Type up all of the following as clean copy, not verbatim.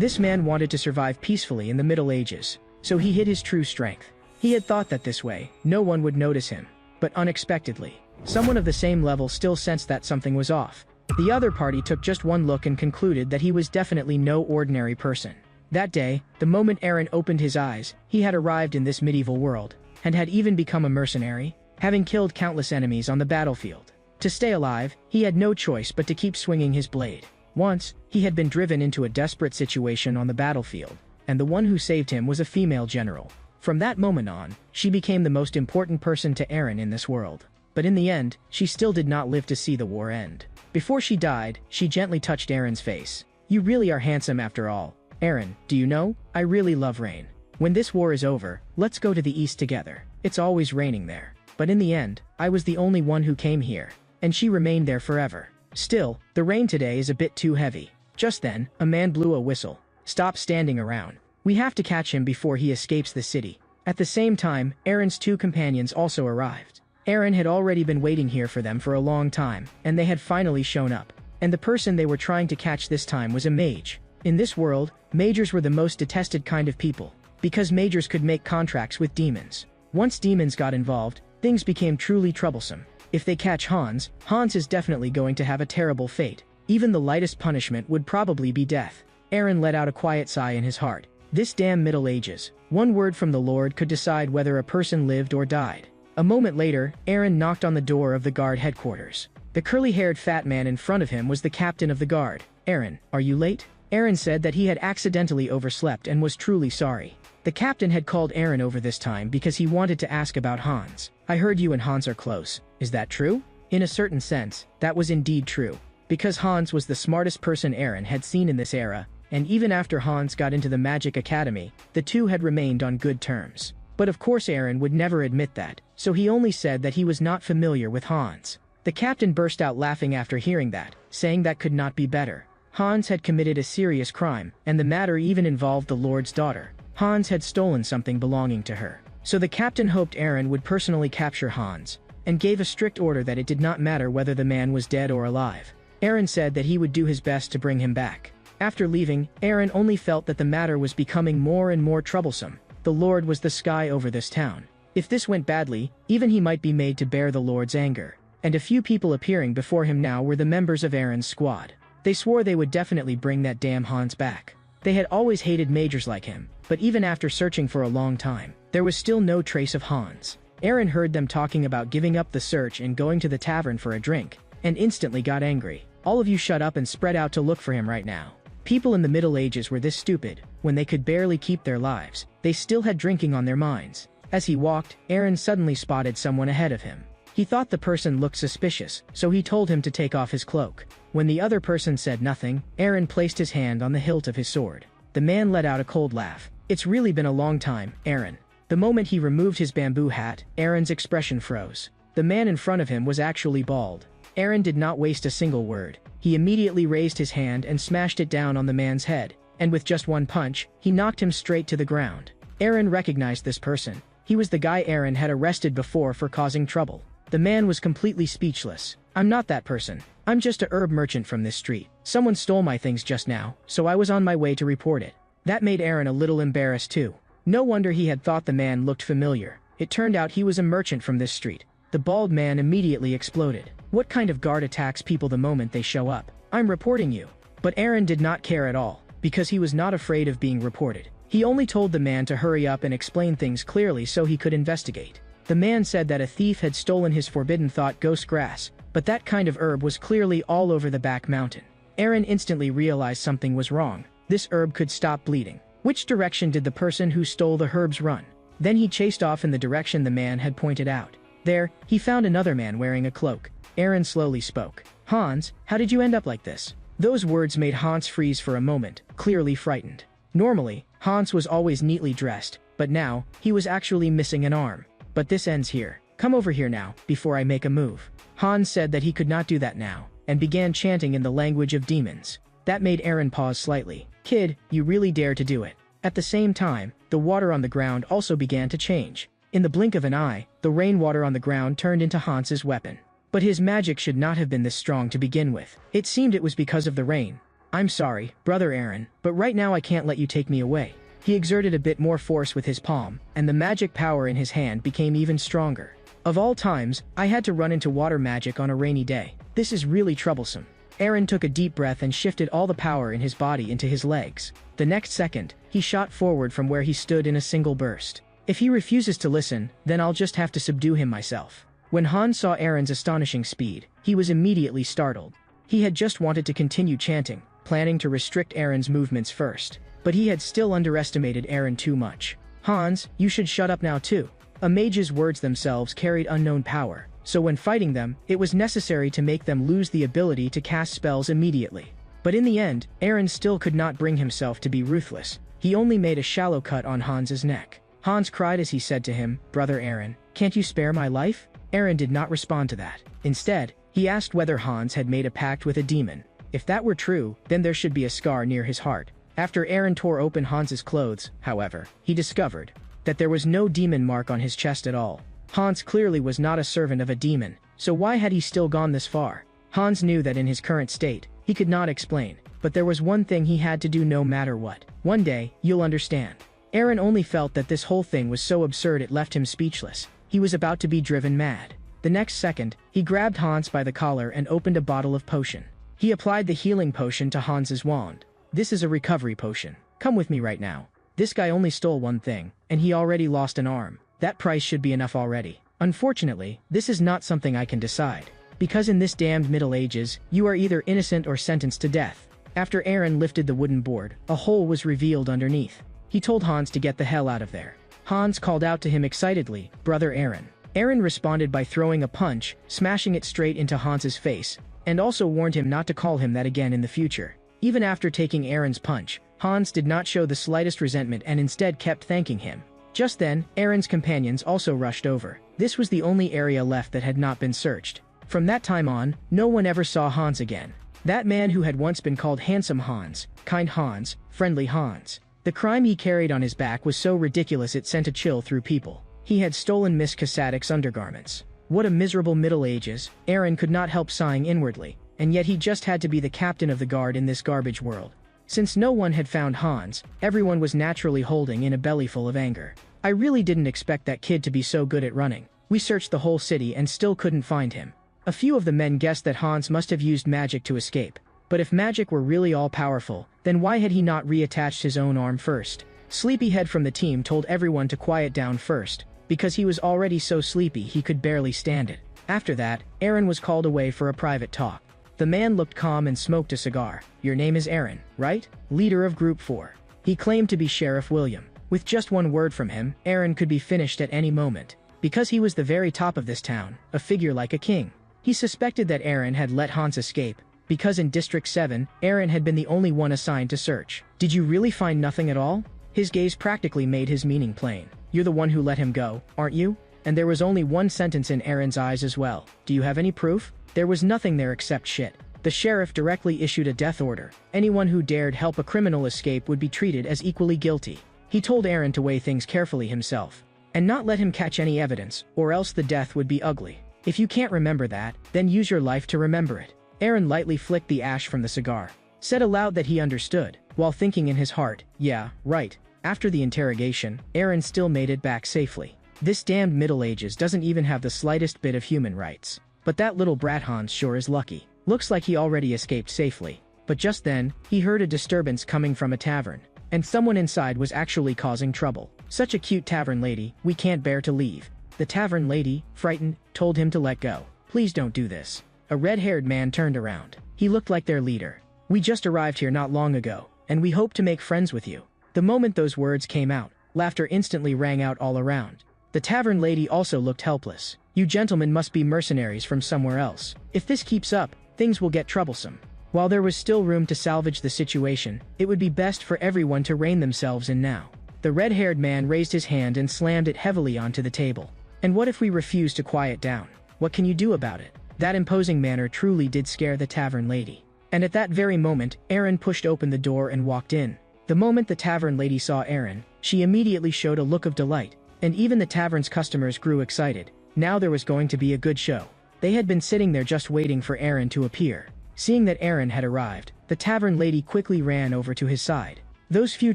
This man wanted to survive peacefully in the Middle Ages, so he hid his true strength. He had thought that this way, no one would notice him. But unexpectedly, someone of the same level still sensed that something was off. The other party took just one look and concluded that he was definitely no ordinary person. That day, the moment Eren opened his eyes, he had arrived in this medieval world, and had even become a mercenary, having killed countless enemies on the battlefield. To stay alive, he had no choice but to keep swinging his blade. Once, he had been driven into a desperate situation on the battlefield, and the one who saved him was a female general. From that moment on, she became the most important person to Eren in this world. But in the end, she still did not live to see the war end. Before she died, she gently touched Eren's face. "You really are handsome after all. Eren, do you know, I really love rain. When this war is over, let's go to the east together. It's always raining there. But in the end, I was the only one who came here, and she remained there forever. Still, the rain today is a bit too heavy." Just then, a man blew a whistle. "Stop standing around. We have to catch him before he escapes the city." At the same time, Eren's two companions also arrived. Eren had already been waiting here for them for a long time, and they had finally shown up. And the person they were trying to catch this time was a mage. In this world, mages were the most detested kind of people, because mages could make contracts with demons. Once demons got involved, things became truly troublesome. If they catch Hans, Hans is definitely going to have a terrible fate. Even the lightest punishment would probably be death. Eren let out a quiet sigh in his heart. This damn Middle Ages. One word from the Lord could decide whether a person lived or died. A moment later, Eren knocked on the door of the guard headquarters. The curly-haired fat man in front of him was the captain of the guard. "Eren, are you late?" Eren said that he had accidentally overslept and was truly sorry. The captain had called Eren over this time because he wanted to ask about Hans. "I heard you and Hans are close. Is that true?" In a certain sense, that was indeed true. Because Hans was the smartest person Eren had seen in this era, and even after Hans got into the Magic Academy, the two had remained on good terms. But of course Eren would never admit that, so he only said that he was not familiar with Hans. The captain burst out laughing after hearing that, saying that could not be better. Hans had committed a serious crime, and the matter even involved the Lord's daughter. Hans had stolen something belonging to her. So the captain hoped Eren would personally capture Hans, and gave a strict order that it did not matter whether the man was dead or alive. Eren said that he would do his best to bring him back. After leaving, Eren only felt that the matter was becoming more and more troublesome. The Lord was the sky over this town. If this went badly, even he might be made to bear the Lord's anger. And a few people appearing before him now were the members of Eren's squad. They swore they would definitely bring that damn Hans back. They had always hated majors like him, but even after searching for a long time, there was still no trace of Hans. Eren heard them talking about giving up the search and going to the tavern for a drink, and instantly got angry. "All of you shut up and spread out to look for him right now." People in the Middle Ages were this stupid. When they could barely keep their lives, they still had drinking on their minds. As he walked, Eren suddenly spotted someone ahead of him. He thought the person looked suspicious, so he told him to take off his cloak. When the other person said nothing, Eren placed his hand on the hilt of his sword. The man let out a cold laugh. "It's really been a long time, Eren." The moment he removed his bamboo hat, Eren's expression froze. The man in front of him was actually bald. Eren did not waste a single word. He immediately raised his hand and smashed it down on the man's head, and with just one punch, he knocked him straight to the ground. Eren recognized this person. He was the guy Eren had arrested before for causing trouble. The man was completely speechless. "I'm not that person. I'm just a herb merchant from this street. Someone stole my things just now, so I was on my way to report it." That made Eren a little embarrassed too. No wonder he had thought the man looked familiar. It turned out he was a merchant from this street. The bald man immediately exploded. "What kind of guard attacks people the moment they show up? I'm reporting you." But Eren did not care at all, because he was not afraid of being reported. He only told the man to hurry up and explain things clearly so he could investigate. The man said that a thief had stolen his forbidden thought ghost grass, but that kind of herb was clearly all over the back mountain. Eren instantly realized something was wrong. This herb could stop bleeding. Which direction did the person who stole the herbs run? Then he chased off in the direction the man had pointed out. There, he found another man wearing a cloak. Eren slowly spoke. "Hans, how did you end up like this?" Those words made Hans freeze for a moment, clearly frightened. Normally, Hans was always neatly dressed, but now, he was actually missing an arm. "But this ends here. Come over here now, before I make a move." Hans said that he could not do that now, and began chanting in the language of demons. That made Eren pause slightly. "Kid, you really dare to do it." At the same time, the water on the ground also began to change. In the blink of an eye, the rainwater on the ground turned into Hans's weapon. But his magic should not have been this strong to begin with. It seemed it was because of the rain. "I'm sorry, Brother Aaron, but right now I can't let you take me away." He exerted a bit more force with his palm, and the magic power in his hand became even stronger. "Of all times, I had to run into water magic on a rainy day. This is really troublesome." Aaron took a deep breath and shifted all the power in his body into his legs. The next second, he shot forward from where he stood in a single burst. "If he refuses to listen, then I'll just have to subdue him myself." When Hans saw Aaron's astonishing speed, he was immediately startled. He had just wanted to continue chanting, planning to restrict Aaron's movements first. But he had still underestimated Aaron too much. "Hans, you should shut up now too." A mage's words themselves carried unknown power, so when fighting them, it was necessary to make them lose the ability to cast spells immediately. But in the end, Aaron still could not bring himself to be ruthless. He only made a shallow cut on Hans's neck. Hans cried as he said to him, "Brother Aaron, can't you spare my life?" Aaron did not respond to that. Instead, he asked whether Hans had made a pact with a demon. If that were true, then there should be a scar near his heart. After Aaron tore open Hans's clothes, however, he discovered that there was no demon mark on his chest at all. Hans clearly was not a servant of a demon, so why had he still gone this far? Hans knew that in his current state, he could not explain, but there was one thing he had to do no matter what. "One day, you'll understand." Aaron only felt that this whole thing was so absurd it left him speechless. He was about to be driven mad. The next second, he grabbed Hans by the collar and opened a bottle of potion. He applied the healing potion to Hans's wand. "This is a recovery potion. Come with me right now." This guy only stole one thing, and he already lost an arm. That price should be enough already. Unfortunately, this is not something I can decide. Because in this damned Middle Ages, you are either innocent or sentenced to death. After Aaron lifted the wooden board, a hole was revealed underneath. He told Hans to get the hell out of there. Hans called out to him excitedly, "Brother Aaron." Aaron responded by throwing a punch, smashing it straight into Hans's face, and also warned him not to call him that again in the future. Even after taking Aaron's punch, Hans did not show the slightest resentment and instead kept thanking him. Just then, Aaron's companions also rushed over. This was the only area left that had not been searched. From that time on, no one ever saw Hans again. That man who had once been called Handsome Hans, Kind Hans, Friendly Hans. The crime he carried on his back was so ridiculous it sent a chill through people. He had stolen Miss Kasadik's undergarments. What a miserable Middle Ages, Aaron could not help sighing inwardly. And yet he just had to be the captain of the guard in this garbage world. Since no one had found Hans, everyone was naturally holding in a bellyful of anger. "I really didn't expect that kid to be so good at running. We searched the whole city and still couldn't find him." A few of the men guessed that Hans must have used magic to escape. But if magic were really all-powerful, then why had he not reattached his own arm first? Sleepyhead from the team told everyone to quiet down first, because he was already so sleepy he could barely stand it. After that, Aaron was called away for a private talk. The man looked calm and smoked a cigar. "Your name is Aaron, right? Leader of Group 4. He claimed to be Sheriff William. With just one word from him, Aaron could be finished at any moment. Because he was the very top of this town, a figure like a king. He suspected that Aaron had let Hans escape, because in District 7, Aaron had been the only one assigned to search. "Did you really find nothing at all?" His gaze practically made his meaning plain. "You're the one who let him go, aren't you?" And there was only one sentence in Aaron's eyes as well. "Do you have any proof?" There was nothing there except shit. The sheriff directly issued a death order. Anyone who dared help a criminal escape would be treated as equally guilty. He told Aaron to weigh things carefully himself, and not let him catch any evidence, or else the death would be ugly. "If you can't remember that, then use your life to remember it." Aaron lightly flicked the ash from the cigar, said aloud that he understood, while thinking in his heart, "Yeah, right." After the interrogation, Aaron still made it back safely. This damned Middle Ages doesn't even have the slightest bit of human rights. But that little brat Hans sure is lucky. Looks like he already escaped safely. But just then, he heard a disturbance coming from a tavern. And someone inside was actually causing trouble. "Such a cute tavern lady, we can't bear to leave." The tavern lady, frightened, told him to let go. "Please don't do this." A red-haired man turned around. He looked like their leader. "We just arrived here not long ago, and we hope to make friends with you." The moment those words came out, laughter instantly rang out all around. The tavern lady also looked helpless. "You gentlemen must be mercenaries from somewhere else. If this keeps up, things will get troublesome." While there was still room to salvage the situation, it would be best for everyone to rein themselves in now. The red-haired man raised his hand and slammed it heavily onto the table. "And what if we refuse to quiet down? What can you do about it?" That imposing manner truly did scare the tavern lady. And at that very moment, Aaron pushed open the door and walked in. The moment the tavern lady saw Aaron, she immediately showed a look of delight, and even the tavern's customers grew excited. Now there was going to be a good show. They had been sitting there just waiting for Aaron to appear. Seeing that Aaron had arrived, The tavern lady quickly ran over to his side. Those few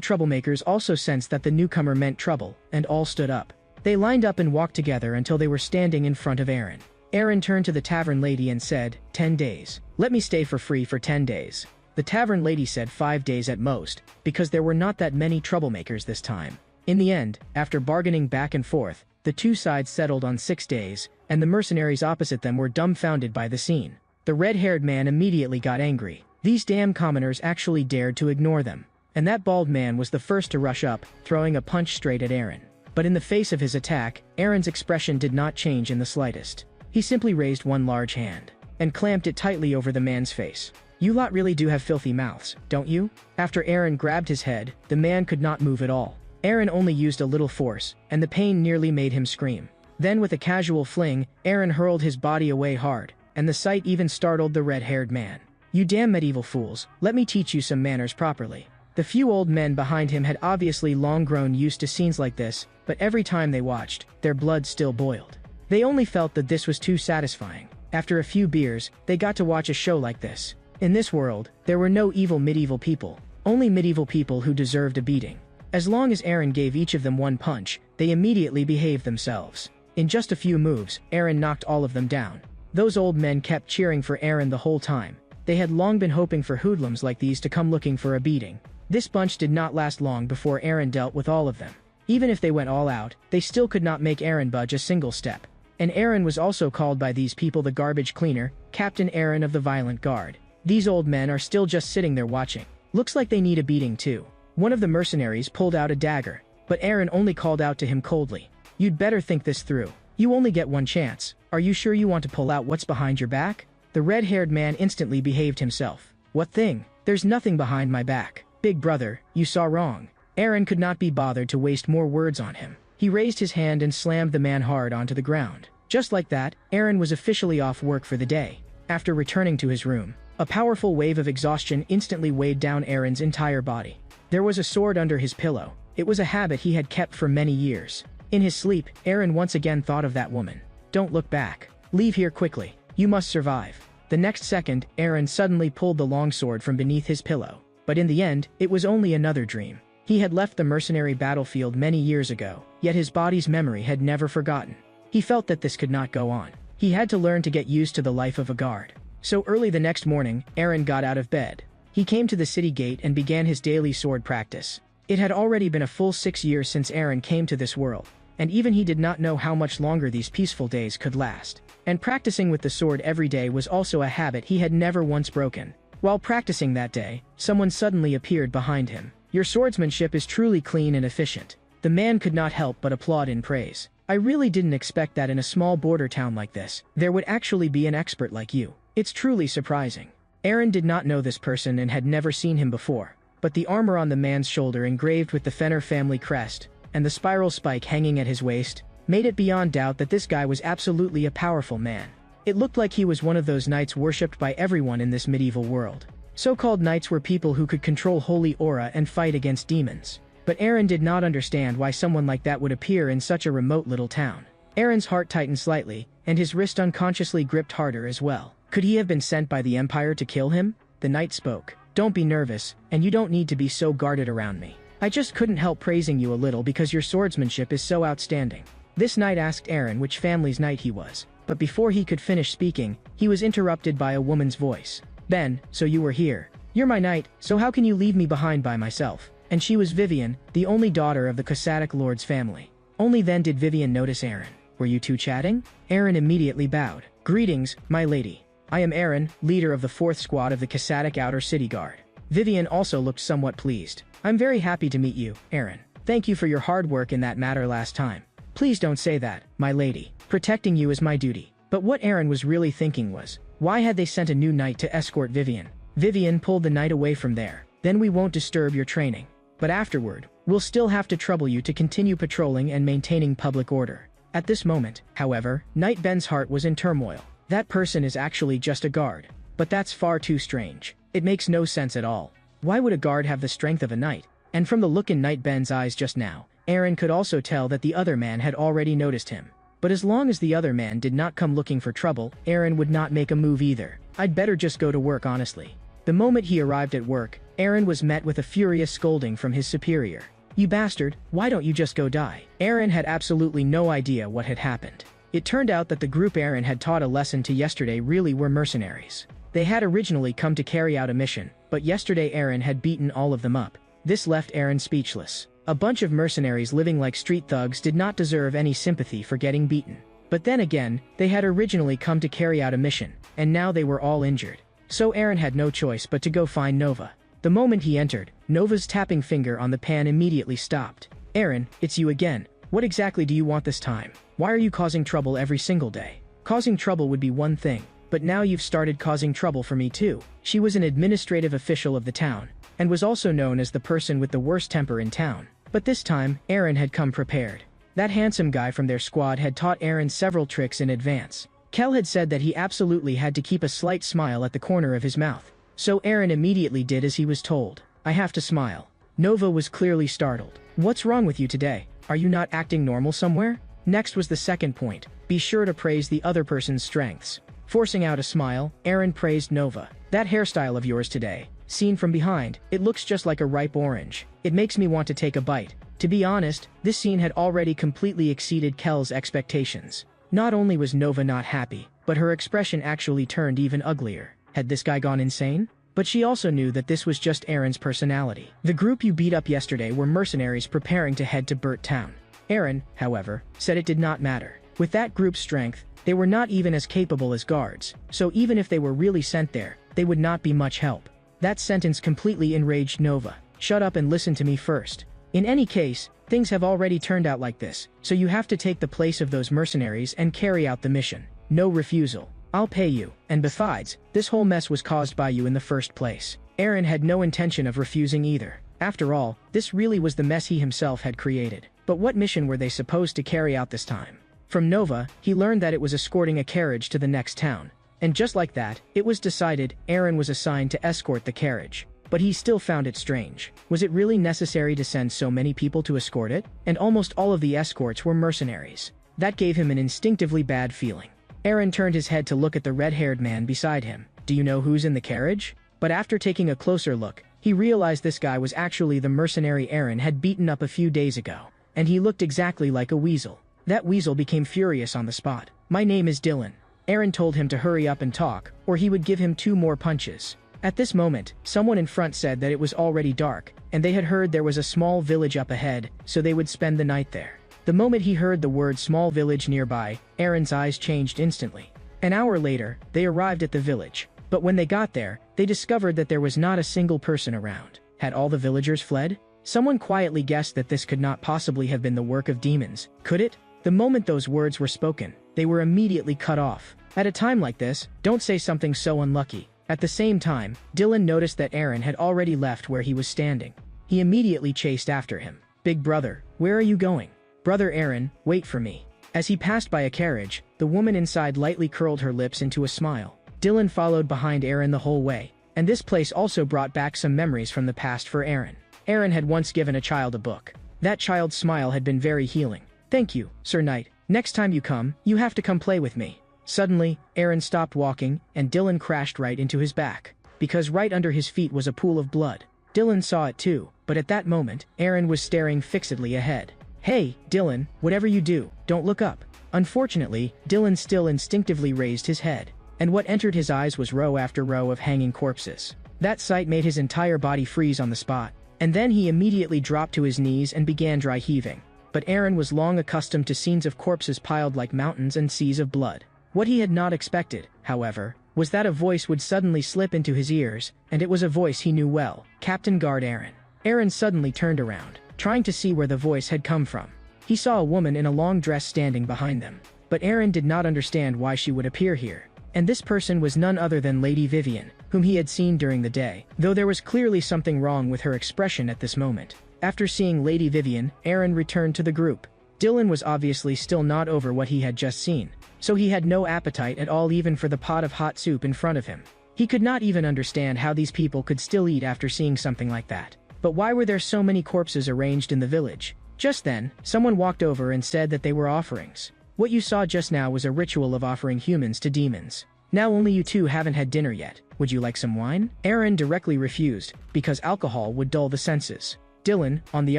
troublemakers also sensed that the newcomer meant trouble, and all stood up. They lined up and walked together until they were standing in front of Aaron. Aaron turned to the tavern lady and said, 10 days. Let me stay for free for 10 days. The tavern lady said 5 days at most, because there were not that many troublemakers this time. In the end, after bargaining back and forth, the two sides settled on 6 days, and the mercenaries opposite them were dumbfounded by the scene. The red-haired man immediately got angry. These damn commoners actually dared to ignore them. And that bald man was the first to rush up, throwing a punch straight at Aaron. But in the face of his attack, Aaron's expression did not change in the slightest. He simply raised one large hand and clamped it tightly over the man's face. You lot really do have filthy mouths, don't you? After Aaron grabbed his head, the man could not move at all. Aaron only used a little force, and the pain nearly made him scream. Then with a casual fling, Aaron hurled his body away hard, and the sight even startled the red-haired man. You damn medieval fools, let me teach you some manners properly. The few old men behind him had obviously long grown used to scenes like this, but every time they watched, their blood still boiled. They only felt that this was too satisfying. After a few beers, they got to watch a show like this. In this world, there were no evil medieval people, only medieval people who deserved a beating. As long as Aaron gave each of them one punch, they immediately behaved themselves. In just a few moves, Aaron knocked all of them down. Those old men kept cheering for Aaron the whole time. They had long been hoping for hoodlums like these to come looking for a beating. This bunch did not last long before Aaron dealt with all of them. Even if they went all out, they still could not make Aaron budge a single step. And Aaron was also called by these people the garbage cleaner, Captain Aaron of the Violent Guard. These old men are still just sitting there watching. Looks like they need a beating too. One of the mercenaries pulled out a dagger, but Aaron only called out to him coldly. You'd better think this through. You only get one chance. Are you sure you want to pull out what's behind your back? The red-haired man instantly behaved himself. What thing? There's nothing behind my back. Big brother, you saw wrong. Aaron could not be bothered to waste more words on him. He raised his hand and slammed the man hard onto the ground. Just like that, Aaron was officially off work for the day. After returning to his room, a powerful wave of exhaustion instantly weighed down Aaron's entire body. There was a sword under his pillow. It was a habit he had kept for many years. In his sleep, Aaron once again thought of that woman. Don't look back. Leave here quickly. You must survive. The next second, Aaron suddenly pulled the longsword from beneath his pillow. But in the end, it was only another dream. He had left the mercenary battlefield many years ago, yet his body's memory had never forgotten. He felt that this could not go on. He had to learn to get used to the life of a guard. So early the next morning, Aaron got out of bed. He came to the city gate and began his daily sword practice. It had already been a full 6 years since Aaron came to this world, and even he did not know how much longer these peaceful days could last. And practicing with the sword every day was also a habit he had never once broken. While practicing that day, someone suddenly appeared behind him. Your swordsmanship is truly clean and efficient. The man could not help but applaud in praise. I really didn't expect that in a small border town like this, there would actually be an expert like you. It's truly surprising. Aaron did not know this person and had never seen him before, but the armor on the man's shoulder engraved with the Fenner family crest, and the spiral spike hanging at his waist, made it beyond doubt that this guy was absolutely a powerful man. It looked like he was one of those knights worshipped by everyone in this medieval world. So-called knights were people who could control holy aura and fight against demons. But Aaron did not understand why someone like that would appear in such a remote little town. Aaron's heart tightened slightly, and his wrist unconsciously gripped harder as well. Could he have been sent by the Empire to kill him? The knight spoke. Don't be nervous, and you don't need to be so guarded around me. I just couldn't help praising you a little because your swordsmanship is so outstanding. This knight asked Aaron which family's knight he was, but before he could finish speaking, he was interrupted by a woman's voice. Ben, so you were here. You're my knight, so how can you leave me behind by myself? And she was Vivian, the only daughter of the Cossatic lord's family. Only then did Vivian notice Aaron. Were you two chatting? Aaron immediately bowed. Greetings, my lady. I am Aaron, leader of the 4th Squad of the Cossatic Outer City Guard. Vivian also looked somewhat pleased. I'm very happy to meet you, Aaron. Thank you for your hard work in that matter last time. Please don't say that, my lady. Protecting you is my duty. But what Aaron was really thinking was, why had they sent a new knight to escort Vivian? Vivian pulled the knight away from there. Then we won't disturb your training. But afterward, we'll still have to trouble you to continue patrolling and maintaining public order. At this moment, however, Knight Ben's heart was in turmoil. That person is actually just a guard. But that's far too strange. It makes no sense at all. Why would a guard have the strength of a knight? And from the look in Knight Ben's eyes just now, Aaron could also tell that the other man had already noticed him. But as long as the other man did not come looking for trouble, Aaron would not make a move either. I'd better just go to work honestly. The moment he arrived at work, Aaron was met with a furious scolding from his superior. "You bastard, why don't you just go die?" Aaron had absolutely no idea what had happened. It turned out that the group Aaron had taught a lesson to yesterday really were mercenaries. They had originally come to carry out a mission, but yesterday Aaron had beaten all of them up. This left Aaron speechless. A bunch of mercenaries living like street thugs did not deserve any sympathy for getting beaten. But then again, they had originally come to carry out a mission, and now they were all injured. So Aaron had no choice but to go find Nova. The moment he entered, Nova's tapping finger on the pan immediately stopped. "Aaron, it's you again. What exactly do you want this time? Why are you causing trouble every single day?" Causing trouble would be one thing, but now you've started causing trouble for me too. She was an administrative official of the town, and was also known as the person with the worst temper in town. But this time, Aaron had come prepared. That handsome guy from their squad had taught Aaron several tricks in advance. Kel had said that he absolutely had to keep a slight smile at the corner of his mouth. So Aaron immediately did as he was told. "I have to smile." Nova was clearly startled. "What's wrong with you today? Are you not acting normal somewhere?" Next was the second point. Be sure to praise the other person's strengths. Forcing out a smile, Aaron praised Nova. "That hairstyle of yours today, seen from behind, it looks just like a ripe orange. It makes me want to take a bite." To be honest, this scene had already completely exceeded Kel's expectations. Not only was Nova not happy, but her expression actually turned even uglier. Had this guy gone insane? But she also knew that this was just Aaron's personality. "The group you beat up yesterday were mercenaries preparing to head to Burt Town." Aaron, however, said it did not matter. With that group's strength, they were not even as capable as guards, so even if they were really sent there, they would not be much help. That sentence completely enraged Nova. "Shut up and listen to me first. In any case, things have already turned out like this, so you have to take the place of those mercenaries and carry out the mission. No refusal. I'll pay you, and besides, this whole mess was caused by you in the first place." Aaron had no intention of refusing either. After all, this really was the mess he himself had created. But what mission were they supposed to carry out this time? From Nova, he learned that it was escorting a carriage to the next town. And just like that, it was decided Aaron was assigned to escort the carriage. But he still found it strange. Was it really necessary to send so many people to escort it? And almost all of the escorts were mercenaries. That gave him an instinctively bad feeling. Aaron turned his head to look at the red-haired man beside him. "Do you know who's in the carriage?" But after taking a closer look, he realized this guy was actually the mercenary Aaron had beaten up a few days ago. And he looked exactly like a weasel. That weasel became furious on the spot. "My name is Dylan." Aaron told him to hurry up and talk, or he would give him 2 more punches. At this moment, someone in front said that it was already dark, and they had heard there was a small village up ahead, so they would spend the night there. The moment he heard the word small village nearby, Aaron's eyes changed instantly. An hour later, they arrived at the village. But when they got there, they discovered that there was not a single person around. Had all the villagers fled? Someone quietly guessed that this could not possibly have been the work of demons, could it? The moment those words were spoken, they were immediately cut off. At a time like this, don't say something so unlucky. At the same time, Dylan noticed that Aaron had already left where he was standing. He immediately chased after him. "Big brother, where are you going?" "Brother Aaron, wait for me." As he passed by a carriage, the woman inside lightly curled her lips into a smile. Dylan followed behind Aaron the whole way, and this place also brought back some memories from the past for Aaron. Aaron had once given a child a book. That child's smile had been very healing. "Thank you, Sir Knight. Next time you come, you have to come play with me." Suddenly, Aaron stopped walking, and Dylan crashed right into his back. Because right under his feet was a pool of blood. Dylan saw it too, but at that moment, Aaron was staring fixedly ahead. "Hey, Dylan, whatever you do, don't look up." Unfortunately, Dylan still instinctively raised his head, and what entered his eyes was row after row of hanging corpses. That sight made his entire body freeze on the spot, and then he immediately dropped to his knees and began dry heaving. But Aaron was long accustomed to scenes of corpses piled like mountains and seas of blood. What he had not expected, however, was that a voice would suddenly slip into his ears, and it was a voice he knew well. "Captain Guard Aaron." Aaron suddenly turned around, trying to see where the voice had come from. He saw a woman in a long dress standing behind them, but Aaron did not understand why she would appear here. And this person was none other than Lady Vivian, whom he had seen during the day, though there was clearly something wrong with her expression at this moment. After seeing Lady Vivian, Aaron returned to the group. Dylan was obviously still not over what he had just seen, so he had no appetite at all even for the pot of hot soup in front of him. He could not even understand how these people could still eat after seeing something like that. But why were there so many corpses arranged in the village? Just then, someone walked over and said that they were offerings. What you saw just now was a ritual of offering humans to demons. Now only you two haven't had dinner yet. Would you like some wine? Aaron directly refused, because alcohol would dull the senses. Dylan, on the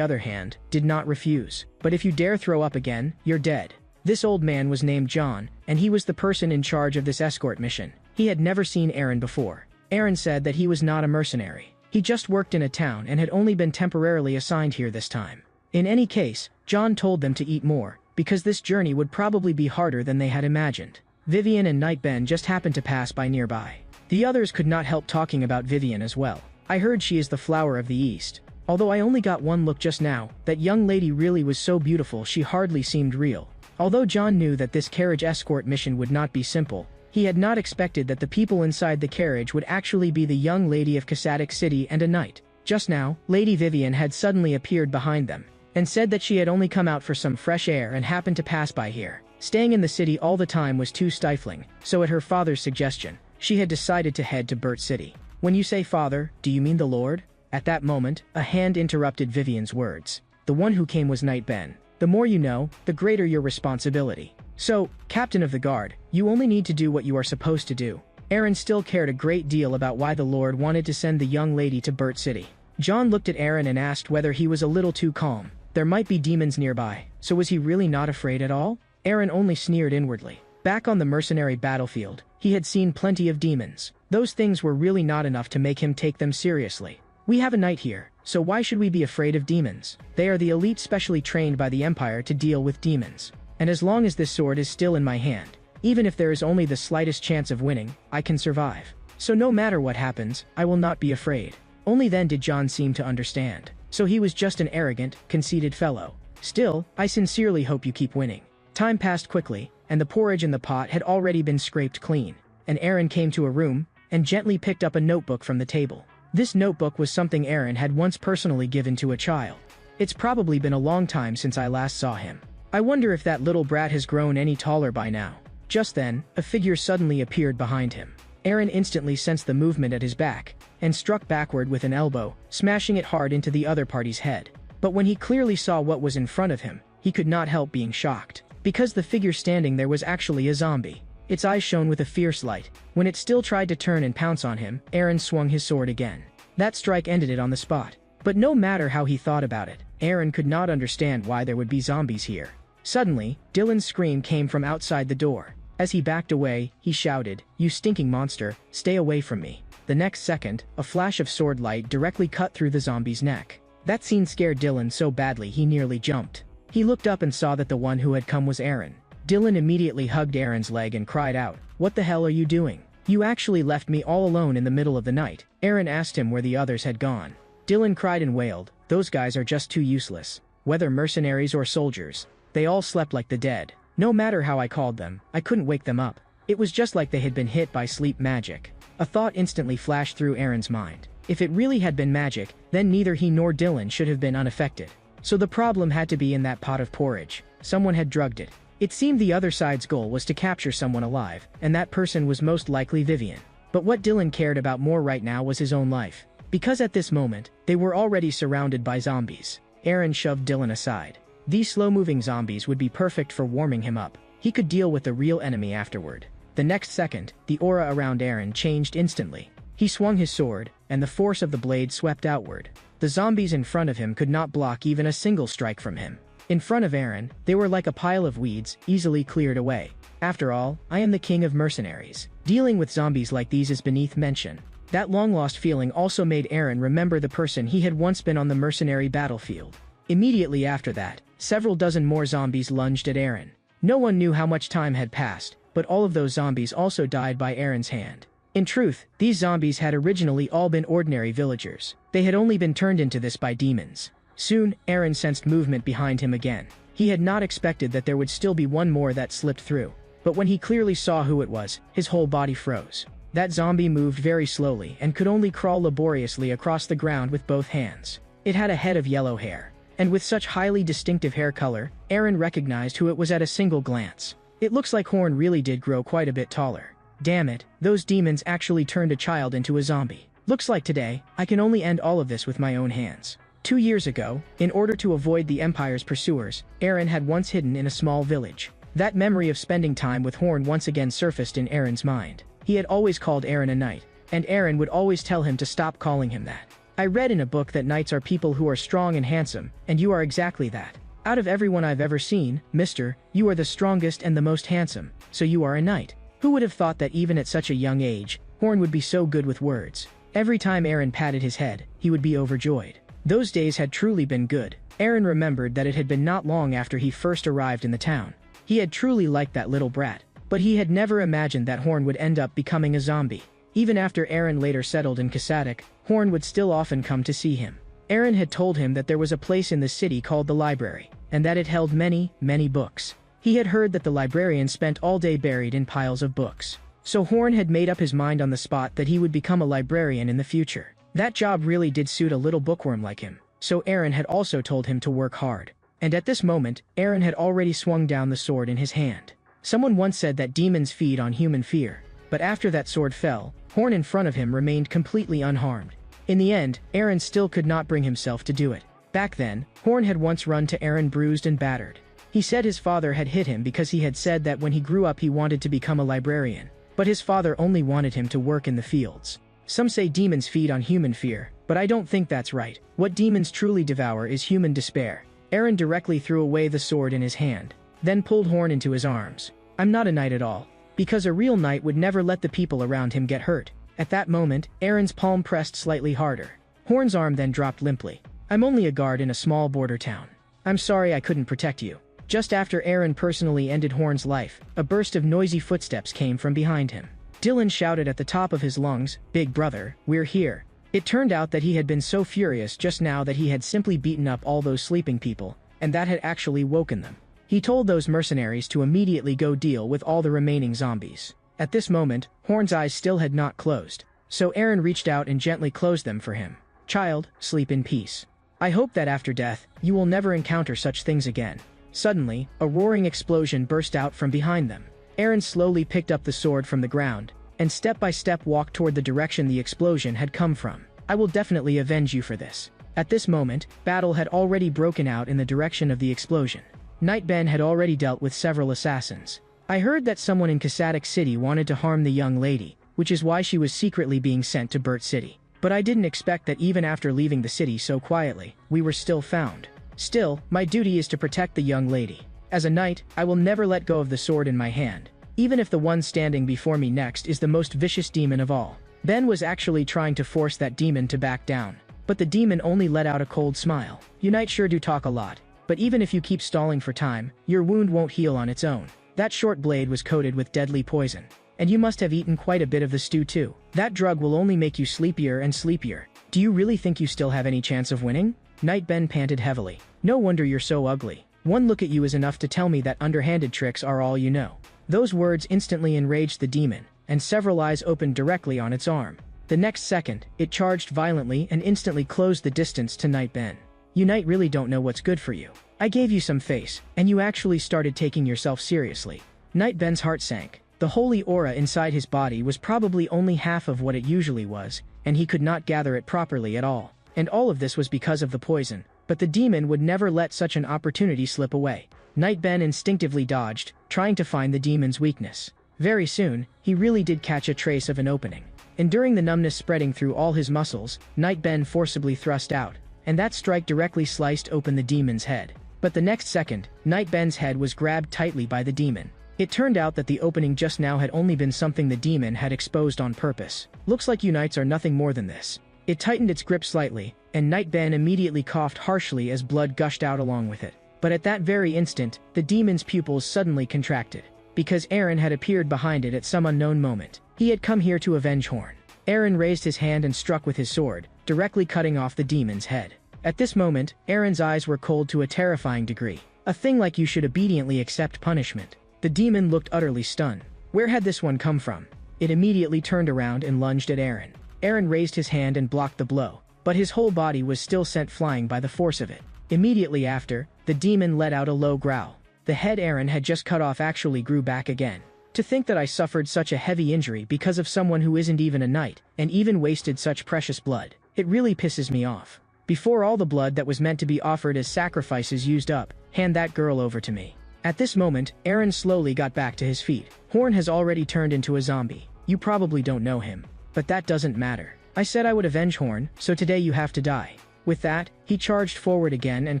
other hand, did not refuse. But if you dare throw up again, you're dead. This old man was named John, and he was the person in charge of this escort mission. He had never seen Aaron before. Aaron said that he was not a mercenary. He just worked in a town and had only been temporarily assigned here this time. In any case, John told them to eat more, because this journey would probably be harder than they had imagined. Vivian and Night Ben just happened to pass by nearby. The others could not help talking about Vivian as well. I heard she is the flower of the East. Although I only got one look just now, that young lady really was so beautiful she hardly seemed real. Although John knew that this carriage escort mission would not be simple, he had not expected that the people inside the carriage would actually be the young lady of Casatic City and a knight. Just now, Lady Vivian had suddenly appeared behind them, and said that she had only come out for some fresh air and happened to pass by here. Staying in the city all the time was too stifling, so at her father's suggestion, she had decided to head to Burt City. When you say father, do you mean the Lord? At that moment, a hand interrupted Vivian's words. The one who came was Night Ben. The more you know, the greater your responsibility. So, Captain of the Guard, you only need to do what you are supposed to do. Aaron still cared a great deal about why the Lord wanted to send the young lady to Burt City. John looked at Aaron and asked whether he was a little too calm. There might be demons nearby, so was he really not afraid at all? Aaron only sneered inwardly. Back on the mercenary battlefield, he had seen plenty of demons. Those things were really not enough to make him take them seriously. We have a knight here, so why should we be afraid of demons? They are the elite specially trained by the Empire to deal with demons. And as long as this sword is still in my hand, even if there is only the slightest chance of winning, I can survive. So no matter what happens, I will not be afraid. Only then did John seem to understand. So he was just an arrogant, conceited fellow. Still, I sincerely hope you keep winning. Time passed quickly, and the porridge in the pot had already been scraped clean. And Aaron came to a room, and gently picked up a notebook from the table. This notebook was something Aaron had once personally given to a child. It's probably been a long time since I last saw him. I wonder if that little brat has grown any taller by now. Just then, a figure suddenly appeared behind him. Aaron instantly sensed the movement at his back, and struck backward with an elbow, smashing it hard into the other party's head. But when he clearly saw what was in front of him, he could not help being shocked. Because the figure standing there was actually a zombie. Its eyes shone with a fierce light. When it still tried to turn and pounce on him, Aaron swung his sword again. That strike ended it on the spot. But no matter how he thought about it, Aaron could not understand why there would be zombies here. Suddenly, Dylan's scream came from outside the door. As he backed away, he shouted, "You stinking monster, stay away from me." The next second, a flash of sword light directly cut through the zombie's neck. That scene scared Dylan so badly he nearly jumped. He looked up and saw that the one who had come was Aaron. Dylan immediately hugged Aaron's leg and cried out, "What the hell are you doing? You actually left me all alone in the middle of the night." Aaron asked him where the others had gone. Dylan cried and wailed, "Those guys are just too useless. Whether mercenaries or soldiers, they all slept like the dead. No matter how I called them, I couldn't wake them up. It was just like they had been hit by sleep magic." A thought instantly flashed through Aaron's mind. If it really had been magic, then neither he nor Dylan should have been unaffected. So the problem had to be in that pot of porridge. Someone had drugged it. It seemed the other side's goal was to capture someone alive, and that person was most likely Vivian. But what Dylan cared about more right now was his own life. Because at this moment, they were already surrounded by zombies. Aaron shoved Dylan aside. These slow-moving zombies would be perfect for warming him up. He could deal with the real enemy afterward. The next second, the aura around Aaron changed instantly. He swung his sword, and the force of the blade swept outward. The zombies in front of him could not block even a single strike from him. In front of Aaron, they were like a pile of weeds, easily cleared away. After all, I am the king of mercenaries. Dealing with zombies like these is beneath mention. That long-lost feeling also made Aaron remember the person he had once been on the mercenary battlefield. Immediately after that, several dozen more zombies lunged at Aaron. No one knew how much time had passed, but all of those zombies also died by Aaron's hand. In truth, these zombies had originally all been ordinary villagers. They had only been turned into this by demons. Soon, Aaron sensed movement behind him again. He had not expected that there would still be one more that slipped through. But when he clearly saw who it was, his whole body froze. That zombie moved very slowly and could only crawl laboriously across the ground with both hands. It had a head of yellow hair. And with such highly distinctive hair color, Aaron recognized who it was at a single glance. It looks like Horn really did grow quite a bit taller. Damn it, those demons actually turned a child into a zombie. Looks like today, I can only end all of this with my own hands. 2 years ago, in order to avoid the Empire's pursuers, Aaron had once hidden in a small village. That memory of spending time with Horn once again surfaced in Aaron's mind. He had always called Aaron a knight, and Aaron would always tell him to stop calling him that. I read in a book that knights are people who are strong and handsome, and you are exactly that. Out of everyone I've ever seen, mister, you are the strongest and the most handsome, so you are a knight. Who would have thought that even at such a young age, Horn would be so good with words? Every time Aaron patted his head, he would be overjoyed. Those days had truly been good. Aaron remembered that it had been not long after he first arrived in the town. He had truly liked that little brat, but he had never imagined that Horn would end up becoming a zombie. Even after Aaron later settled in Kasadik, Horn would still often come to see him. Aaron had told him that there was a place in the city called the library, and that it held many, many books. He had heard that the librarian spent all day buried in piles of books. So Horn had made up his mind on the spot that he would become a librarian in the future. That job really did suit a little bookworm like him, so Aaron had also told him to work hard. And at this moment, Aaron had already swung down the sword in his hand. Someone once said that demons feed on human fear, but after that sword fell, Horn in front of him remained completely unharmed. In the end, Aaron still could not bring himself to do it. Back then, Horn had once run to Aaron bruised and battered. He said his father had hit him because he had said that when he grew up he wanted to become a librarian, but his father only wanted him to work in the fields. Some say demons feed on human fear, but I don't think that's right. What demons truly devour is human despair. Aaron directly threw away the sword in his hand, then pulled Horn into his arms. I'm not a knight at all, because a real knight would never let the people around him get hurt. At that moment, Aaron's palm pressed slightly harder. Horn's arm then dropped limply. I'm only a guard in a small border town. I'm sorry I couldn't protect you. Just after Aaron personally ended Horn's life, a burst of noisy footsteps came from behind him. Dylan shouted at the top of his lungs, "Big brother, we're here." It turned out that he had been so furious just now that he had simply beaten up all those sleeping people, and that had actually woken them. He told those mercenaries to immediately go deal with all the remaining zombies. At this moment, Horn's eyes still had not closed, so Aaron reached out and gently closed them for him. "Child, sleep in peace. I hope that after death, you will never encounter such things again." Suddenly, a roaring explosion burst out from behind them. Aaron slowly picked up the sword from the ground, and step by step walked toward the direction the explosion had come from. "I will definitely avenge you for this." At this moment, battle had already broken out in the direction of the explosion. Knight Ben had already dealt with several assassins. I heard that someone in Kasadik City wanted to harm the young lady, which is why she was secretly being sent to Burt City. But I didn't expect that even after leaving the city so quietly, we were still found. Still, my duty is to protect the young lady. As a knight, I will never let go of the sword in my hand, even if the one standing before me next is the most vicious demon of all. Ben was actually trying to force that demon to back down, but the demon only let out a cold smile. "You knights sure do talk a lot, but even if you keep stalling for time, your wound won't heal on its own. That short blade was coated with deadly poison, and you must have eaten quite a bit of the stew too. That drug will only make you sleepier and sleepier. Do you really think you still have any chance of winning?" Knight Ben panted heavily. "No wonder you're so ugly. One look at you is enough to tell me that underhanded tricks are all you know." Those words instantly enraged the demon, and several eyes opened directly on its arm. The next second, it charged violently and instantly closed the distance to Knight Ben. "You knight really don't know what's good for you. I gave you some face, and you actually started taking yourself seriously." Knight Ben's heart sank. The holy aura inside his body was probably only half of what it usually was, and he could not gather it properly at all. And all of this was because of the poison. But the demon would never let such an opportunity slip away. Knight Ben instinctively dodged, trying to find the demon's weakness. Very soon, he really did catch a trace of an opening. Enduring the numbness spreading through all his muscles, Knight Ben forcibly thrust out, and that strike directly sliced open the demon's head. But the next second, Knight Ben's head was grabbed tightly by the demon. It turned out that the opening just now had only been something the demon had exposed on purpose. "Looks like you knights are nothing more than this." It tightened its grip slightly, and Knight Ben immediately coughed harshly as blood gushed out along with it. But at that very instant, the demon's pupils suddenly contracted, because Aaron had appeared behind it at some unknown moment. He had come here to avenge Horn. Aaron raised his hand and struck with his sword, directly cutting off the demon's head. At this moment, Aaron's eyes were cold to a terrifying degree. A thing like you should obediently accept punishment. The demon looked utterly stunned. Where had this one come from? It immediately turned around and lunged at Aaron. Aaron raised his hand and blocked the blow, but his whole body was still sent flying by the force of it. Immediately after, the demon let out a low growl. The head Aaron had just cut off actually grew back again. To think that I suffered such a heavy injury because of someone who isn't even a knight, and even wasted such precious blood. It really pisses me off. Before all the blood that was meant to be offered as sacrifices used up, hand that girl over to me. At this moment, Aaron slowly got back to his feet. Horn has already turned into a zombie. You probably don't know him. But that doesn't matter. I said I would avenge Horn, so today you have to die." With that, he charged forward again and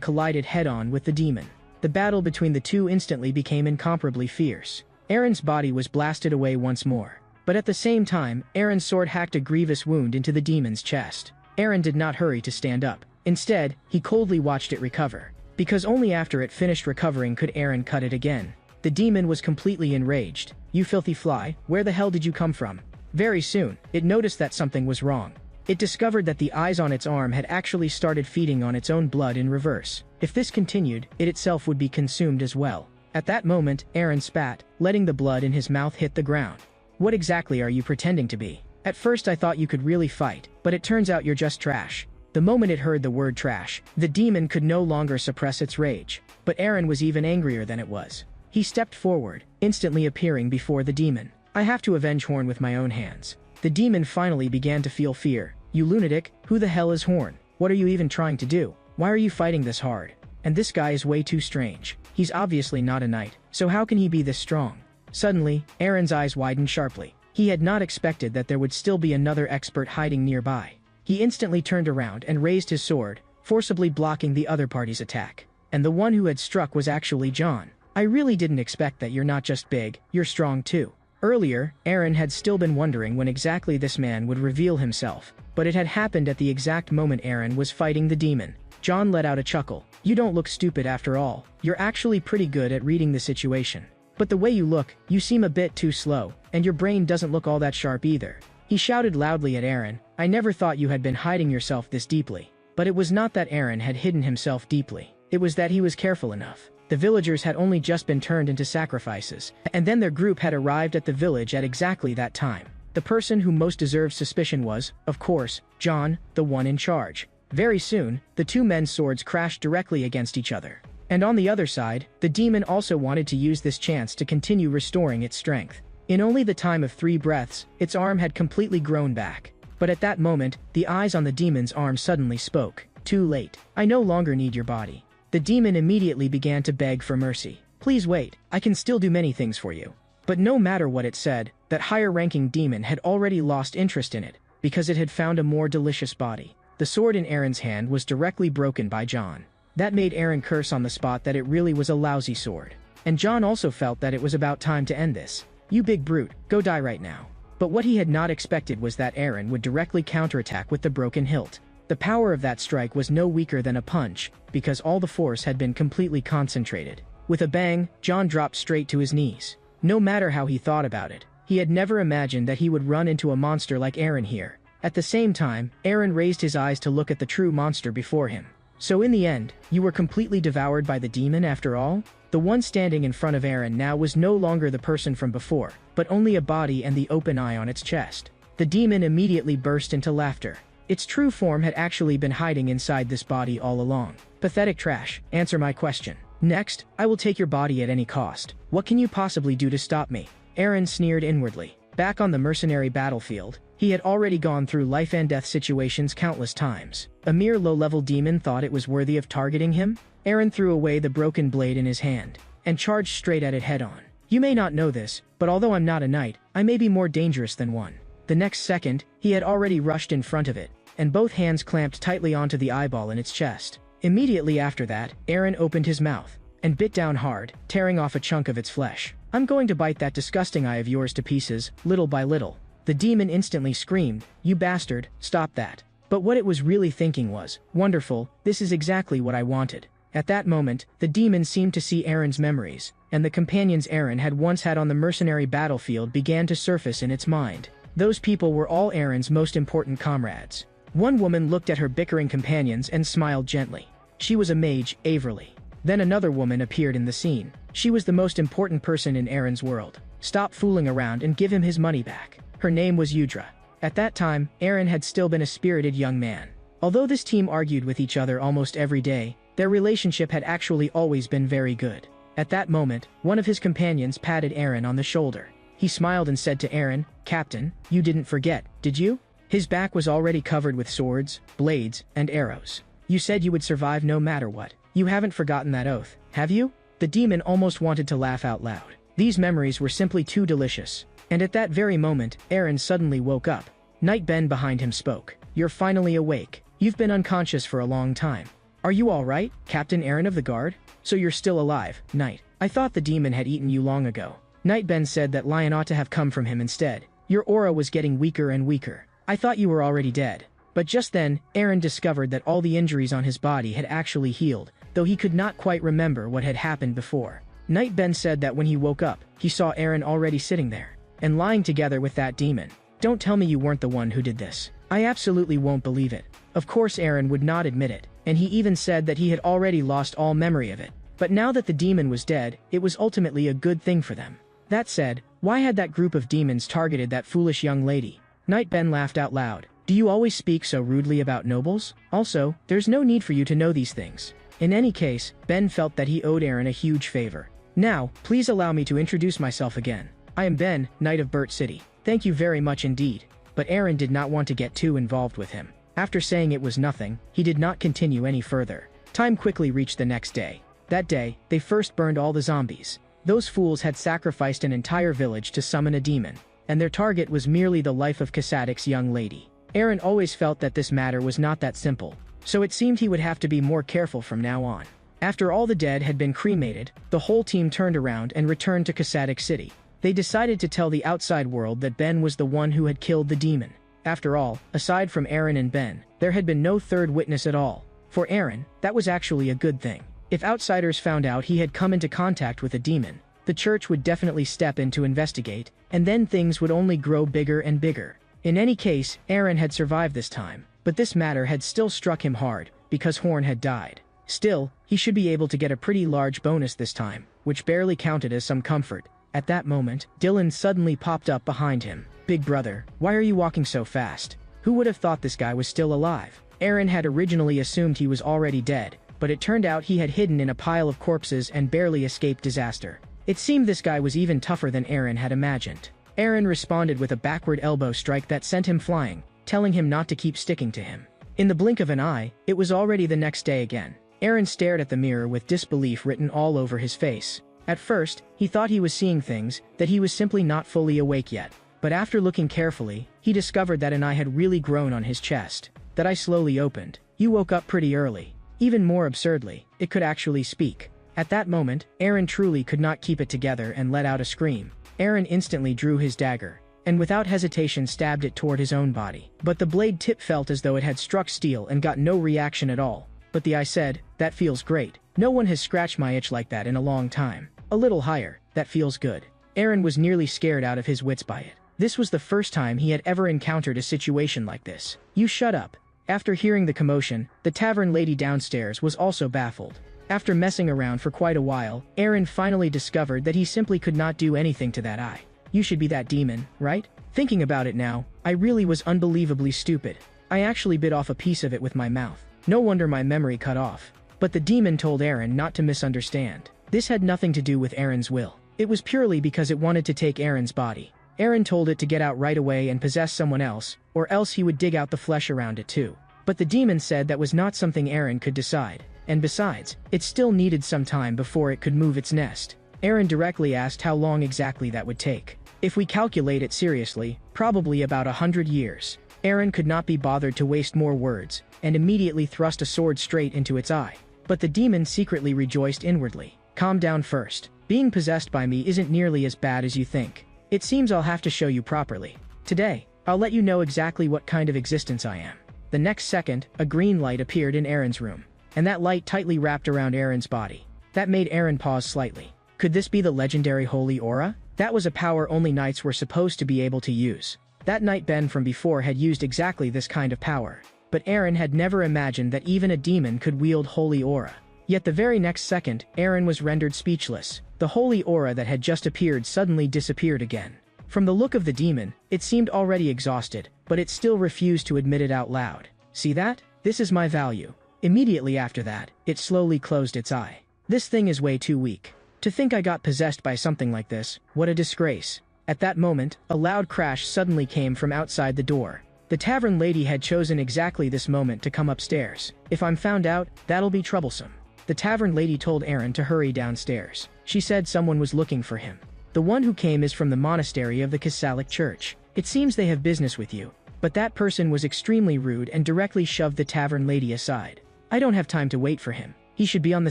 collided head-on with the demon. The battle between the two instantly became incomparably fierce. Aaron's body was blasted away once more. But at the same time, Aaron's sword hacked a grievous wound into the demon's chest. Aaron did not hurry to stand up. Instead, he coldly watched it recover. Because only after it finished recovering could Aaron cut it again. The demon was completely enraged. "You filthy fly, where the hell did you come from?" Very soon, it noticed that something was wrong. It discovered that the eyes on its arm had actually started feeding on its own blood in reverse. If this continued, it itself would be consumed as well. At that moment, Aaron spat, letting the blood in his mouth hit the ground. "What exactly are you pretending to be? At first I thought you could really fight, but it turns out you're just trash." The moment it heard the word trash, the demon could no longer suppress its rage. But Aaron was even angrier than it was. He stepped forward, instantly appearing before the demon. "I have to avenge Horn with my own hands." The demon finally began to feel fear. "You lunatic, who the hell is Horn? What are you even trying to do? Why are you fighting this hard? And this guy is way too strange. He's obviously not a knight, so how can he be this strong?" Suddenly, Aaron's eyes widened sharply. He had not expected that there would still be another expert hiding nearby. He instantly turned around and raised his sword, forcibly blocking the other party's attack. And the one who had struck was actually John. "I really didn't expect that. You're not just big, you're strong too." Earlier, Aaron had still been wondering when exactly this man would reveal himself, but it had happened at the exact moment Aaron was fighting the demon. John let out a chuckle. "You don't look stupid after all. You're actually pretty good at reading the situation. But the way you look, you seem a bit too slow, and your brain doesn't look all that sharp either." He shouted loudly at Aaron, "I never thought you had been hiding yourself this deeply." But it was not that Aaron had hidden himself deeply. It was that he was careful enough. The villagers had only just been turned into sacrifices, and then their group had arrived at the village at exactly that time. The person who most deserved suspicion was, of course, John, the one in charge. Very soon, the two men's swords crashed directly against each other. And on the other side, the demon also wanted to use this chance to continue restoring its strength. In only the time of 3 breaths, its arm had completely grown back. But at that moment, the eyes on the demon's arm suddenly spoke. "Too late. I no longer need your body." The demon immediately began to beg for mercy. "Please wait, I can still do many things for you." But no matter what it said, that higher-ranking demon had already lost interest in it, because it had found a more delicious body. The sword in Aaron's hand was directly broken by John. That made Aaron curse on the spot that it really was a lousy sword. And John also felt that it was about time to end this. "You big brute, go die right now." But what he had not expected was that Aaron would directly counterattack with the broken hilt. The power of that strike was no weaker than a punch, because all the force had been completely concentrated. With a bang, John dropped straight to his knees. No matter how he thought about it, he had never imagined that he would run into a monster like Aaron here. At the same time, Aaron raised his eyes to look at the true monster before him. "So in the end, you were completely devoured by the demon after all?" The one standing in front of Aaron now was no longer the person from before, but only a body and the open eye on its chest. The demon immediately burst into laughter. Its true form had actually been hiding inside this body all along. "Pathetic trash, answer my question. Next, I will take your body at any cost. What can you possibly do to stop me?" Aaron sneered inwardly. Back on the mercenary battlefield, he had already gone through life and death situations countless times. A mere low-level demon thought it was worthy of targeting him? Aaron threw away the broken blade in his hand, and charged straight at it head-on. "You may not know this, but although I'm not a knight, I may be more dangerous than one." The next second, he had already rushed in front of it, and both hands clamped tightly onto the eyeball in its chest. Immediately after that, Aaron opened his mouth, and bit down hard, tearing off a chunk of its flesh. "I'm going to bite that disgusting eye of yours to pieces, little by little." The demon instantly screamed, "You bastard, stop that." But what it was really thinking was, "Wonderful, this is exactly what I wanted." At that moment, the demon seemed to see Aaron's memories, and the companions Aaron had once had on the mercenary battlefield began to surface in its mind. Those people were all Aaron's most important comrades. One woman looked at her bickering companions and smiled gently. She was a mage, Averly. Then another woman appeared in the scene. She was the most important person in Aaron's world. Stop fooling around and give him his money back. Her name was Udra. At that time, Aaron had still been a spirited young man. Although this team argued with each other almost every day, their relationship had actually always been very good. At that moment, one of his companions patted Aaron on the shoulder. He smiled and said to Aaron, "Captain, you didn't forget, did you?" His back was already covered with swords, blades, and arrows. "You said you would survive no matter what. You haven't forgotten that oath, have you?" The demon almost wanted to laugh out loud. These memories were simply too delicious. And at that very moment, Aaron suddenly woke up. Knight Ben behind him spoke. "You're finally awake. You've been unconscious for a long time. Are you all right, Captain Aaron of the Guard? So you're still alive, Knight. I thought the demon had eaten you long ago." Knight Ben said that lion ought to have come from him instead. "Your aura was getting weaker and weaker. I thought you were already dead." But just then, Aaron discovered that all the injuries on his body had actually healed, though he could not quite remember what had happened before. Knight Ben said that when he woke up, he saw Aaron already sitting there, and lying together with that demon. "Don't tell me you weren't the one who did this. I absolutely won't believe it." Of course Aaron would not admit it, and he even said that he had already lost all memory of it. But now that the demon was dead, it was ultimately a good thing for them. That said, why had that group of demons targeted that foolish young lady? Knight Ben laughed out loud. "Do you always speak so rudely about nobles? Also, there's no need for you to know these things." In any case, Ben felt that he owed Aaron a huge favor. "Now, please allow me to introduce myself again. I am Ben, Knight of Burt City. Thank you very much indeed." But Aaron did not want to get too involved with him. After saying it was nothing, he did not continue any further. Time quickly reached the next day. That day, they first burned all the zombies. Those fools had sacrificed an entire village to summon a demon, and their target was merely the life of Kasadic's young lady. Aaron always felt that this matter was not that simple, so it seemed he would have to be more careful from now on. After all the dead had been cremated, the whole team turned around and returned to Kasadic City. They decided to tell the outside world that Ben was the one who had killed the demon. After all, aside from Aaron and Ben, there had been no third witness at all. For Aaron, that was actually a good thing. If outsiders found out he had come into contact with a demon, the church would definitely step in to investigate, and then things would only grow bigger and bigger. In any case, Aaron had survived this time, but this matter had still struck him hard, because Horn had died. Still, he should be able to get a pretty large bonus this time, which barely counted as some comfort. At that moment, Dylan suddenly popped up behind him. "Big brother, why are you walking so fast? Who would have thought this guy was still alive?" Aaron had originally assumed he was already dead, but it turned out he had hidden in a pile of corpses and barely escaped disaster. It seemed this guy was even tougher than Aaron had imagined. Aaron responded with a backward elbow strike that sent him flying, telling him not to keep sticking to him. In the blink of an eye, it was already the next day again. Aaron stared at the mirror with disbelief written all over his face. At first, he thought he was seeing things, that he was simply not fully awake yet. But after looking carefully, he discovered that an eye had really grown on his chest. That eye slowly opened. "You woke up pretty early." Even more absurdly, it could actually speak. At that moment, Aaron truly could not keep it together and let out a scream. Aaron instantly drew his dagger, and without hesitation stabbed it toward his own body. But the blade tip felt as though it had struck steel and got no reaction at all. But the eye said, "That feels great. No one has scratched my itch like that in a long time. A little higher, that feels good." Aaron was nearly scared out of his wits by it. This was the first time he had ever encountered a situation like this. "You shut up." After hearing the commotion, the tavern lady downstairs was also baffled. After messing around for quite a while, Aaron finally discovered that he simply could not do anything to that eye. "You should be that demon, right? Thinking about it now, I really was unbelievably stupid. I actually bit off a piece of it with my mouth. No wonder my memory cut off." But the demon told Aaron not to misunderstand. This had nothing to do with Aaron's will. It was purely because it wanted to take Aaron's body. Aaron told it to get out right away and possess someone else, or else he would dig out the flesh around it too. But the demon said that was not something Aaron could decide. And besides, it still needed some time before it could move its nest. Aaron directly asked how long exactly that would take. "If we calculate it seriously, probably about 100 years. Aaron could not be bothered to waste more words, and immediately thrust a sword straight into its eye. But the demon secretly rejoiced inwardly. "Calm down first. Being possessed by me isn't nearly as bad as you think. It seems I'll have to show you properly. Today, I'll let you know exactly what kind of existence I am." The next second, a green light appeared in Aaron's room, and that light tightly wrapped around Aaron's body. That made Aaron pause slightly. Could this be the legendary Holy Aura? That was a power only knights were supposed to be able to use. That knight Ben from before had used exactly this kind of power. But Aaron had never imagined that even a demon could wield Holy Aura. Yet the very next second, Aaron was rendered speechless. The Holy Aura that had just appeared suddenly disappeared again. From the look of the demon, it seemed already exhausted, but it still refused to admit it out loud. "See that? This is my value." Immediately after that, it slowly closed its eye. "This thing is way too weak. To think I got possessed by something like this, what a disgrace." At that moment, a loud crash suddenly came from outside the door. The tavern lady had chosen exactly this moment to come upstairs. "If I'm found out, that'll be troublesome." The tavern lady told Aaron to hurry downstairs. She said someone was looking for him. The one who came is from the monastery of the Catholic Church. It seems they have business with you. But that person was extremely rude and directly shoved the tavern lady aside. I don't have time to wait for him. He should be on the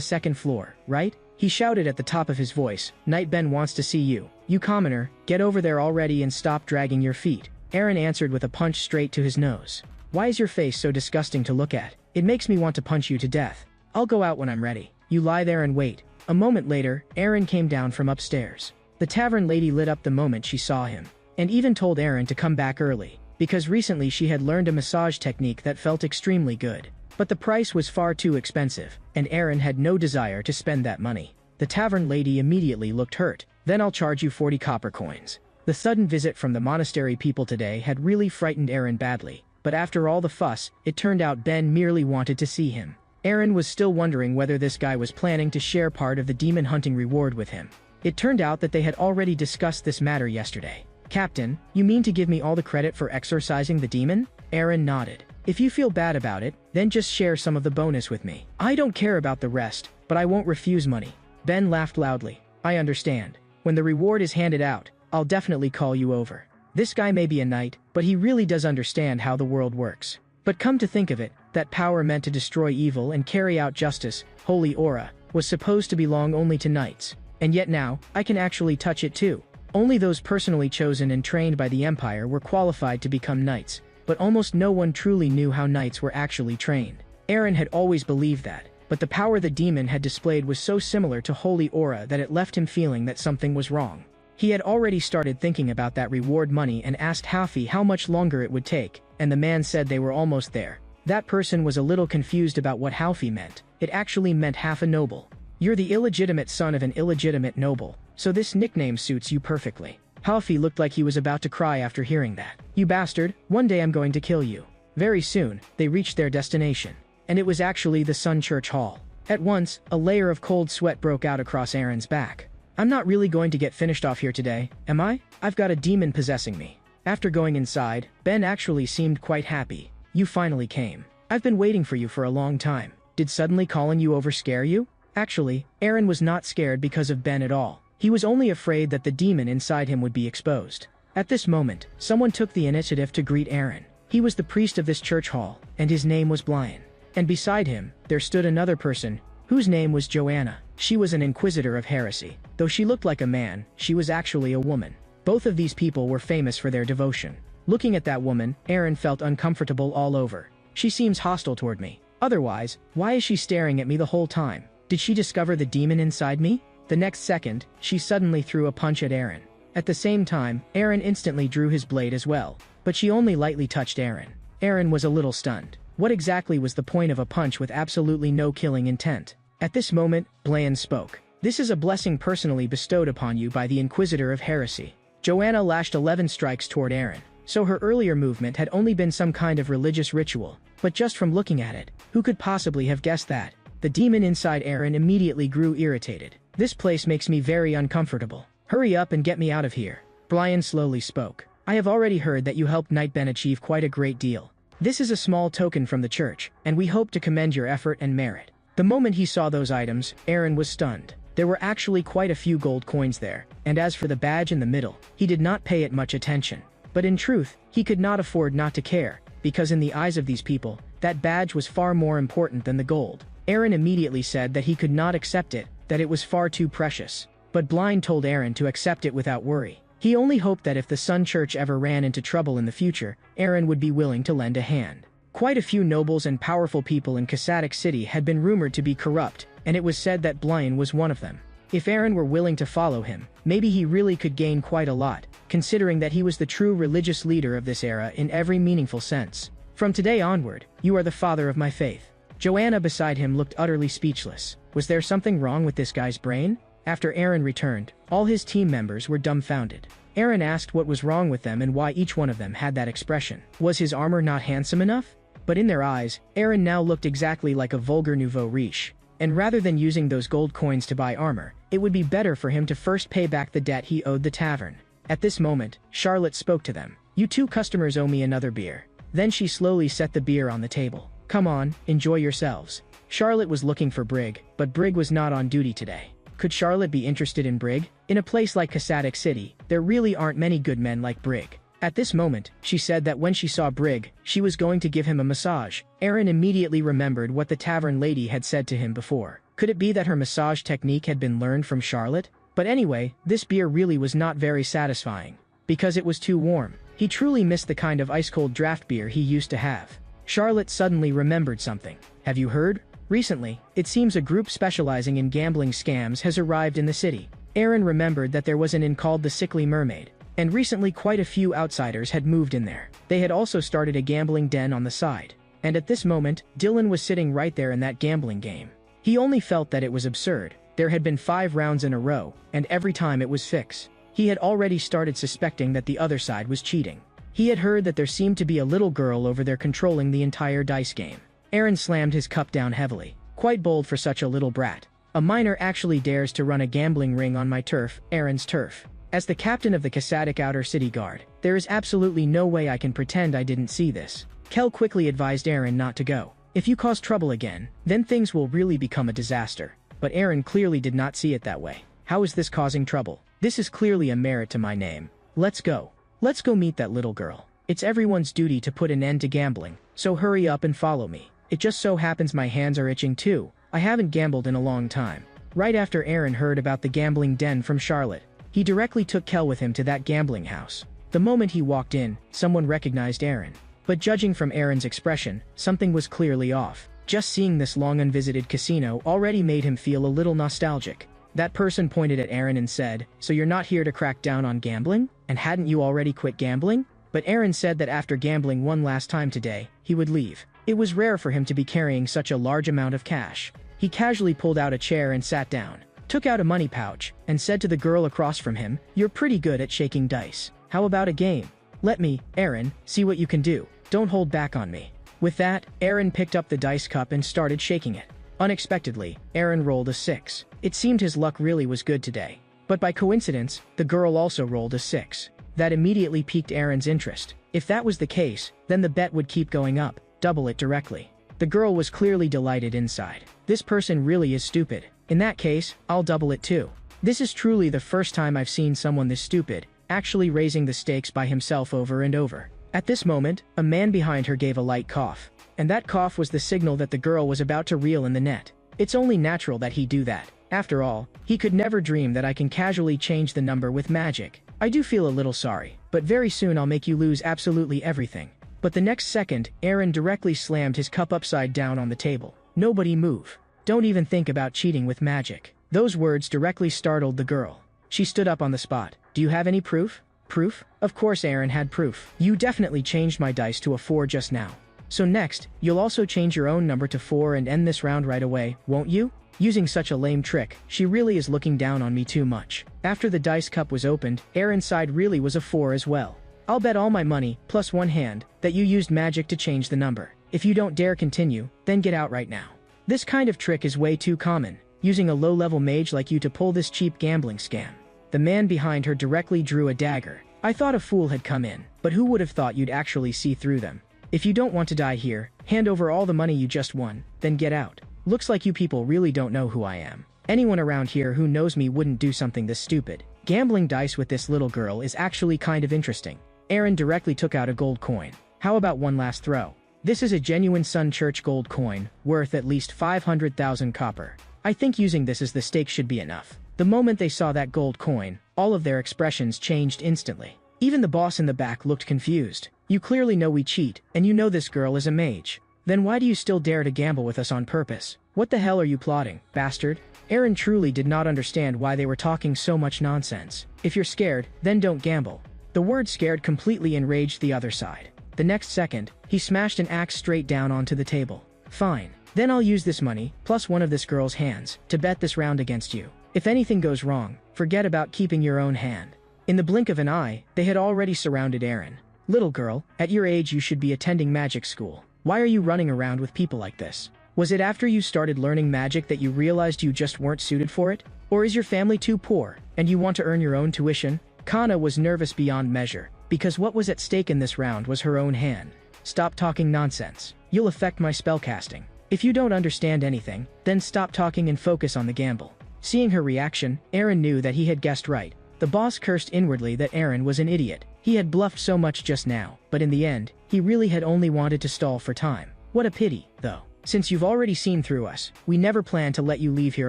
second floor, right? He shouted at the top of his voice. Knight Ben wants to see you. You commoner, get over there already and stop dragging your feet. Aaron answered with a punch straight to his nose. Why is your face so disgusting to look at? It makes me want to punch you to death. I'll go out when I'm ready. You lie there and wait. A moment later, Aaron came down from upstairs. The tavern lady lit up the moment she saw him, and even told Aaron to come back early, because recently she had learned a massage technique that felt extremely good. But the price was far too expensive, and Aaron had no desire to spend that money. The tavern lady immediately looked hurt. Then I'll charge you 40 copper coins. The sudden visit from the monastery people today had really frightened Aaron badly, but after all the fuss, it turned out Ben merely wanted to see him. Aaron was still wondering whether this guy was planning to share part of the demon hunting reward with him. It turned out that they had already discussed this matter yesterday. Captain, you mean to give me all the credit for exorcising the demon? Aaron nodded. If you feel bad about it, then just share some of the bonus with me. I don't care about the rest, but I won't refuse money. Ben laughed loudly. I understand. When the reward is handed out, I'll definitely call you over. This guy may be a knight, but he really does understand how the world works. But come to think of it, that power meant to destroy evil and carry out justice, holy aura, was supposed to belong only to knights. And yet now, I can actually touch it too. Only those personally chosen and trained by the Empire were qualified to become knights, but almost no one truly knew how knights were actually trained. Aaron had always believed that, but the power the demon had displayed was so similar to holy aura that it left him feeling that something was wrong. He had already started thinking about that reward money and asked Halfie how much longer it would take, and the man said they were almost there. That person was a little confused about what Halfie meant. It actually meant half a noble. You're the illegitimate son of an illegitimate noble, so this nickname suits you perfectly. Halfie looked like he was about to cry after hearing that. You bastard, one day I'm going to kill you. Very soon, they reached their destination, and it was actually the Sun Church Hall. At once, a layer of cold sweat broke out across Aaron's back. I'm not really going to get finished off here today, am I? I've got a demon possessing me. After going inside, Ben actually seemed quite happy. You finally came. I've been waiting for you for a long time. Did suddenly calling you over scare you? Actually, Aaron was not scared because of Ben at all. He was only afraid that the demon inside him would be exposed. At this moment, someone took the initiative to greet Aaron. He was the priest of this church hall, and his name was Blian. And beside him, there stood another person, whose name was Joanna. She was an inquisitor of heresy. Though she looked like a man, she was actually a woman. Both of these people were famous for their devotion. Looking at that woman, Aaron felt uncomfortable all over. She seems hostile toward me. Otherwise, why is she staring at me the whole time? Did she discover the demon inside me? The next second, she suddenly threw a punch at Aaron. At the same time, Aaron instantly drew his blade as well, but she only lightly touched Aaron. Aaron was a little stunned. What exactly was the point of a punch with absolutely no killing intent? At this moment, Blian spoke. This is a blessing personally bestowed upon you by the Inquisitor of Heresy. Joanna lashed 11 strikes toward Aaron, so her earlier movement had only been some kind of religious ritual, but just from looking at it, who could possibly have guessed that? The demon inside Aaron immediately grew irritated. This place makes me very uncomfortable. Hurry up and get me out of here. Blian slowly spoke. I have already heard that you helped Knight Ben achieve quite a great deal. This is a small token from the church, and we hope to commend your effort and merit. The moment he saw those items, Aaron was stunned. There were actually quite a few gold coins there, and as for the badge in the middle, he did not pay it much attention. But in truth, he could not afford not to care, because in the eyes of these people, that badge was far more important than the gold. Aaron immediately said that he could not accept it, that it was far too precious. But Blind told Aaron to accept it without worry. He only hoped that if the Sun Church ever ran into trouble in the future, Aaron would be willing to lend a hand. Quite a few nobles and powerful people in Casatic City had been rumored to be corrupt, and it was said that Blind was one of them. If Aaron were willing to follow him, maybe he really could gain quite a lot, considering that he was the true religious leader of this era in every meaningful sense. From today onward, you are the father of my faith. Joanna beside him looked utterly speechless. Was there something wrong with this guy's brain? After Aaron returned, all his team members were dumbfounded. Aaron asked what was wrong with them and why each one of them had that expression. Was his armor not handsome enough? But in their eyes, Aaron now looked exactly like a vulgar nouveau riche. And rather than using those gold coins to buy armor, it would be better for him to first pay back the debt he owed the tavern. At this moment, Charlotte spoke to them. You two customers owe me another beer. Then she slowly set the beer on the table. Come on, enjoy yourselves. Charlotte was looking for Brig, but Brig was not on duty today. Could Charlotte be interested in Brig? In a place like Casatic City, there really aren't many good men like Brig. At this moment, she said that when she saw Brig, she was going to give him a massage. Aaron immediately remembered what the tavern lady had said to him before. Could it be that her massage technique had been learned from Charlotte? But anyway, this beer really was not very satisfying. Because it was too warm. He truly missed the kind of ice-cold draft beer he used to have. Charlotte suddenly remembered something. Have you heard? Recently, it seems a group specializing in gambling scams has arrived in the city. Aaron remembered that there was an inn called the Sickly Mermaid. And recently quite a few outsiders had moved in there. They had also started a gambling den on the side. And at this moment, Dylan was sitting right there in that gambling game. He only felt that it was absurd. There had been 5 rounds in a row, and every time it was fix. He had already started suspecting that the other side was cheating. He had heard that there seemed to be a little girl over there controlling the entire dice game. Aaron slammed his cup down heavily. Quite bold for such a little brat. A minor actually dares to run a gambling ring on my turf, Aaron's turf. As the captain of the Casatic Outer City Guard, there is absolutely no way I can pretend I didn't see this. Kel quickly advised Aaron not to go. If you cause trouble again, then things will really become a disaster. But Aaron clearly did not see it that way. How is this causing trouble? This is clearly a merit to my name. Let's go. Let's go meet that little girl. It's everyone's duty to put an end to gambling, so hurry up and follow me. It just so happens my hands are itching too. I haven't gambled in a long time. Right after Aaron heard about the gambling den from Charlotte, he directly took Kel with him to that gambling house. The moment he walked in, someone recognized Aaron. But judging from Aaron's expression, something was clearly off. Just seeing this long unvisited casino already made him feel a little nostalgic. That person pointed at Aaron and said, "So you're not here to crack down on gambling? And hadn't you already quit gambling?" But Aaron said that after gambling one last time today, he would leave. It was rare for him to be carrying such a large amount of cash. He casually pulled out a chair and sat down, took out a money pouch, and said to the girl across from him, "You're pretty good at shaking dice. How about a game? Let me, Aaron, see what you can do. Don't hold back on me." With that, Aaron picked up the dice cup and started shaking it. Unexpectedly, Aaron rolled a 6. It seemed his luck really was good today. But by coincidence, the girl also rolled a 6. That immediately piqued Aaron's interest. If that was the case, then the bet would keep going up, double it directly. The girl was clearly delighted inside. This person really is stupid. In that case, I'll double it too. This is truly the first time I've seen someone this stupid, actually raising the stakes by himself over and over. At this moment, a man behind her gave a light cough. And that cough was the signal that the girl was about to reel in the net. It's only natural that he do that. After all, he could never dream that I can casually change the number with magic. I do feel a little sorry, but very soon I'll make you lose absolutely everything. But the next second, Aaron directly slammed his cup upside down on the table. Nobody move. Don't even think about cheating with magic. Those words directly startled the girl. She stood up on the spot. Do you have any proof? Proof? Of course Aaron had proof. You definitely changed my dice to a 4 just now. So next, you'll also change your own number to 4 and end this round right away, won't you? Using such a lame trick, she really is looking down on me too much. After the dice cup was opened, Aaron's side really was a 4 as well. I'll bet all my money, plus one hand, that you used magic to change the number. If you don't dare continue, then get out right now. This kind of trick is way too common, using a low-level mage like you to pull this cheap gambling scam. The man behind her directly drew a dagger. I thought a fool had come in, but who would have thought you'd actually see through them? If you don't want to die here, hand over all the money you just won, then get out. Looks like you people really don't know who I am. Anyone around here who knows me wouldn't do something this stupid. Gambling dice with this little girl is actually kind of interesting. Aaron directly took out a gold coin. How about one last throw? This is a genuine Sun Church gold coin, worth at least 500,000 copper. I think using this as the stake should be enough. The moment they saw that gold coin, all of their expressions changed instantly. Even the boss in the back looked confused. You clearly know we cheat, and you know this girl is a mage. Then why do you still dare to gamble with us on purpose? What the hell are you plotting, bastard? Aaron truly did not understand why they were talking so much nonsense. If you're scared, then don't gamble. The word scared completely enraged the other side. The next second, he smashed an axe straight down onto the table. Fine. Then I'll use this money, plus one of this girl's hands, to bet this round against you. If anything goes wrong, forget about keeping your own hand. In the blink of an eye, they had already surrounded Aaron. Little girl, at your age you should be attending magic school. Why are you running around with people like this? Was it after you started learning magic that you realized you just weren't suited for it? Or is your family too poor, and you want to earn your own tuition? Kana was nervous beyond measure, because what was at stake in this round was her own hand. Stop talking nonsense. You'll affect my spellcasting. If you don't understand anything, then stop talking and focus on the gamble. Seeing her reaction, Aaron knew that he had guessed right. The boss cursed inwardly that Aaron was an idiot. He had bluffed so much just now, but in the end, he really had only wanted to stall for time. What a pity, though. Since you've already seen through us, we never plan to let you leave here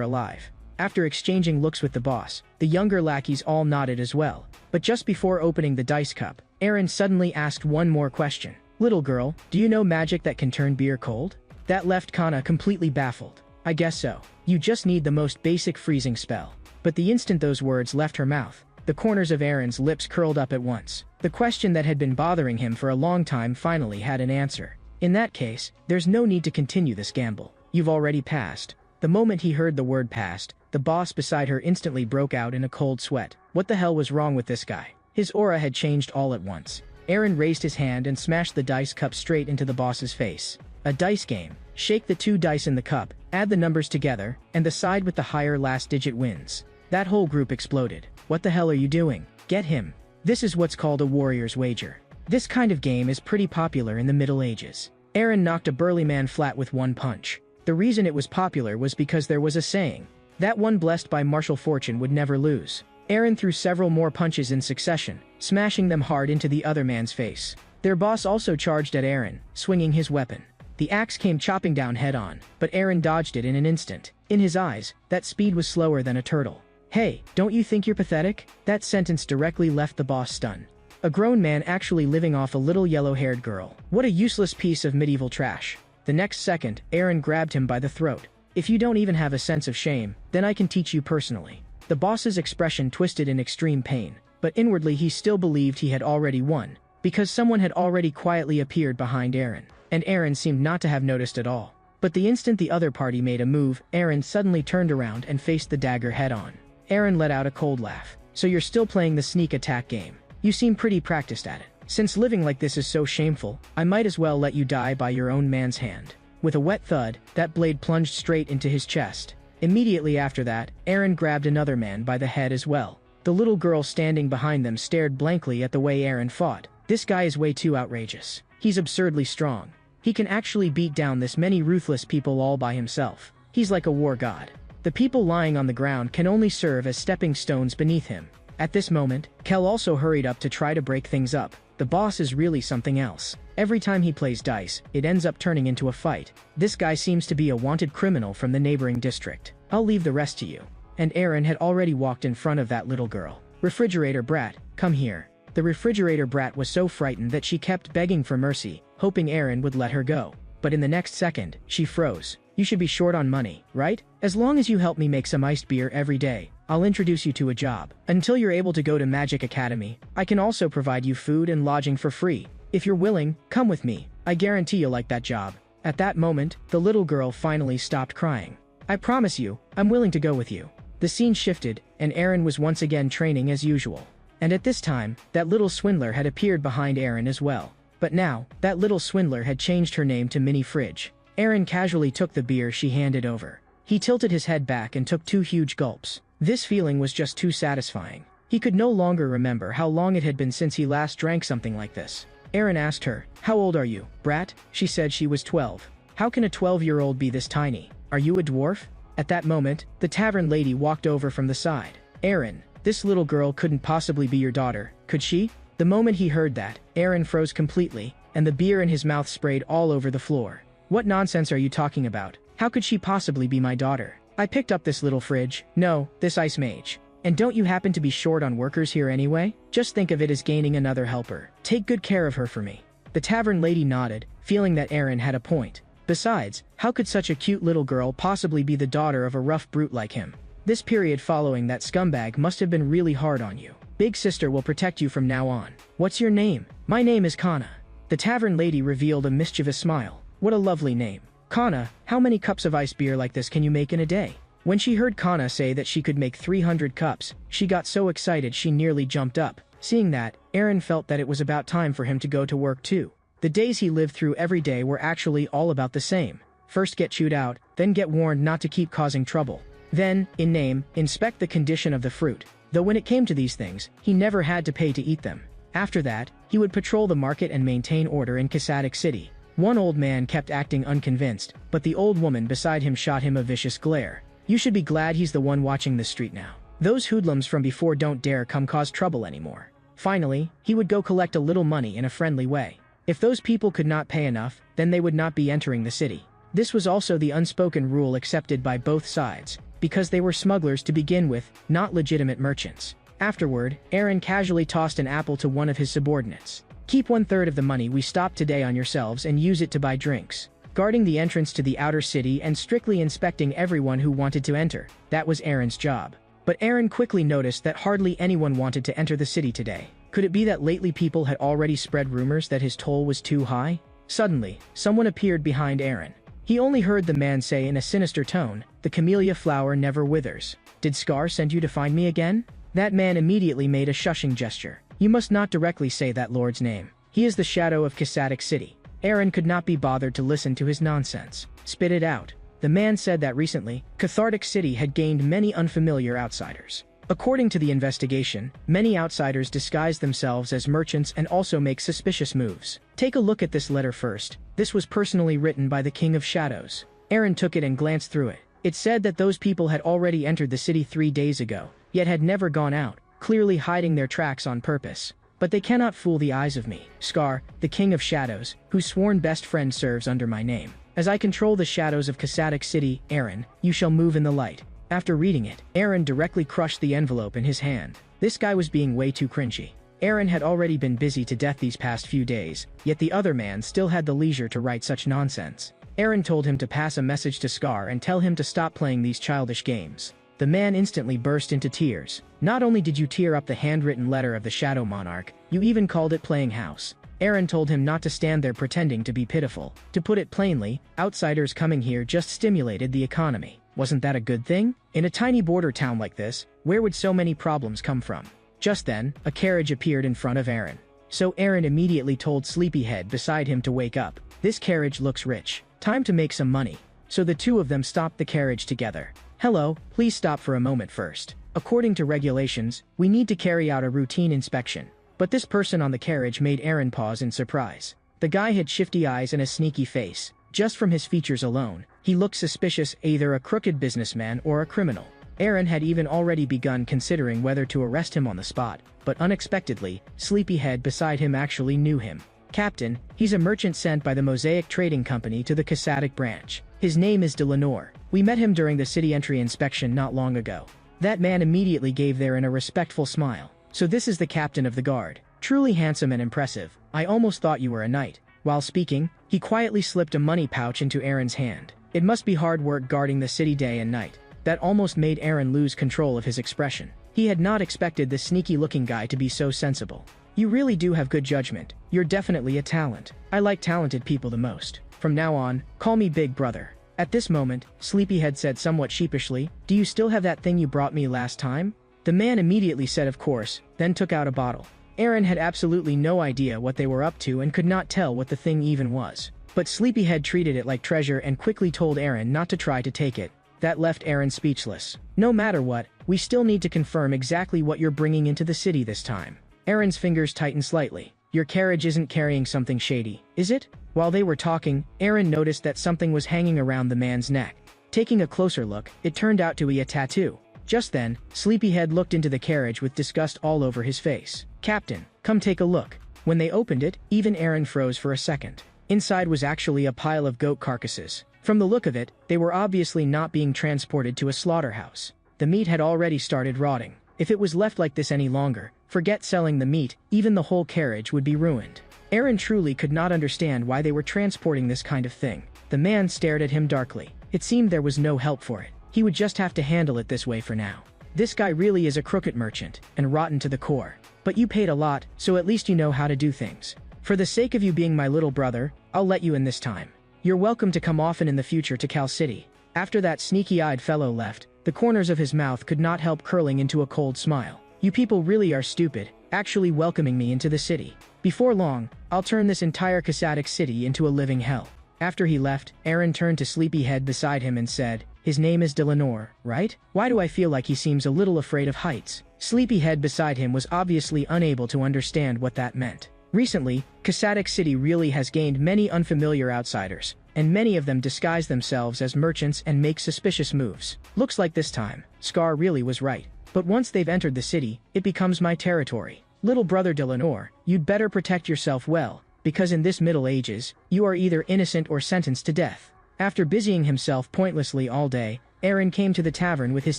alive. After exchanging looks with the boss, the younger lackeys all nodded as well. But just before opening the dice cup, Aaron suddenly asked one more question. Little girl, do you know magic that can turn beer cold? That left Kana completely baffled. I guess so. You just need the most basic freezing spell. But the instant those words left her mouth, the corners of Aaron's lips curled up at once. The question that had been bothering him for a long time finally had an answer. In that case, there's no need to continue this gamble. You've already passed. The moment he heard the word passed, the boss beside her instantly broke out in a cold sweat. What the hell was wrong with this guy? His aura had changed all at once. Aaron raised his hand and smashed the dice cup straight into the boss's face. A dice game. Shake the 2 dice in the cup, add the numbers together, and the side with the higher last digit wins. That whole group exploded. What the hell are you doing? Get him. This is what's called a warrior's wager. This kind of game is pretty popular in the Middle Ages. Aaron knocked a burly man flat with one punch. The reason it was popular was because there was a saying that one blessed by martial fortune would never lose. Aaron threw several more punches in succession, smashing them hard into the other man's face. Their boss also charged at Aaron, swinging his weapon. The axe came chopping down head-on, but Aaron dodged it in an instant. In his eyes, that speed was slower than a turtle. Hey, don't you think you're pathetic? That sentence directly left the boss stunned. A grown man actually living off a little yellow-haired girl. What a useless piece of medieval trash. The next second, Aaron grabbed him by the throat. If you don't even have a sense of shame, then I can teach you personally. The boss's expression twisted in extreme pain, but inwardly he still believed he had already won, because someone had already quietly appeared behind Aaron, and Aaron seemed not to have noticed at all. But the instant the other party made a move, Aaron suddenly turned around and faced the dagger head-on. Aaron let out a cold laugh. So you're still playing the sneak attack game. You seem pretty practiced at it. Since living like this is so shameful, I might as well let you die by your own man's hand. With a wet thud, that blade plunged straight into his chest. Immediately after that, Aaron grabbed another man by the head as well. The little girl standing behind them stared blankly at the way Aaron fought. This guy is way too outrageous. He's absurdly strong. He can actually beat down this many ruthless people all by himself. He's like a war god. The people lying on the ground can only serve as stepping stones beneath him. At this moment, Kel also hurried up to try to break things up. The boss is really something else. Every time he plays dice, it ends up turning into a fight. This guy seems to be a wanted criminal from the neighboring district. I'll leave the rest to you. And Aaron had already walked in front of that little girl. Refrigerator brat, come here. The refrigerator brat was so frightened that she kept begging for mercy, hoping Aaron would let her go. But in the next second, she froze. You should be short on money, right? As long as you help me make some iced beer every day, I'll introduce you to a job. Until you're able to go to Magic Academy, I can also provide you food and lodging for free. If you're willing, come with me. I guarantee you'll like that job. At that moment, the little girl finally stopped crying. I promise you, I'm willing to go with you. The scene shifted, and Aaron was once again training as usual. And at this time, that little swindler had appeared behind Aaron as well. But now, that little swindler had changed her name to Mini Fridge. Aaron casually took the beer she handed over. He tilted his head back and took 2 huge gulps. This feeling was just too satisfying. He could no longer remember how long it had been since he last drank something like this. Aaron asked her, "How old are you, brat?" She said she was 12. How can a 12-year-old be this tiny? Are you a dwarf? At that moment, the tavern lady walked over from the side. Aaron, this little girl couldn't possibly be your daughter, could she? The moment he heard that, Aaron froze completely, and the beer in his mouth sprayed all over the floor. What nonsense are you talking about? How could she possibly be my daughter? I picked up this little fridge. No, this ice mage. And don't you happen to be short on workers here anyway? Just think of it as gaining another helper. Take good care of her for me. The tavern lady nodded, feeling that Aaron had a point. Besides, how could such a cute little girl possibly be the daughter of a rough brute like him? This period following that scumbag must have been really hard on you. Big sister will protect you from now on. What's your name? My name is Kana. The tavern lady revealed a mischievous smile. What a lovely name. Kana, how many cups of ice beer like this can you make in a day? When she heard Kana say that she could make 300 cups, she got so excited she nearly jumped up. Seeing that, Aaron felt that it was about time for him to go to work too. The days he lived through every day were actually all about the same. First get chewed out, then get warned not to keep causing trouble. Then, in name, inspect the condition of the fruit. Though when it came to these things, he never had to pay to eat them. After that, he would patrol the market and maintain order in Kasadik City. One old man kept acting unconvinced, but the old woman beside him shot him a vicious glare. You should be glad he's the one watching the street now. Those hoodlums from before don't dare come cause trouble anymore. Finally, he would go collect a little money in a friendly way. If those people could not pay enough, then they would not be entering the city. This was also the unspoken rule accepted by both sides, because they were smugglers to begin with, not legitimate merchants. Afterward, Aaron casually tossed an apple to one of his subordinates. Keep 1/3 of the money we stopped today on yourselves and use it to buy drinks. Guarding the entrance to the outer city and strictly inspecting everyone who wanted to enter, that was Aaron's job. But Aaron quickly noticed that hardly anyone wanted to enter the city today. Could it be that lately people had already spread rumors that his toll was too high? Suddenly, someone appeared behind Aaron. He only heard the man say in a sinister tone, "The camellia flower never withers. Did Scar send you to find me again?" That man immediately made a shushing gesture. "You must not directly say that lord's name. He is the shadow of Cassadic City." Aaron could not be bothered to listen to his nonsense. "Spit it out." The man said that recently, Cathartic City had gained many unfamiliar outsiders. According to the investigation, many outsiders disguise themselves as merchants and also make suspicious moves. Take a look at this letter first. This was personally written by the King of Shadows. Aaron took it and glanced through it. It said that those people had already entered the city 3 days ago, yet had never gone out, clearly hiding their tracks on purpose. But they cannot fool the eyes of me, Scar, the King of Shadows, whose sworn best friend serves under my name. As I control the shadows of Cassadic City, Aaron, you shall move in the light. After reading it, Aaron directly crushed the envelope in his hand. This guy was being way too cringy. Aaron had already been busy to death these past few days, yet the other man still had the leisure to write such nonsense. Aaron told him to pass a message to Scar and tell him to stop playing these childish games. The man instantly burst into tears. "Not only did you tear up the handwritten letter of the Shadow Monarch, you even called it playing house." Aaron told him not to stand there pretending to be pitiful. To put it plainly, outsiders coming here just stimulated the economy. Wasn't that a good thing? In a tiny border town like this, where would so many problems come from? Just then, a carriage appeared in front of Aaron. So Aaron immediately told Sleepyhead beside him to wake up. "This carriage looks rich. Time to make some money." So the two of them stopped the carriage together. "Hello, please stop for a moment first. According to regulations, we need to carry out a routine inspection." But this person on the carriage made Aaron pause in surprise. The guy had shifty eyes and a sneaky face. Just from his features alone, he looked suspicious, either a crooked businessman or a criminal. Aaron had even already begun considering whether to arrest him on the spot, but unexpectedly, Sleepyhead beside him actually knew him. "Captain, he's a merchant sent by the Mosaic Trading Company to the Cassadic branch. His name is Delanor. We met him during the city entry inspection not long ago." That man immediately gave Aaron a respectful smile. "So this is the captain of the guard. Truly handsome and impressive. I almost thought you were a knight." While speaking, he quietly slipped a money pouch into Aaron's hand. It must be hard work guarding the city day and night. That almost made Aaron lose control of his expression. He had not expected this sneaky-looking guy to be so sensible. "You really do have good judgment. You're definitely a talent. I like talented people the most. From now on, call me Big Brother." At this moment, Sleepyhead said somewhat sheepishly, "Do you still have that thing you brought me last time?" The man immediately said of course, then took out a bottle. Aaron had absolutely no idea what they were up to and could not tell what the thing even was. But Sleepyhead treated it like treasure and quickly told Aaron not to try to take it. That left Aaron speechless. "No matter what, we still need to confirm exactly what you're bringing into the city this time." Aaron's fingers tightened slightly. "Your carriage isn't carrying something shady, is it?" While they were talking, Aaron noticed that something was hanging around the man's neck. Taking a closer look, it turned out to be a tattoo. Just then, Sleepyhead looked into the carriage with disgust all over his face. "Captain, come take a look." When they opened it, even Aaron froze for a second. Inside was actually a pile of goat carcasses. From the look of it, they were obviously not being transported to a slaughterhouse. The meat had already started rotting. If it was left like this any longer, forget selling the meat, even the whole carriage would be ruined. Aaron truly could not understand why they were transporting this kind of thing. The man stared at him darkly. It seemed there was no help for it. He would just have to handle it this way for now. This guy really is a crooked merchant, and rotten to the core. But you paid a lot, so at least you know how to do things. For the sake of you being my little brother, I'll let you in this time. You're welcome to come often in the future to Cal City. After that sneaky-eyed fellow left, the corners of his mouth could not help curling into a cold smile. You people really are stupid, actually welcoming me into the city. Before long, I'll turn this entire Cassadic City into a living hell. After he left, Aaron turned to Sleepyhead beside him and said, "His name is Delanor, right? Why do I feel like he seems a little afraid of heights?" Sleepyhead beside him was obviously unable to understand what that meant. Recently, Cassadic City really has gained many unfamiliar outsiders, and many of them disguise themselves as merchants and make suspicious moves. Looks like this time, Scar really was right. But once they've entered the city, it becomes my territory. Little brother Delanor, you'd better protect yourself well, because in this Middle Ages, you are either innocent or sentenced to death. After busying himself pointlessly all day, Aaron came to the tavern with his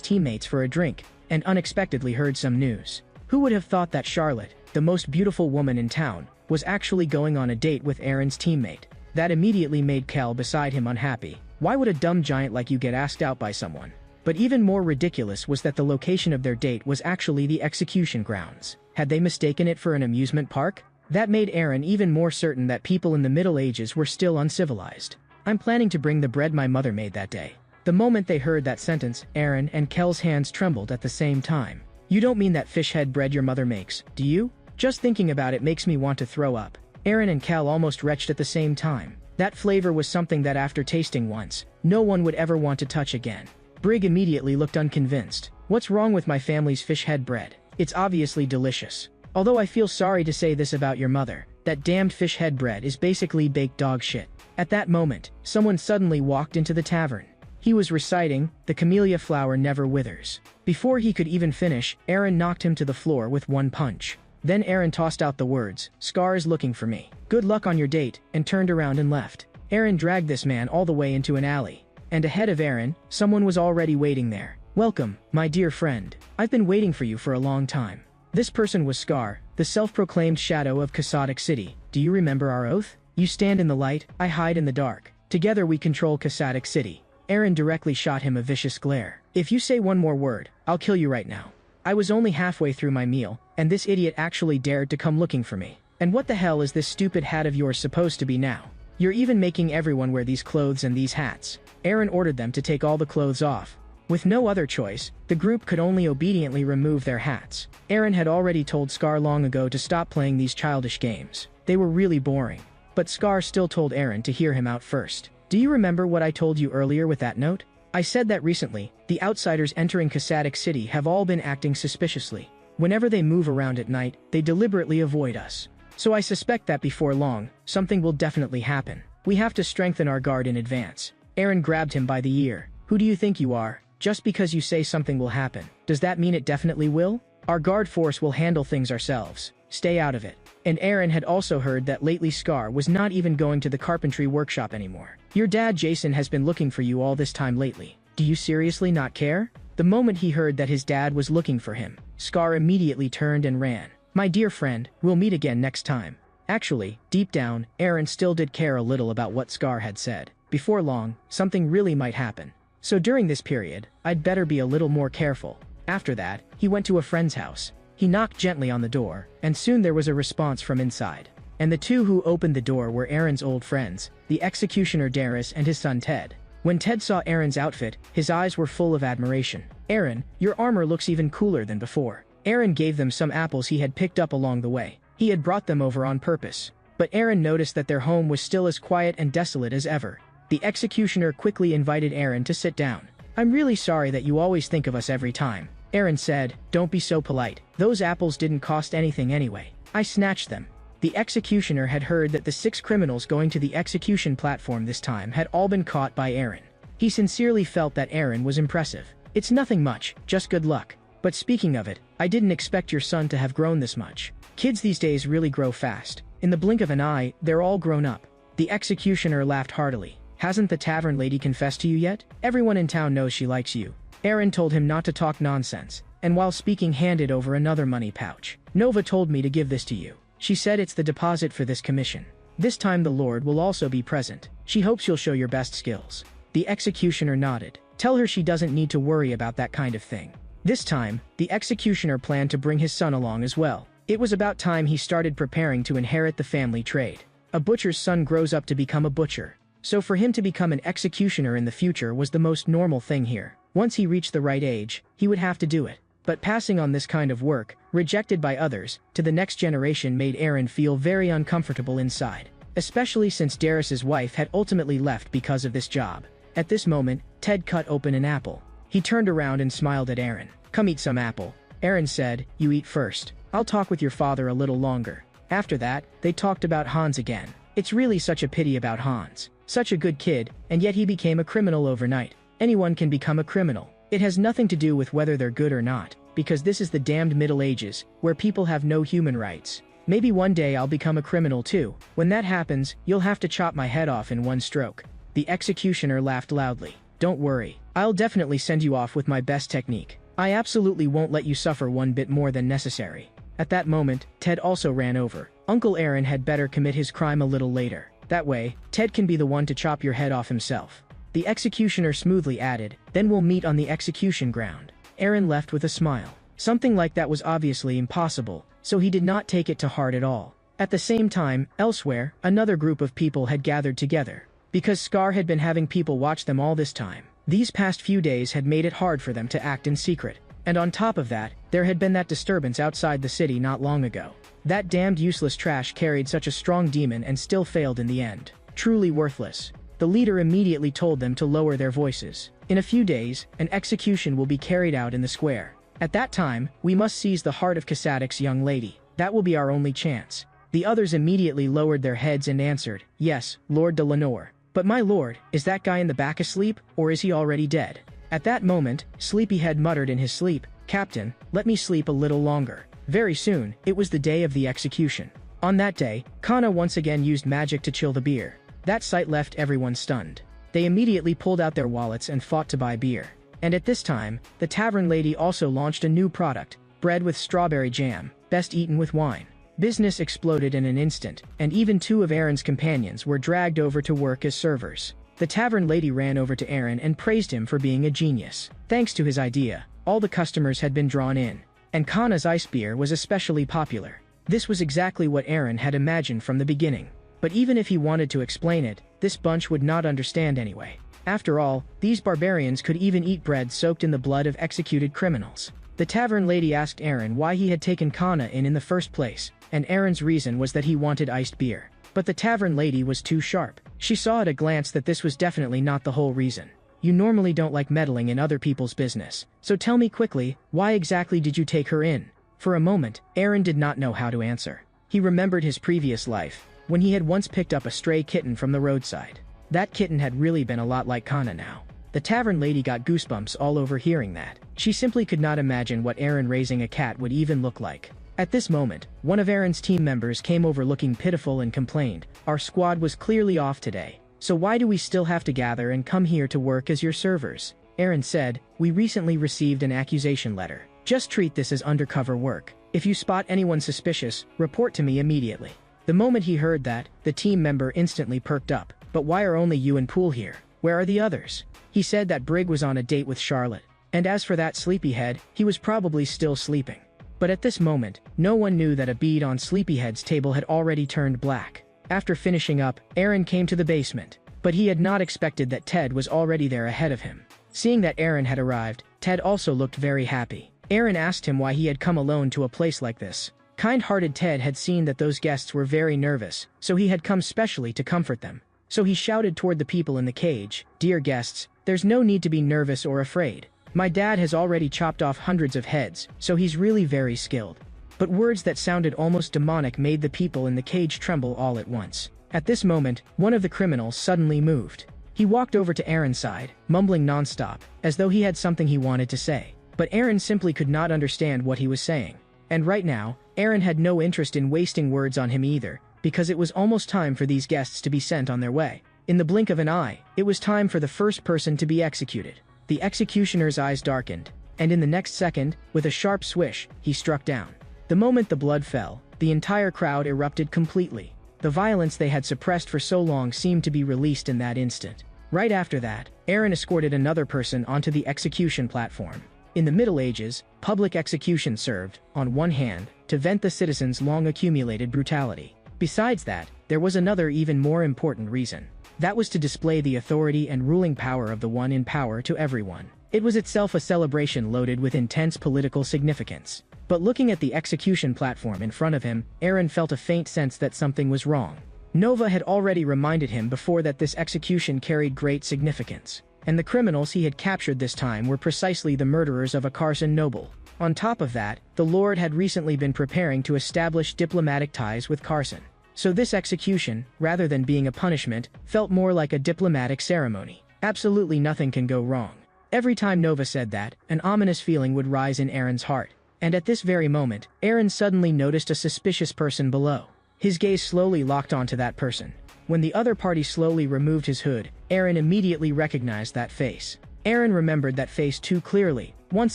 teammates for a drink, and unexpectedly heard some news. Who would have thought that Charlotte, the most beautiful woman in town, was actually going on a date with Aaron's teammate? That immediately made Kel beside him unhappy. Why would a dumb giant like you get asked out by someone? But even more ridiculous was that the location of their date was actually the execution grounds. Had they mistaken it for an amusement park? That made Aaron even more certain that people in the Middle Ages were still uncivilized. I'm planning to bring the bread my mother made that day. The moment they heard that sentence, Aaron and Kel's hands trembled at the same time. You don't mean that fish head bread your mother makes, do you? Just thinking about it makes me want to throw up. Aaron and Kel almost retched at the same time. That flavor was something that after tasting once, no one would ever want to touch again. Brig immediately looked unconvinced. What's wrong with my family's fish head bread? It's obviously delicious. Although I feel sorry to say this about your mother, that damned fish head bread is basically baked dog shit. At that moment, someone suddenly walked into the tavern. He was reciting, "The camellia flower never withers." Before he could even finish, Aaron knocked him to the floor with one punch. Then Aaron tossed out the words, "Scar is looking for me. Good luck on your date," and turned around and left. Aaron dragged this man all the way into an alley. And ahead of Aaron, someone was already waiting there. "Welcome, my dear friend. I've been waiting for you for a long time." This person was Scar, the self-proclaimed shadow of Kasadic City. "Do you remember our oath? You stand in the light, I hide in the dark. Together we control Kasadic City." Aaron directly shot him a vicious glare. "If you say one more word, I'll kill you right now. I was only halfway through my meal, and this idiot actually dared to come looking for me. And what the hell is this stupid hat of yours supposed to be now? You're even making everyone wear these clothes and these hats." Aaron ordered them to take all the clothes off. With no other choice, the group could only obediently remove their hats. Aaron had already told Scar long ago to stop playing these childish games. They were really boring. But Scar still told Aaron to hear him out first. "Do you remember what I told you earlier with that note? I said that recently, the outsiders entering Kasadic City have all been acting suspiciously. Whenever they move around at night, they deliberately avoid us. So I suspect that before long, something will definitely happen. We have to strengthen our guard in advance." Aaron grabbed him by the ear. "Who do you think you are? Just because you say something will happen, does that mean it definitely will? Our guard force will handle things ourselves. Stay out of it." And Aaron had also heard that lately Scar was not even going to the carpentry workshop anymore. "Your dad Jason has been looking for you all this time lately. Do you seriously not care?" The moment he heard that his dad was looking for him, Scar immediately turned and ran. "My dear friend, we'll meet again next time." Actually, deep down, Aaron still did care a little about what Scar had said. Before long, something really might happen. So during this period, I'd better be a little more careful. After that, he went to a friend's house. He knocked gently on the door, and soon there was a response from inside. And the two who opened the door were Aaron's old friends, the executioner Darius and his son Ted. When Ted saw Aaron's outfit, his eyes were full of admiration. "Aaron, your armor looks even cooler than before." Aaron gave them some apples he had picked up along the way. He had brought them over on purpose. But Aaron noticed that their home was still as quiet and desolate as ever. The executioner quickly invited Aaron to sit down. "I'm really sorry that you always think of us every time." Aaron said, "Don't be so polite. Those apples didn't cost anything anyway. I snatched them." The executioner had heard that the 6 criminals going to the execution platform this time had all been caught by Aaron. He sincerely felt that Aaron was impressive. "It's nothing much, just good luck. But speaking of it, I didn't expect your son to have grown this much. Kids these days really grow fast. In the blink of an eye, they're all grown up." The executioner laughed heartily. "Hasn't the tavern lady confessed to you yet? Everyone in town knows she likes you." Aaron told him not to talk nonsense, and while speaking handed over another money pouch. "Nova told me to give this to you. She said it's the deposit for this commission. This time the Lord will also be present. She hopes you'll show your best skills." The executioner nodded. "Tell her she doesn't need to worry about that kind of thing." This time, the executioner planned to bring his son along as well. It was about time he started preparing to inherit the family trade. A butcher's son grows up to become a butcher. So for him to become an executioner in the future was the most normal thing here. Once he reached the right age, he would have to do it. But passing on this kind of work, rejected by others, to the next generation made Aaron feel very uncomfortable inside. Especially since Darius's wife had ultimately left because of this job. At this moment, Ted cut open an apple. He turned around and smiled at Aaron. "Come eat some apple." Aaron said, "You eat first. I'll talk with your father a little longer." After that, they talked about Hans again. It's really such a pity about Hans. Such a good kid, and yet he became a criminal overnight. Anyone can become a criminal. It has nothing to do with whether they're good or not, because this is the damned Middle Ages, where people have no human rights. Maybe one day I'll become a criminal too. When that happens, you'll have to chop my head off in one stroke. The executioner laughed loudly. Don't worry. I'll definitely send you off with my best technique. I absolutely won't let you suffer one bit more than necessary. At that moment, Ted also ran over. Uncle Aaron had better commit his crime a little later. That way, Ted can be the one to chop your head off himself. The executioner smoothly added, then we'll meet on the execution ground. Aaron left with a smile. Something like that was obviously impossible, so he did not take it to heart at all. At the same time, elsewhere, another group of people had gathered together. Because Scar had been having people watch them all this time, these past few days had made it hard for them to act in secret. And on top of that, there had been that disturbance outside the city not long ago. That damned useless trash carried such a strong demon and still failed in the end. Truly worthless. The leader immediately told them to lower their voices. In a few days, an execution will be carried out in the square. At that time, we must seize the heart of Casadic's young lady. That will be our only chance. The others immediately lowered their heads and answered, yes, Lord de Lenore. But my lord, is that guy in the back asleep, or is he already dead? At that moment, Sleepyhead muttered in his sleep, Captain, let me sleep a little longer. Very soon, it was the day of the execution. On that day, Kana once again used magic to chill the beer. That sight left everyone stunned. They immediately pulled out their wallets and fought to buy beer. And at this time, the tavern lady also launched a new product, bread with strawberry jam, best eaten with wine. Business exploded in an instant, and even two of Aaron's companions were dragged over to work as servers. The tavern lady ran over to Aaron and praised him for being a genius. Thanks to his idea, all the customers had been drawn in, and Kana's ice beer was especially popular. This was exactly what Aaron had imagined from the beginning. But even if he wanted to explain it, this bunch would not understand anyway. After all, these barbarians could even eat bread soaked in the blood of executed criminals. The tavern lady asked Aaron why he had taken Kana in the first place, and Aaron's reason was that he wanted iced beer. But the tavern lady was too sharp. She saw at a glance that this was definitely not the whole reason. You normally don't like meddling in other people's business, so tell me quickly, why exactly did you take her in? For a moment, Aaron did not know how to answer. He remembered his previous life, when he had once picked up a stray kitten from the roadside. That kitten had really been a lot like Kana now. The tavern lady got goosebumps all over hearing that. She simply could not imagine what Aaron raising a cat would even look like. At this moment, one of Aaron's team members came over looking pitiful and complained, our squad was clearly off today, so why do we still have to gather and come here to work as your servers? Aaron said, we recently received an accusation letter. Just treat this as undercover work. If you spot anyone suspicious, report to me immediately. The moment he heard that, the team member instantly perked up. But why are only you and Poole here? Where are the others? He said that Brig was on a date with Charlotte. And as for that Sleepyhead, he was probably still sleeping. But at this moment, no one knew that a bead on Sleepyhead's table had already turned black. After finishing up, Aaron came to the basement. But he had not expected that Ted was already there ahead of him. Seeing that Aaron had arrived, Ted also looked very happy. Aaron asked him why he had come alone to a place like this. Kind-hearted Ted had seen that those guests were very nervous, so he had come specially to comfort them. So he shouted toward the people in the cage, dear guests, there's no need to be nervous or afraid. My dad has already chopped off hundreds of heads, so he's really very skilled. But words that sounded almost demonic made the people in the cage tremble all at once. At this moment, one of the criminals suddenly moved. He walked over to Aaron's side, mumbling nonstop, as though he had something he wanted to say. But Aaron simply could not understand what he was saying. And right now, Aaron had no interest in wasting words on him either, because it was almost time for these guests to be sent on their way. In the blink of an eye, it was time for the first person to be executed. The executioner's eyes darkened, and in the next second, with a sharp swish, he struck down. The moment the blood fell, the entire crowd erupted completely. The violence they had suppressed for so long seemed to be released in that instant. Right after that, Aaron escorted another person onto the execution platform. In the Middle Ages, public execution served, on one hand, to vent the citizens' long-accumulated brutality. Besides that, there was another even more important reason. That was to display the authority and ruling power of the one in power to everyone. It was itself a celebration loaded with intense political significance. But looking at the execution platform in front of him, Aaron felt a faint sense that something was wrong. Nova had already reminded him before that this execution carried great significance. And the criminals he had captured this time were precisely the murderers of a Carson noble. On top of that, the Lord had recently been preparing to establish diplomatic ties with Carson. So this execution, rather than being a punishment, felt more like a diplomatic ceremony. Absolutely nothing can go wrong. Every time Nova said that, an ominous feeling would rise in Aaron's heart. And at this very moment, Aaron suddenly noticed a suspicious person below. His gaze slowly locked onto that person. When the other party slowly removed his hood, Aaron immediately recognized that face. Aaron remembered that face too clearly. Once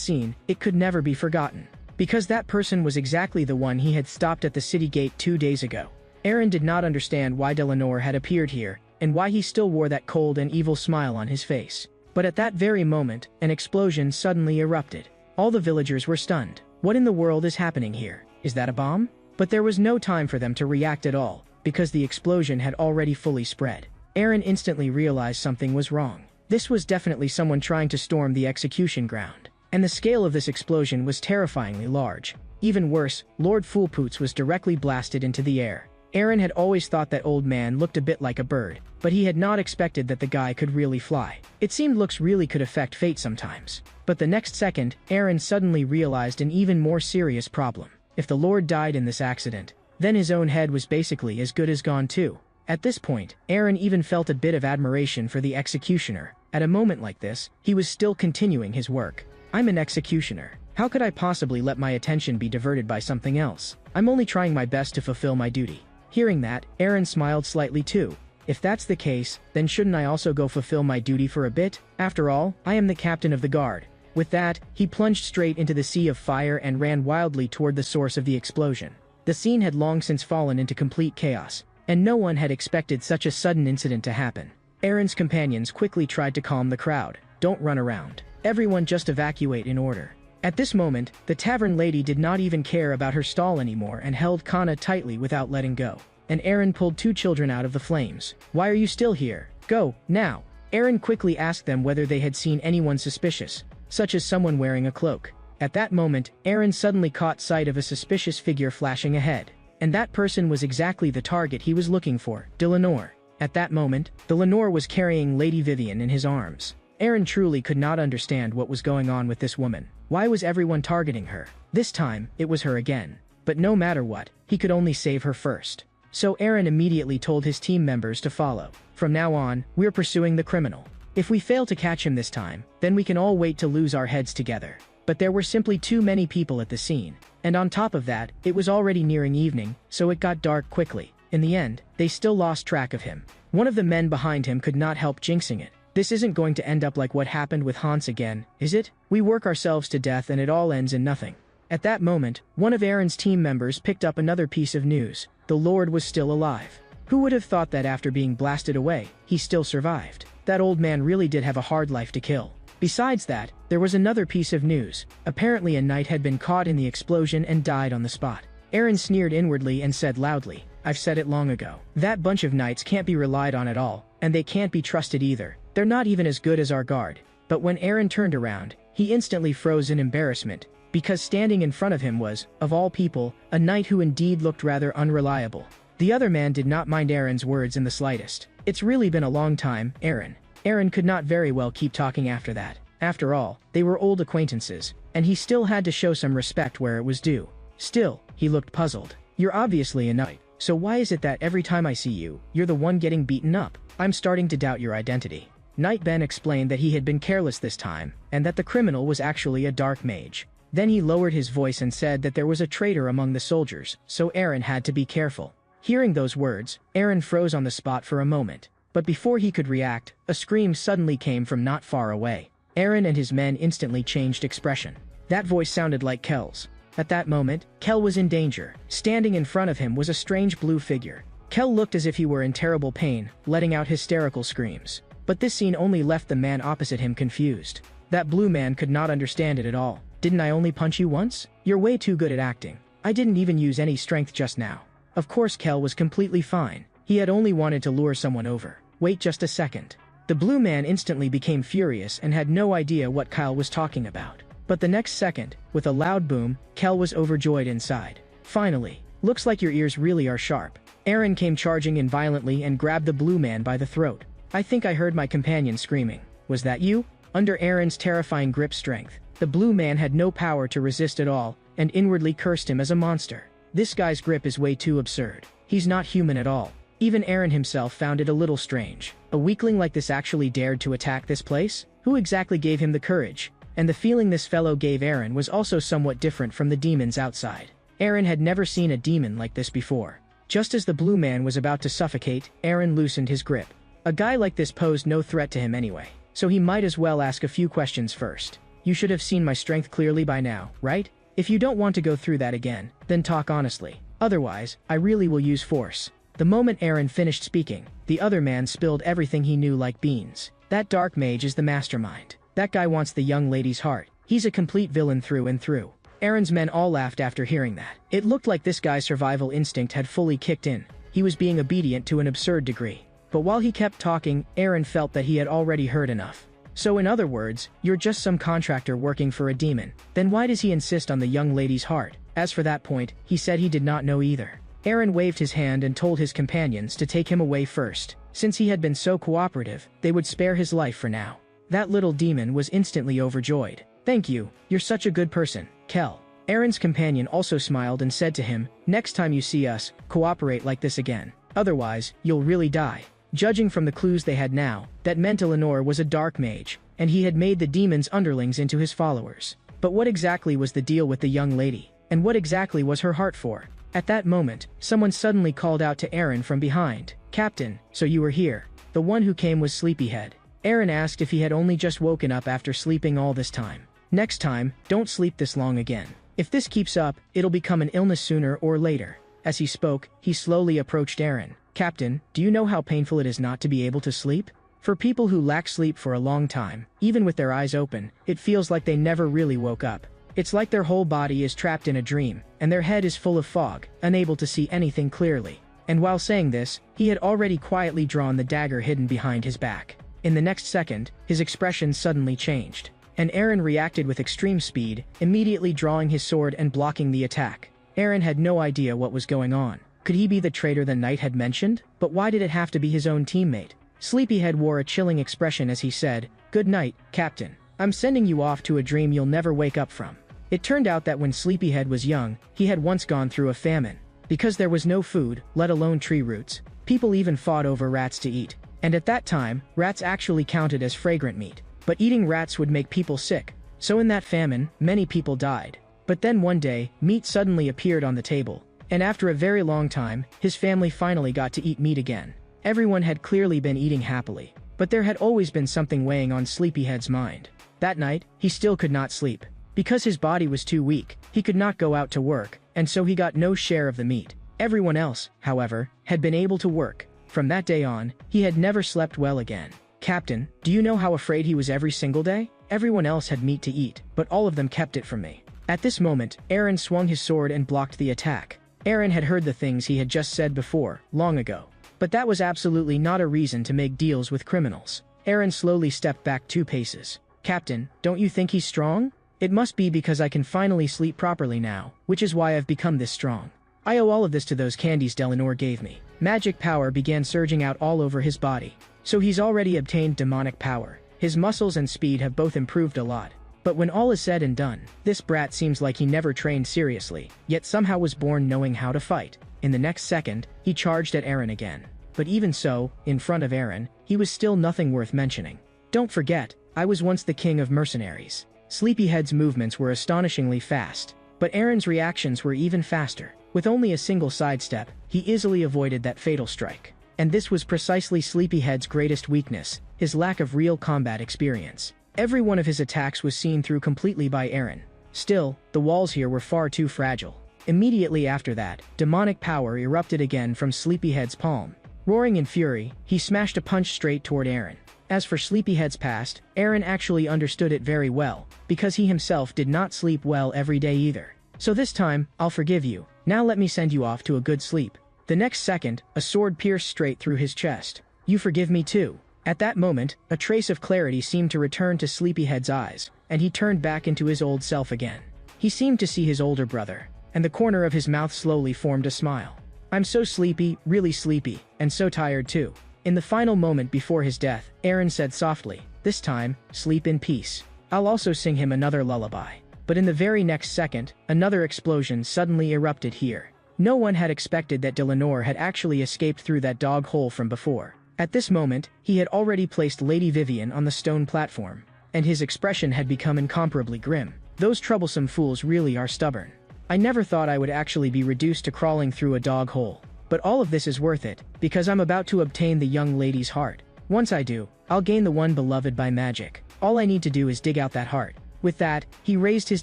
seen, it could never be forgotten. Because that person was exactly the one he had stopped at the city gate 2 days ago. Aaron did not understand why Delanor had appeared here, and why he still wore that cold and evil smile on his face. But at that very moment, an explosion suddenly erupted. All the villagers were stunned. What in the world is happening here? Is that a bomb? But there was no time for them to react at all, because the explosion had already fully spread. Aaron instantly realized something was wrong. This was definitely someone trying to storm the execution ground. And the scale of this explosion was terrifyingly large. Even worse, Lord Foolpoots was directly blasted into the air. Aaron had always thought that old man looked a bit like a bird, but he had not expected that the guy could really fly. It seemed looks really could affect fate sometimes. But the next second, Aaron suddenly realized an even more serious problem. If the Lord died in this accident, then his own head was basically as good as gone too. At this point, Aaron even felt a bit of admiration for the executioner. At a moment like this, he was still continuing his work. I'm an executioner. How could I possibly let my attention be diverted by something else? I'm only trying my best to fulfill my duty. Hearing that, Aaron smiled slightly too. If that's the case, then shouldn't I also go fulfill my duty for a bit? After all, I am the captain of the guard. With that, he plunged straight into the sea of fire and ran wildly toward the source of the explosion. The scene had long since fallen into complete chaos, and no one had expected such a sudden incident to happen. Aaron's companions quickly tried to calm the crowd. Don't run around. Everyone just evacuate in order. At this moment, the tavern lady did not even care about her stall anymore and held Kana tightly without letting go. And Aaron pulled 2 children out of the flames. Why are you still here? Go, now! Aaron quickly asked them whether they had seen anyone suspicious, such as someone wearing a cloak. At that moment, Aaron suddenly caught sight of a suspicious figure flashing ahead. And that person was exactly the target he was looking for, Delanor. At that moment, Delanor was carrying Lady Vivian in his arms. Aaron truly could not understand what was going on with this woman. Why was everyone targeting her? This time, it was her again. But no matter what, he could only save her first. So Aaron immediately told his team members to follow. From now on, we're pursuing the criminal. If we fail to catch him this time, then we can all wait to lose our heads together. But there were simply too many people at the scene. And on top of that, it was already nearing evening, so it got dark quickly. In the end, they still lost track of him. One of the men behind him could not help jinxing it. This isn't going to end up like what happened with Hans again, is it? We work ourselves to death and it all ends in nothing. At that moment, one of Aaron's team members picked up another piece of news. The Lord was still alive. Who would have thought that after being blasted away, he still survived? That old man really did have a hard life to kill. Besides that, there was another piece of news. Apparently a knight had been caught in the explosion and died on the spot. Aaron sneered inwardly and said loudly, I've said it long ago. That bunch of knights can't be relied on at all, and they can't be trusted either. They're not even as good as our guard. But when Aaron turned around, he instantly froze in embarrassment, because standing in front of him was, of all people, a knight who indeed looked rather unreliable. The other man did not mind Aaron's words in the slightest. It's really been a long time, Aaron. Aaron could not very well keep talking after that. After all, they were old acquaintances, and he still had to show some respect where it was due. Still, he looked puzzled. You're obviously a knight, so why is it that every time I see you, you're the one getting beaten up? I'm starting to doubt your identity. Knight Ben explained that he had been careless this time, and that the criminal was actually a dark mage. Then he lowered his voice and said that there was a traitor among the soldiers, so Aaron had to be careful. Hearing those words, Aaron froze on the spot for a moment. But before he could react, a scream suddenly came from not far away. Aaron and his men instantly changed expression. That voice sounded like Kel's. At that moment, Kel was in danger. Standing in front of him was a strange blue figure. Kel looked as if he were in terrible pain, letting out hysterical screams. But this scene only left the man opposite him confused. That blue man could not understand it at all. Didn't I only punch you once? You're way too good at acting. I didn't even use any strength just now. Of course Kel was completely fine. He had only wanted to lure someone over. Wait just a second. The blue man instantly became furious and had no idea what Kyle was talking about. But the next second, with a loud boom, Kel was overjoyed inside. Finally, looks like your ears really are sharp. Aaron came charging in violently and grabbed the blue man by the throat. I think I heard my companion screaming. Was that you? Under Aaron's terrifying grip strength, the blue man had no power to resist at all, and inwardly cursed him as a monster. This guy's grip is way too absurd. He's not human at all. Even Eren himself found it a little strange. A weakling like this actually dared to attack this place? Who exactly gave him the courage? And the feeling this fellow gave Eren was also somewhat different from the demons outside. Eren had never seen a demon like this before. Just as the blue man was about to suffocate, Eren loosened his grip. A guy like this posed no threat to him anyway, so he might as well ask a few questions first. You should have seen my strength clearly by now, right? If you don't want to go through that again, then talk honestly. Otherwise, I really will use force. The moment Eren finished speaking, the other man spilled everything he knew like beans. That dark mage is the mastermind. That guy wants the young lady's heart. He's a complete villain through and through. Eren's men all laughed after hearing that. It looked like this guy's survival instinct had fully kicked in. He was being obedient to an absurd degree. But while he kept talking, Eren felt that he had already heard enough. So in other words, you're just some contractor working for a demon. Then why does he insist on the young lady's heart? As for that point, he said he did not know either. Eren waved his hand and told his companions to take him away first. Since he had been so cooperative, they would spare his life for now. That little demon was instantly overjoyed. Thank you, you're such a good person, Kel. Eren's companion also smiled and said to him, next time you see us, cooperate like this again. Otherwise, you'll really die. Judging from the clues they had now, that meant Eleanor was a dark mage, and he had made the demon's underlings into his followers. But what exactly was the deal with the young lady? And what exactly was her heart for? At that moment, someone suddenly called out to Eren from behind. Captain, so you were here. The one who came was Sleepyhead. Eren asked if he had only just woken up after sleeping all this time. Next time, don't sleep this long again. If this keeps up, it'll become an illness sooner or later. As he spoke, he slowly approached Eren. Captain, do you know how painful it is not to be able to sleep? For people who lack sleep for a long time, even with their eyes open, it feels like they never really woke up. It's like their whole body is trapped in a dream, and their head is full of fog, unable to see anything clearly. And while saying this, he had already quietly drawn the dagger hidden behind his back. In the next second, his expression suddenly changed, and Eren reacted with extreme speed, immediately drawing his sword and blocking the attack. Eren had no idea what was going on. Could he be the traitor the knight had mentioned? But why did it have to be his own teammate? Sleepyhead wore a chilling expression as he said, "Good night, Captain. I'm sending you off to a dream you'll never wake up from." It turned out that when Sleepyhead was young, he had once gone through a famine. Because there was no food, let alone tree roots, people even fought over rats to eat. And at that time, rats actually counted as fragrant meat. But eating rats would make people sick. So in that famine, many people died. But then one day, meat suddenly appeared on the table. And after a very long time, his family finally got to eat meat again. Everyone had clearly been eating happily. But there had always been something weighing on Sleepyhead's mind. That night, he still could not sleep. Because his body was too weak, he could not go out to work, and so he got no share of the meat. Everyone else, however, had been able to work. From that day on, he had never slept well again. Captain, do you know how afraid he was every single day? Everyone else had meat to eat, but all of them kept it from me. At this moment, Eren swung his sword and blocked the attack. Eren had heard the things he had just said before, long ago. But that was absolutely not a reason to make deals with criminals. Eren slowly stepped back 2 paces. Captain, don't you think he's strong? It must be because I can finally sleep properly now, which is why I've become this strong. I owe all of this to those candies Eleanor gave me. Magic power began surging out all over his body. So he's already obtained demonic power. His muscles and speed have both improved a lot. But when all is said and done, this brat seems like he never trained seriously, yet somehow was born knowing how to fight. In the next second, he charged at Eren again. But even so, in front of Eren, he was still nothing worth mentioning. Don't forget, I was once the king of mercenaries. Sleepyhead's movements were astonishingly fast, but Eren's reactions were even faster. With only a single sidestep, he easily avoided that fatal strike. And this was precisely Sleepyhead's greatest weakness, his lack of real combat experience. Every one of his attacks was seen through completely by Eren. Still, the walls here were far too fragile. Immediately after that, demonic power erupted again from Sleepyhead's palm. Roaring in fury, he smashed a punch straight toward Eren. As for Sleepyhead's past, Eren actually understood it very well, because he himself did not sleep well every day either. So this time, I'll forgive you. Now let me send you off to a good sleep. The next second, a sword pierced straight through his chest. You forgive me too. At that moment, a trace of clarity seemed to return to Sleepyhead's eyes, and he turned back into his old self again. He seemed to see his older brother, and the corner of his mouth slowly formed a smile. I'm so sleepy, really sleepy, and so tired too. In the final moment before his death, Eren said softly, this time, sleep in peace. I'll also sing him another lullaby. But in the very next second, another explosion suddenly erupted here. No one had expected that Delanor had actually escaped through that dog hole from before. At this moment, he had already placed Lady Vivian on the stone platform, and his expression had become incomparably grim. Those troublesome fools really are stubborn. I never thought I would actually be reduced to crawling through a dog hole. But all of this is worth it, because I'm about to obtain the young lady's heart. Once I do, I'll gain the one beloved by magic. All I need to do is dig out that heart. With that, he raised his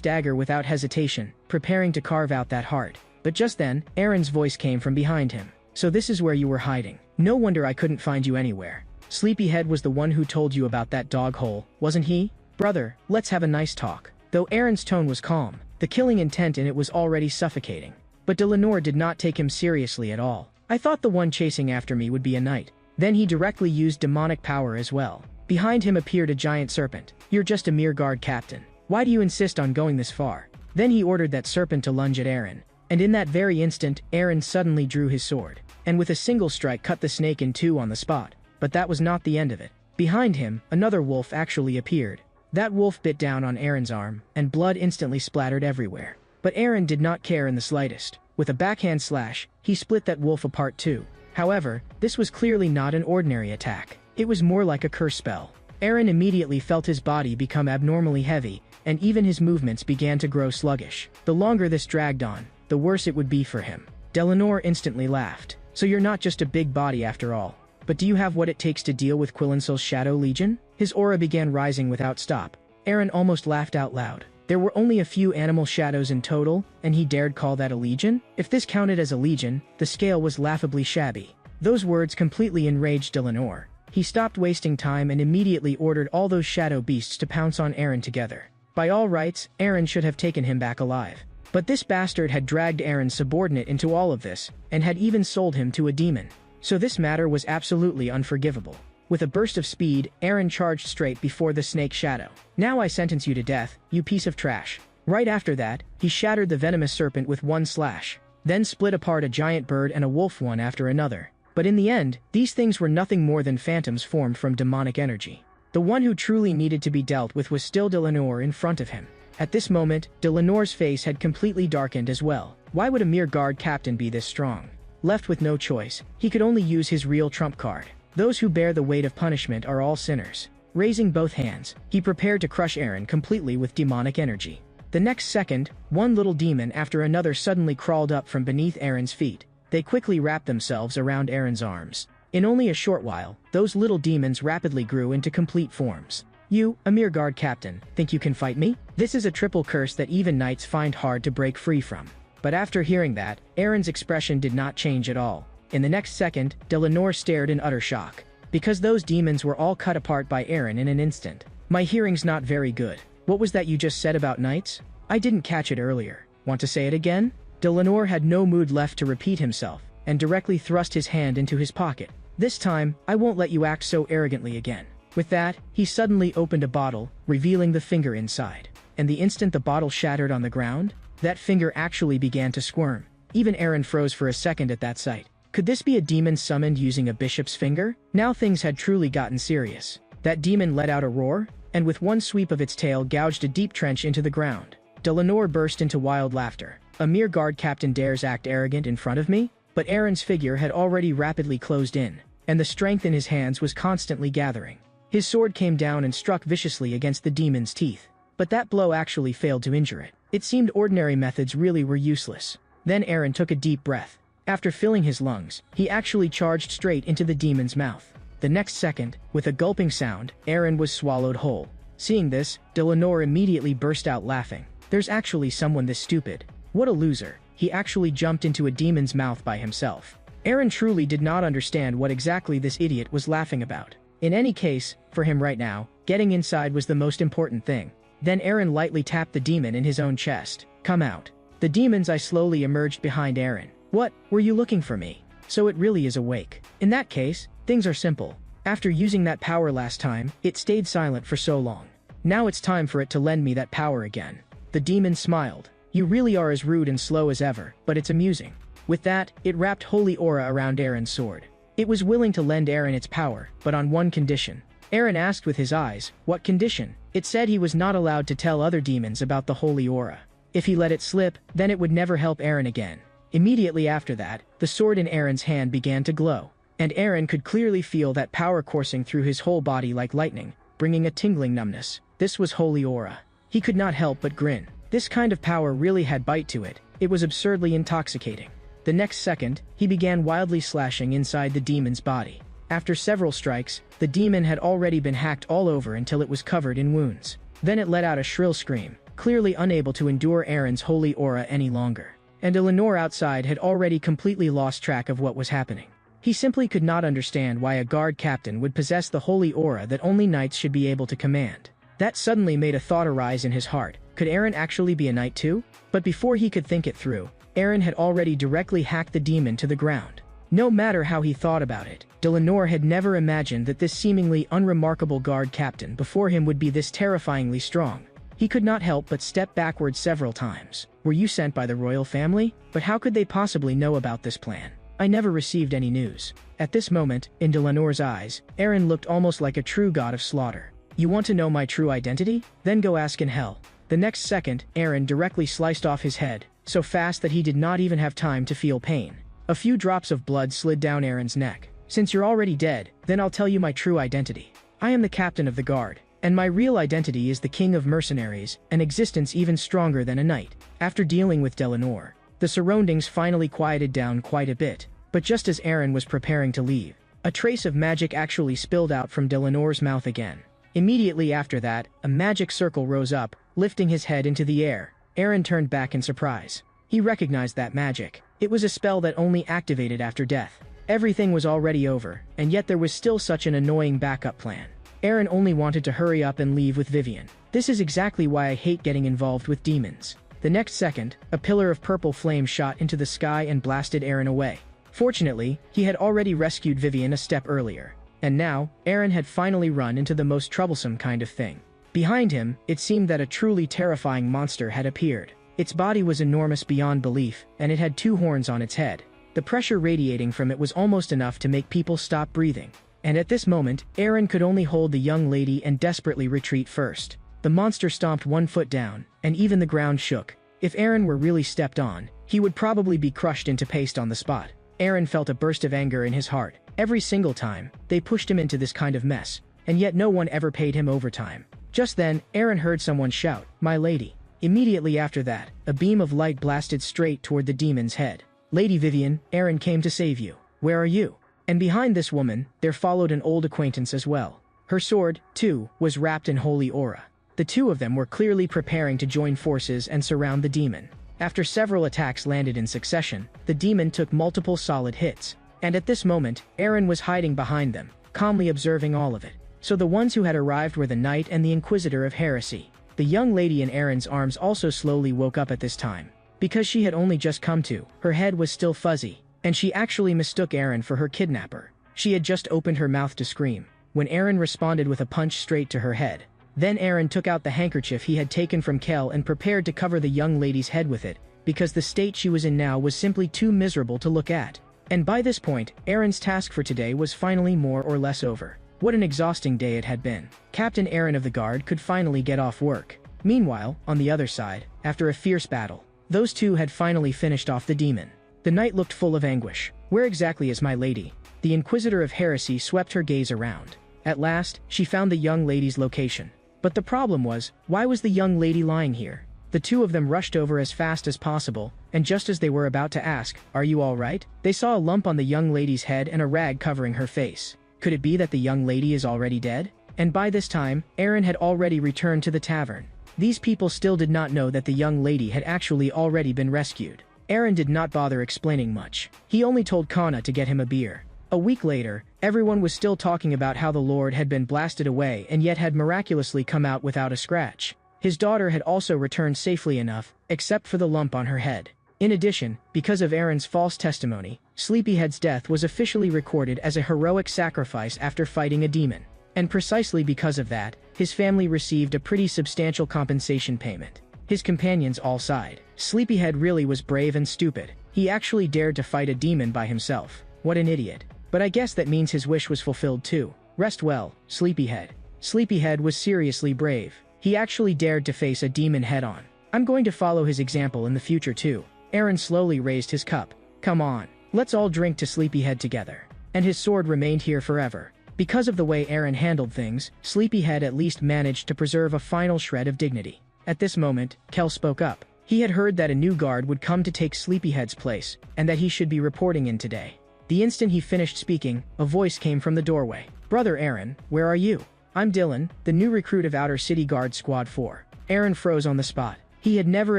dagger without hesitation, preparing to carve out that heart. But just then, Aaron's voice came from behind him. So this is where you were hiding. No wonder I couldn't find you anywhere. Sleepyhead was the one who told you about that dog hole, wasn't he? Brother, let's have a nice talk. Though Aaron's tone was calm, the killing intent in it was already suffocating. But Delanor did not take him seriously at all. I thought the one chasing after me would be a knight. Then he directly used demonic power as well. Behind him appeared a giant serpent. You're just a mere guard captain. Why do you insist on going this far? Then he ordered that serpent to lunge at Aaron. And in that very instant, Aaron suddenly drew his sword, and with a single strike cut the snake in two on the spot. But that was not the end of it. Behind him, another wolf actually appeared. That wolf bit down on Aaron's arm, and blood instantly splattered everywhere. But Aaron did not care in the slightest. With a backhand slash, he split that wolf apart too. However, this was clearly not an ordinary attack. It was more like a curse spell. Aaron immediately felt his body become abnormally heavy, and even his movements began to grow sluggish. The longer this dragged on, the worse it would be for him. Delanor instantly laughed. So you're not just a big body after all. But do you have what it takes to deal with Quillensal's Shadow Legion? His aura began rising without stop. Aaron almost laughed out loud. There were only a few animal shadows in total, and he dared call that a legion? If this counted as a legion, the scale was laughably shabby. Those words completely enraged Delanor. He stopped wasting time and immediately ordered all those shadow beasts to pounce on Aaron together. By all rights, Aaron should have taken him back alive. But this bastard had dragged Aaron's subordinate into all of this, and had even sold him to a demon. So this matter was absolutely unforgivable. With a burst of speed, Aaron charged straight before the snake shadow. Now I sentence you to death, you piece of trash. Right after that, he shattered the venomous serpent with one slash, then split apart a giant bird and a wolf one after another. But in the end, these things were nothing more than phantoms formed from demonic energy. The one who truly needed to be dealt with was still Delanor in front of him. At this moment, Delanor's face had completely darkened as well. Why would a mere guard captain be this strong? Left with no choice, he could only use his real trump card. Those who bear the weight of punishment are all sinners. Raising both hands, he prepared to crush Aaron completely with demonic energy. The next second, one little demon after another suddenly crawled up from beneath Aaron's feet. They quickly wrapped themselves around Aaron's arms. In only a short while, those little demons rapidly grew into complete forms. You, a mere guard captain, think you can fight me? This is a triple curse that even knights find hard to break free from. But after hearing that, Aaron's expression did not change at all. In the next second, Delanor stared in utter shock. Because those demons were all cut apart by Aaron in an instant. My hearing's not very good. What was that you just said about knights? I didn't catch it earlier. Want to say it again? Delanor had no mood left to repeat himself, and directly thrust his hand into his pocket. This time, I won't let you act so arrogantly again. With that, he suddenly opened a bottle, revealing the finger inside. And the instant the bottle shattered on the ground, that finger actually began to squirm. Even Aaron froze for a second at that sight. Could this be a demon summoned using a bishop's finger? Now things had truly gotten serious. That demon let out a roar, and with one sweep of its tail gouged a deep trench into the ground. Delanor burst into wild laughter. A mere guard captain dares act arrogant in front of me? But Aaron's figure had already rapidly closed in, and the strength in his hands was constantly gathering. His sword came down and struck viciously against the demon's teeth. But that blow actually failed to injure it. It seemed ordinary methods really were useless. Then Aaron took a deep breath. After filling his lungs, he actually charged straight into the demon's mouth. The next second, with a gulping sound, Aaron was swallowed whole. Seeing this, Delanor immediately burst out laughing. There's actually someone this stupid. What a loser. He actually jumped into a demon's mouth by himself. Aaron truly did not understand what exactly this idiot was laughing about. In any case, for him right now, getting inside was the most important thing. Then Aaron lightly tapped the demon in his own chest. Come out. The demon's eye slowly emerged behind Aaron. What, were you looking for me? So it really is awake. In that case, things are simple. After using that power last time, it stayed silent for so long. Now it's time for it to lend me that power again. The demon smiled. You really are as rude and slow as ever, but it's amusing. With that, it wrapped holy aura around Aaron's sword. It was willing to lend Aaron its power, but on one condition. Aaron asked with his eyes, what condition? It said he was not allowed to tell other demons about the holy aura. If he let it slip, then it would never help Aaron again. Immediately after that, the sword in Aaron's hand began to glow, and Aaron could clearly feel that power coursing through his whole body like lightning, bringing a tingling numbness. This was holy aura. He could not help but grin. This kind of power really had bite to it. It was absurdly intoxicating. The next second, he began wildly slashing inside the demon's body. After several strikes, the demon had already been hacked all over until it was covered in wounds. Then it let out a shrill scream, clearly unable to endure Aaron's holy aura any longer. And Eleanor outside had already completely lost track of what was happening. He simply could not understand why a guard captain would possess the holy aura that only knights should be able to command. That suddenly made a thought arise in his heart. Could Aaron actually be a knight too? But before he could think it through, Aaron had already directly hacked the demon to the ground. No matter how he thought about it, Eleanor had never imagined that this seemingly unremarkable guard captain before him would be this terrifyingly strong. He could not help but step backwards several times. Were you sent by the royal family? But how could they possibly know about this plan? I never received any news. At this moment, in Eleanor's eyes, Aaron looked almost like a true god of slaughter. You want to know my true identity? Then go ask in hell. The next second, Aaron directly sliced off his head, so fast that he did not even have time to feel pain. A few drops of blood slid down Aaron's neck. Since you're already dead, then I'll tell you my true identity. I am the captain of the guard, and my real identity is the king of mercenaries, an existence even stronger than a knight. After dealing with Eleanor, the surroundings finally quieted down quite a bit, but just as Aaron was preparing to leave, a trace of magic actually spilled out from Eleanor's mouth again. Immediately after that, a magic circle rose up, lifting his head into the air. Aaron turned back in surprise. He recognized that magic. It was a spell that only activated after death. Everything was already over, and yet there was still such an annoying backup plan. Aaron only wanted to hurry up and leave with Vivian. This is exactly why I hate getting involved with demons. The next second, a pillar of purple flame shot into the sky and blasted Aaron away. Fortunately, he had already rescued Vivian a step earlier. And now, Aaron had finally run into the most troublesome kind of thing. Behind him, it seemed that a truly terrifying monster had appeared. Its body was enormous beyond belief, and it had 2 horns on its head. The pressure radiating from it was almost enough to make people stop breathing. And at this moment, Aaron could only hold the young lady and desperately retreat first. The monster stomped 1 foot down, and even the ground shook. If Aaron were really stepped on, he would probably be crushed into paste on the spot. Aaron felt a burst of anger in his heart. Every single time, they pushed him into this kind of mess, and yet no one ever paid him overtime. Just then, Aaron heard someone shout, "My lady." Immediately after that, a beam of light blasted straight toward the demon's head. "Lady Vivian, Aaron came to save you. Where are you?" And behind this woman, there followed an old acquaintance as well. Her sword, too, was wrapped in holy aura. The two of them were clearly preparing to join forces and surround the demon. After several attacks landed in succession, the demon took multiple solid hits. And at this moment, Aaron was hiding behind them, calmly observing all of it. So the ones who had arrived were the knight and the inquisitor of heresy. The young lady in Aaron's arms also slowly woke up at this time. Because she had only just come to, her head was still fuzzy, and she actually mistook Aaron for her kidnapper. She had just opened her mouth to scream, when Aaron responded with a punch straight to her head. Then Aaron took out the handkerchief he had taken from Kel and prepared to cover the young lady's head with it, because the state she was in now was simply too miserable to look at. And by this point, Aaron's task for today was finally more or less over. What an exhausting day it had been. Captain Aaron of the guard could finally get off work. Meanwhile, on the other side, after a fierce battle, those two had finally finished off the demon. The knight looked full of anguish. "Where exactly is my lady?" The inquisitor of heresy swept her gaze around. At last, she found the young lady's location. But the problem was, why was the young lady lying here? The two of them rushed over as fast as possible, and just as they were about to ask, "Are you all right?" they saw a lump on the young lady's head and a rag covering her face. Could it be that the young lady is already dead? And by this time, Aaron had already returned to the tavern. These people still did not know that the young lady had actually already been rescued. Aaron did not bother explaining much. He only told Kana to get him a beer. A week later, everyone was still talking about how the Lord had been blasted away and yet had miraculously come out without a scratch. His daughter had also returned safely enough, except for the lump on her head. In addition, because of Aaron's false testimony, Sleepyhead's death was officially recorded as a heroic sacrifice after fighting a demon. And precisely because of that, his family received a pretty substantial compensation payment. His companions all sighed. Sleepyhead really was brave and stupid. He actually dared to fight a demon by himself. What an idiot. But I guess that means his wish was fulfilled too. Rest well, Sleepyhead. Sleepyhead was seriously brave. He actually dared to face a demon head-on. I'm going to follow his example in the future too. Aaron slowly raised his cup. Come on, let's all drink to Sleepyhead together. And his sword remained here forever. Because of the way Aaron handled things, Sleepyhead at least managed to preserve a final shred of dignity. At this moment, Kel spoke up. He had heard that a new guard would come to take Sleepyhead's place, and that he should be reporting in today. The instant he finished speaking, a voice came from the doorway. Brother Aaron, where are you? I'm Dylan, the new recruit of Outer City Guard Squad 4. Aaron froze on the spot. He had never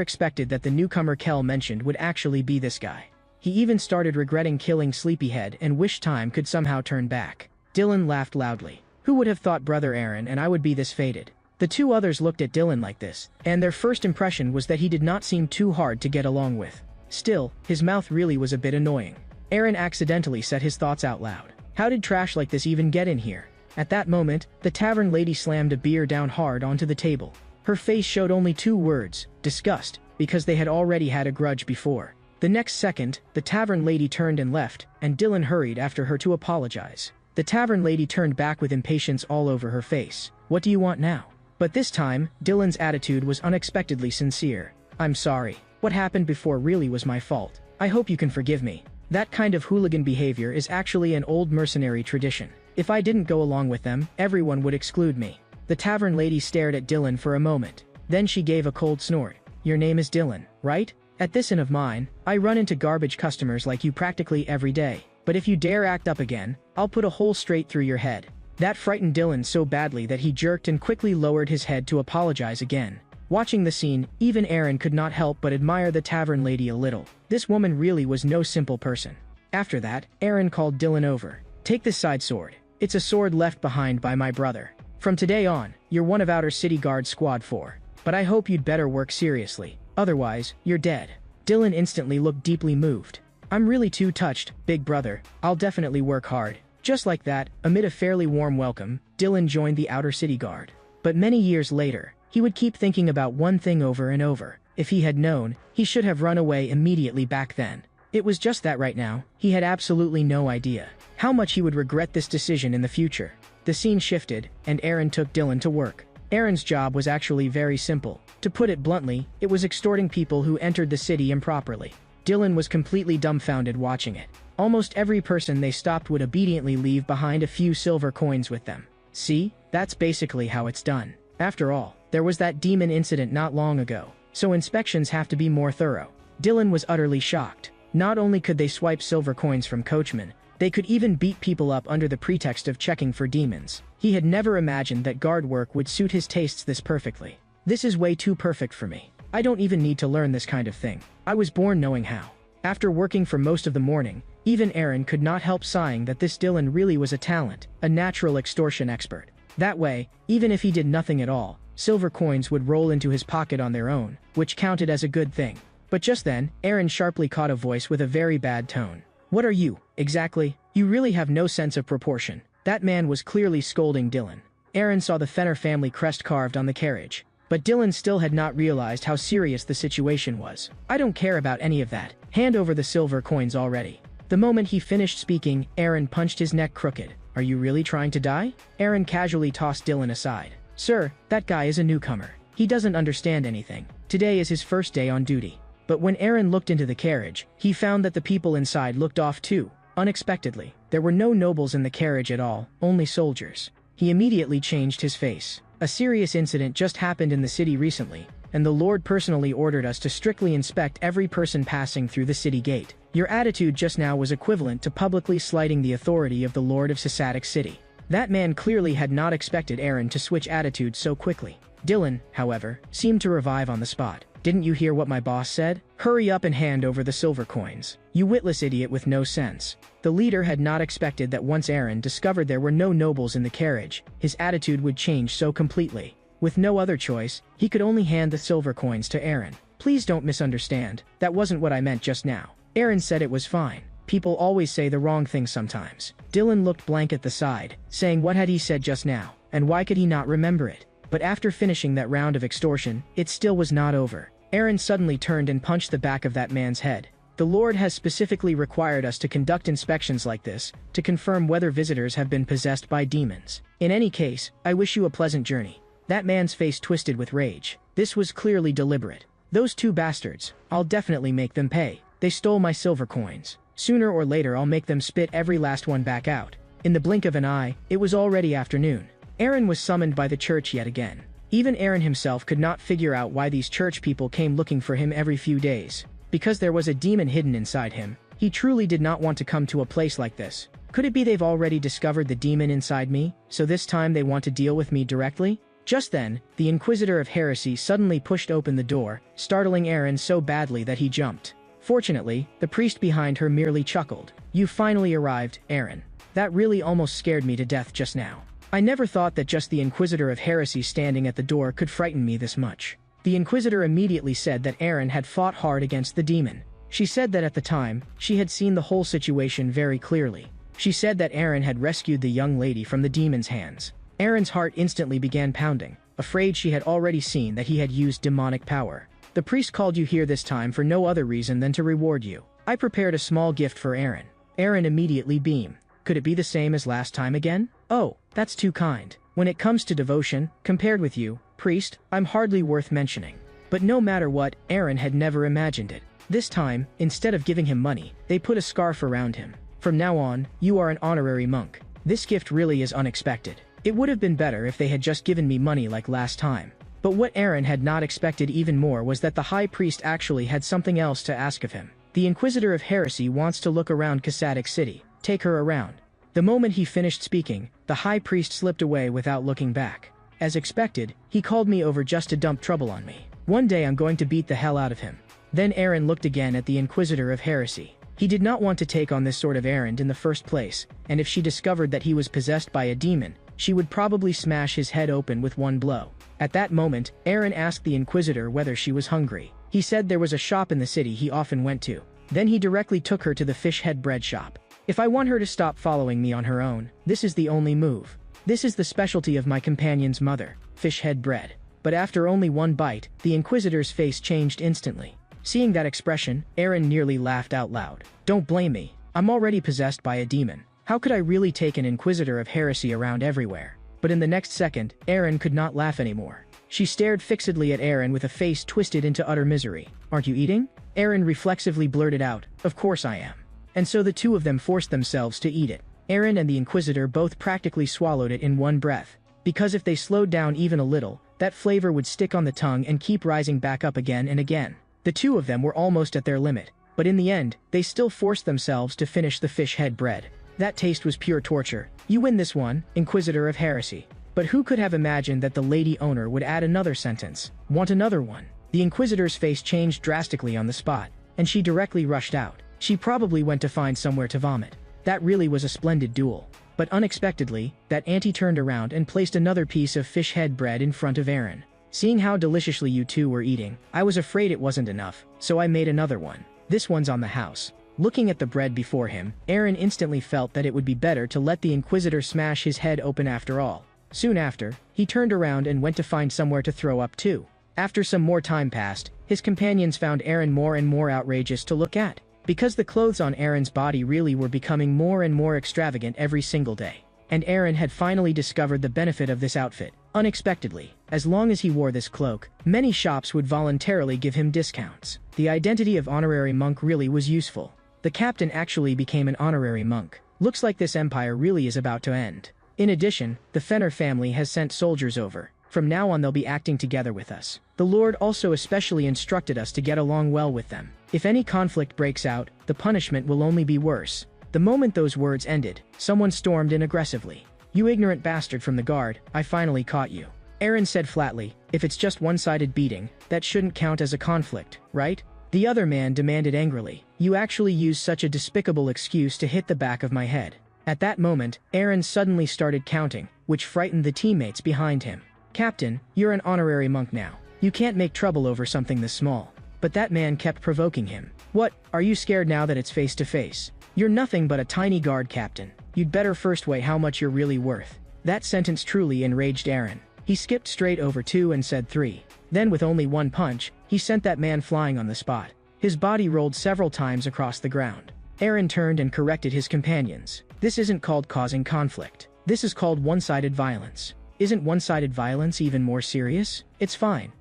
expected that the newcomer Kel mentioned would actually be this guy. He even started regretting killing Sleepyhead and wished time could somehow turn back. Dylan laughed loudly. Who would have thought Brother Aaron and I would be this fated? The two others looked at Dylan like this, and their first impression was that he did not seem too hard to get along with. Still, his mouth really was a bit annoying. Aaron accidentally said his thoughts out loud. How did trash like this even get in here? At that moment, the tavern lady slammed a beer down hard onto the table. Her face showed only two words, disgust, because they had already had a grudge before. The next second, the tavern lady turned and left, and Dylan hurried after her to apologize. The tavern lady turned back with impatience all over her face. What do you want now? But this time, Dylan's attitude was unexpectedly sincere. I'm sorry. What happened before really was my fault. I hope you can forgive me. That kind of hooligan behavior is actually an old mercenary tradition. If I didn't go along with them, everyone would exclude me. The tavern lady stared at Dylan for a moment. Then she gave a cold snort. Your name is Dylan, right? At this inn of mine, I run into garbage customers like you practically every day. But if you dare act up again, I'll put a hole straight through your head. That frightened Dylan so badly that he jerked and quickly lowered his head to apologize again. Watching the scene, even Aaron could not help but admire the tavern lady a little. This woman really was no simple person. After that, Aaron called Dylan over. Take this side sword. It's a sword left behind by my brother. From today on, you're one of Outer City Guard Squad 4. But I hope you'd better work seriously. Otherwise, you're dead. Dylan instantly looked deeply moved. I'm really too touched, big brother. I'll definitely work hard. Just like that, amid a fairly warm welcome, Dylan joined the Outer City Guard. But many years later, he would keep thinking about one thing over and over. If he had known, he should have run away immediately back then. It was just that right now, he had absolutely no idea how much he would regret this decision in the future. The scene shifted, and Aaron took Dylan to work. Aaron's job was actually very simple. To put it bluntly, it was extorting people who entered the city improperly. Dylan was completely dumbfounded watching it. Almost every person they stopped would obediently leave behind a few silver coins with them. See, that's basically how it's done. After all, there was that demon incident not long ago, so inspections have to be more thorough. Dylan was utterly shocked. Not only could they swipe silver coins from coachmen, they could even beat people up under the pretext of checking for demons. He had never imagined that guard work would suit his tastes this perfectly. This is way too perfect for me. I don't even need to learn this kind of thing. I was born knowing how. After working for most of the morning, even Aaron could not help sighing that this Dylan really was a talent, a natural extortion expert. That way, even if he did nothing at all, silver coins would roll into his pocket on their own, which counted as a good thing. But just then, Aaron sharply caught a voice with a very bad tone. What are you, exactly? You really have no sense of proportion. That man was clearly scolding Dylan. Aaron saw the Fenner family crest carved on the carriage. But Dylan still had not realized how serious the situation was. I don't care about any of that. Hand over the silver coins already. The moment he finished speaking, Aaron punched his neck crooked. Are you really trying to die? Aaron casually tossed Dylan aside. Sir, that guy is a newcomer. He doesn't understand anything. Today is his first day on duty. But when Aaron looked into the carriage, he found that the people inside looked off too. Unexpectedly, there were no nobles in the carriage at all, only soldiers. He immediately changed his face. A serious incident just happened in the city recently, and the Lord personally ordered us to strictly inspect every person passing through the city gate. Your attitude just now was equivalent to publicly slighting the authority of the Lord of Sasatic City. That man clearly had not expected Aaron to switch attitudes so quickly. Dylan, however, seemed to revive on the spot. Didn't you hear what my boss said? Hurry up and hand over the silver coins. You witless idiot with no sense. The leader had not expected that once Aaron discovered there were no nobles in the carriage, his attitude would change so completely. With no other choice, he could only hand the silver coins to Aaron. Please don't misunderstand. That wasn't what I meant just now. Aaron said it was fine. People always say the wrong thing sometimes. Dylan looked blank at the side, saying what had he said just now, and why could he not remember it? But after finishing that round of extortion, it still was not over. Aaron suddenly turned and punched the back of that man's head. The Lord has specifically required us to conduct inspections like this, to confirm whether visitors have been possessed by demons. In any case, I wish you a pleasant journey. That man's face twisted with rage. This was clearly deliberate. Those two bastards. I'll definitely make them pay. They stole my silver coins. Sooner or later I'll make them spit every last one back out. In the blink of an eye, it was already afternoon. Aaron was summoned by the church yet again. Even Aaron himself could not figure out why these church people came looking for him every few days. Because there was a demon hidden inside him. He truly did not want to come to a place like this. Could it be they've already discovered the demon inside me, so this time they want to deal with me directly? Just then, the Inquisitor of Heresy suddenly pushed open the door, startling Aaron so badly that he jumped. Fortunately, the priest behind her merely chuckled. "You finally arrived, Aaron. That really almost scared me to death just now. I never thought that just the Inquisitor of Heresy standing at the door could frighten me this much." The Inquisitor immediately said that Aaron had fought hard against the demon. She said that at the time, she had seen the whole situation very clearly. She said that Aaron had rescued the young lady from the demon's hands. Aaron's heart instantly began pounding, afraid she had already seen that he had used demonic power. "The priest called you here this time for no other reason than to reward you. I prepared a small gift for Aaron." Aaron immediately beamed. Could it be the same as last time again? "Oh, that's too kind. When it comes to devotion, compared with you, priest, I'm hardly worth mentioning." But no matter what, Aaron had never imagined it. This time, instead of giving him money, they put a scarf around him. "From now on, you are an honorary monk. This gift really is unexpected. It would have been better if they had just given me money like last time." But what Aaron had not expected even more was that the high priest actually had something else to ask of him. "The Inquisitor of Heresy wants to look around Kassadok City. Take her around." The moment he finished speaking, the high priest slipped away without looking back. As expected, he called me over just to dump trouble on me. One day I'm going to beat the hell out of him. Then Aaron looked again at the Inquisitor of Heresy. He did not want to take on this sort of errand in the first place, and if she discovered that he was possessed by a demon, she would probably smash his head open with one blow. At that moment, Aaron asked the Inquisitor whether she was hungry. He said there was a shop in the city he often went to. Then he directly took her to the fish head bread shop. "If I want her to stop following me on her own, this is the only move. This is the specialty of my companion's mother, fish head bread." But after only one bite, the Inquisitor's face changed instantly. Seeing that expression, Aaron nearly laughed out loud. "Don't blame me. I'm already possessed by a demon. How could I really take an Inquisitor of Heresy around everywhere?" But in the next second, Aaron could not laugh anymore. She stared fixedly at Aaron with a face twisted into utter misery. "Aren't you eating?" Aaron reflexively blurted out, "Of course I am." And so the two of them forced themselves to eat it. Aaron and the Inquisitor both practically swallowed it in one breath. Because if they slowed down even a little, that flavor would stick on the tongue and keep rising back up again and again. The two of them were almost at their limit, but in the end, they still forced themselves to finish the fish head bread. That taste was pure torture. "You win this one, Inquisitor of Heresy." But who could have imagined that the lady owner would add another sentence? "Want another one?" The Inquisitor's face changed drastically on the spot, and she directly rushed out. She probably went to find somewhere to vomit. That really was a splendid duel. But unexpectedly, that auntie turned around and placed another piece of fish head bread in front of Aaron. "Seeing how deliciously you two were eating, I was afraid it wasn't enough, so I made another one. This one's on the house." Looking at the bread before him, Aaron instantly felt that it would be better to let the Inquisitor smash his head open after all. Soon after, he turned around and went to find somewhere to throw up too. After some more time passed, his companions found Aaron more and more outrageous to look at, because the clothes on Aaron's body really were becoming more and more extravagant every single day. And Aaron had finally discovered the benefit of this outfit. Unexpectedly, as long as he wore this cloak, many shops would voluntarily give him discounts. The identity of honorary monk really was useful. The captain actually became an honorary monk. Looks like this empire really is about to end. In addition, the Fenner family has sent soldiers over. From now on they'll be acting together with us. The Lord also especially instructed us to get along well with them. If any conflict breaks out, the punishment will only be worse. The moment those words ended, someone stormed in aggressively. "You ignorant bastard from the guard, I finally caught you." Aaron said flatly, "If it's just one-sided beating, that shouldn't count as a conflict, right?" The other man demanded angrily, "You actually used such a despicable excuse to hit the back of my head." At that moment, Aaron suddenly started counting, which frightened the teammates behind him. "Captain, you're an honorary monk now. You can't make trouble over something this small." But that man kept provoking him. "What, are you scared now that it's face to face? You're nothing but a tiny guard captain. You'd better first weigh how much you're really worth." That sentence truly enraged Aaron. He skipped straight over 2 and said 3. Then with only one punch, he sent that man flying on the spot. His body rolled several times across the ground. Aaron turned and corrected his companions. "This isn't called causing conflict. This is called one-sided violence." "Isn't one-sided violence even more serious?" It's fine.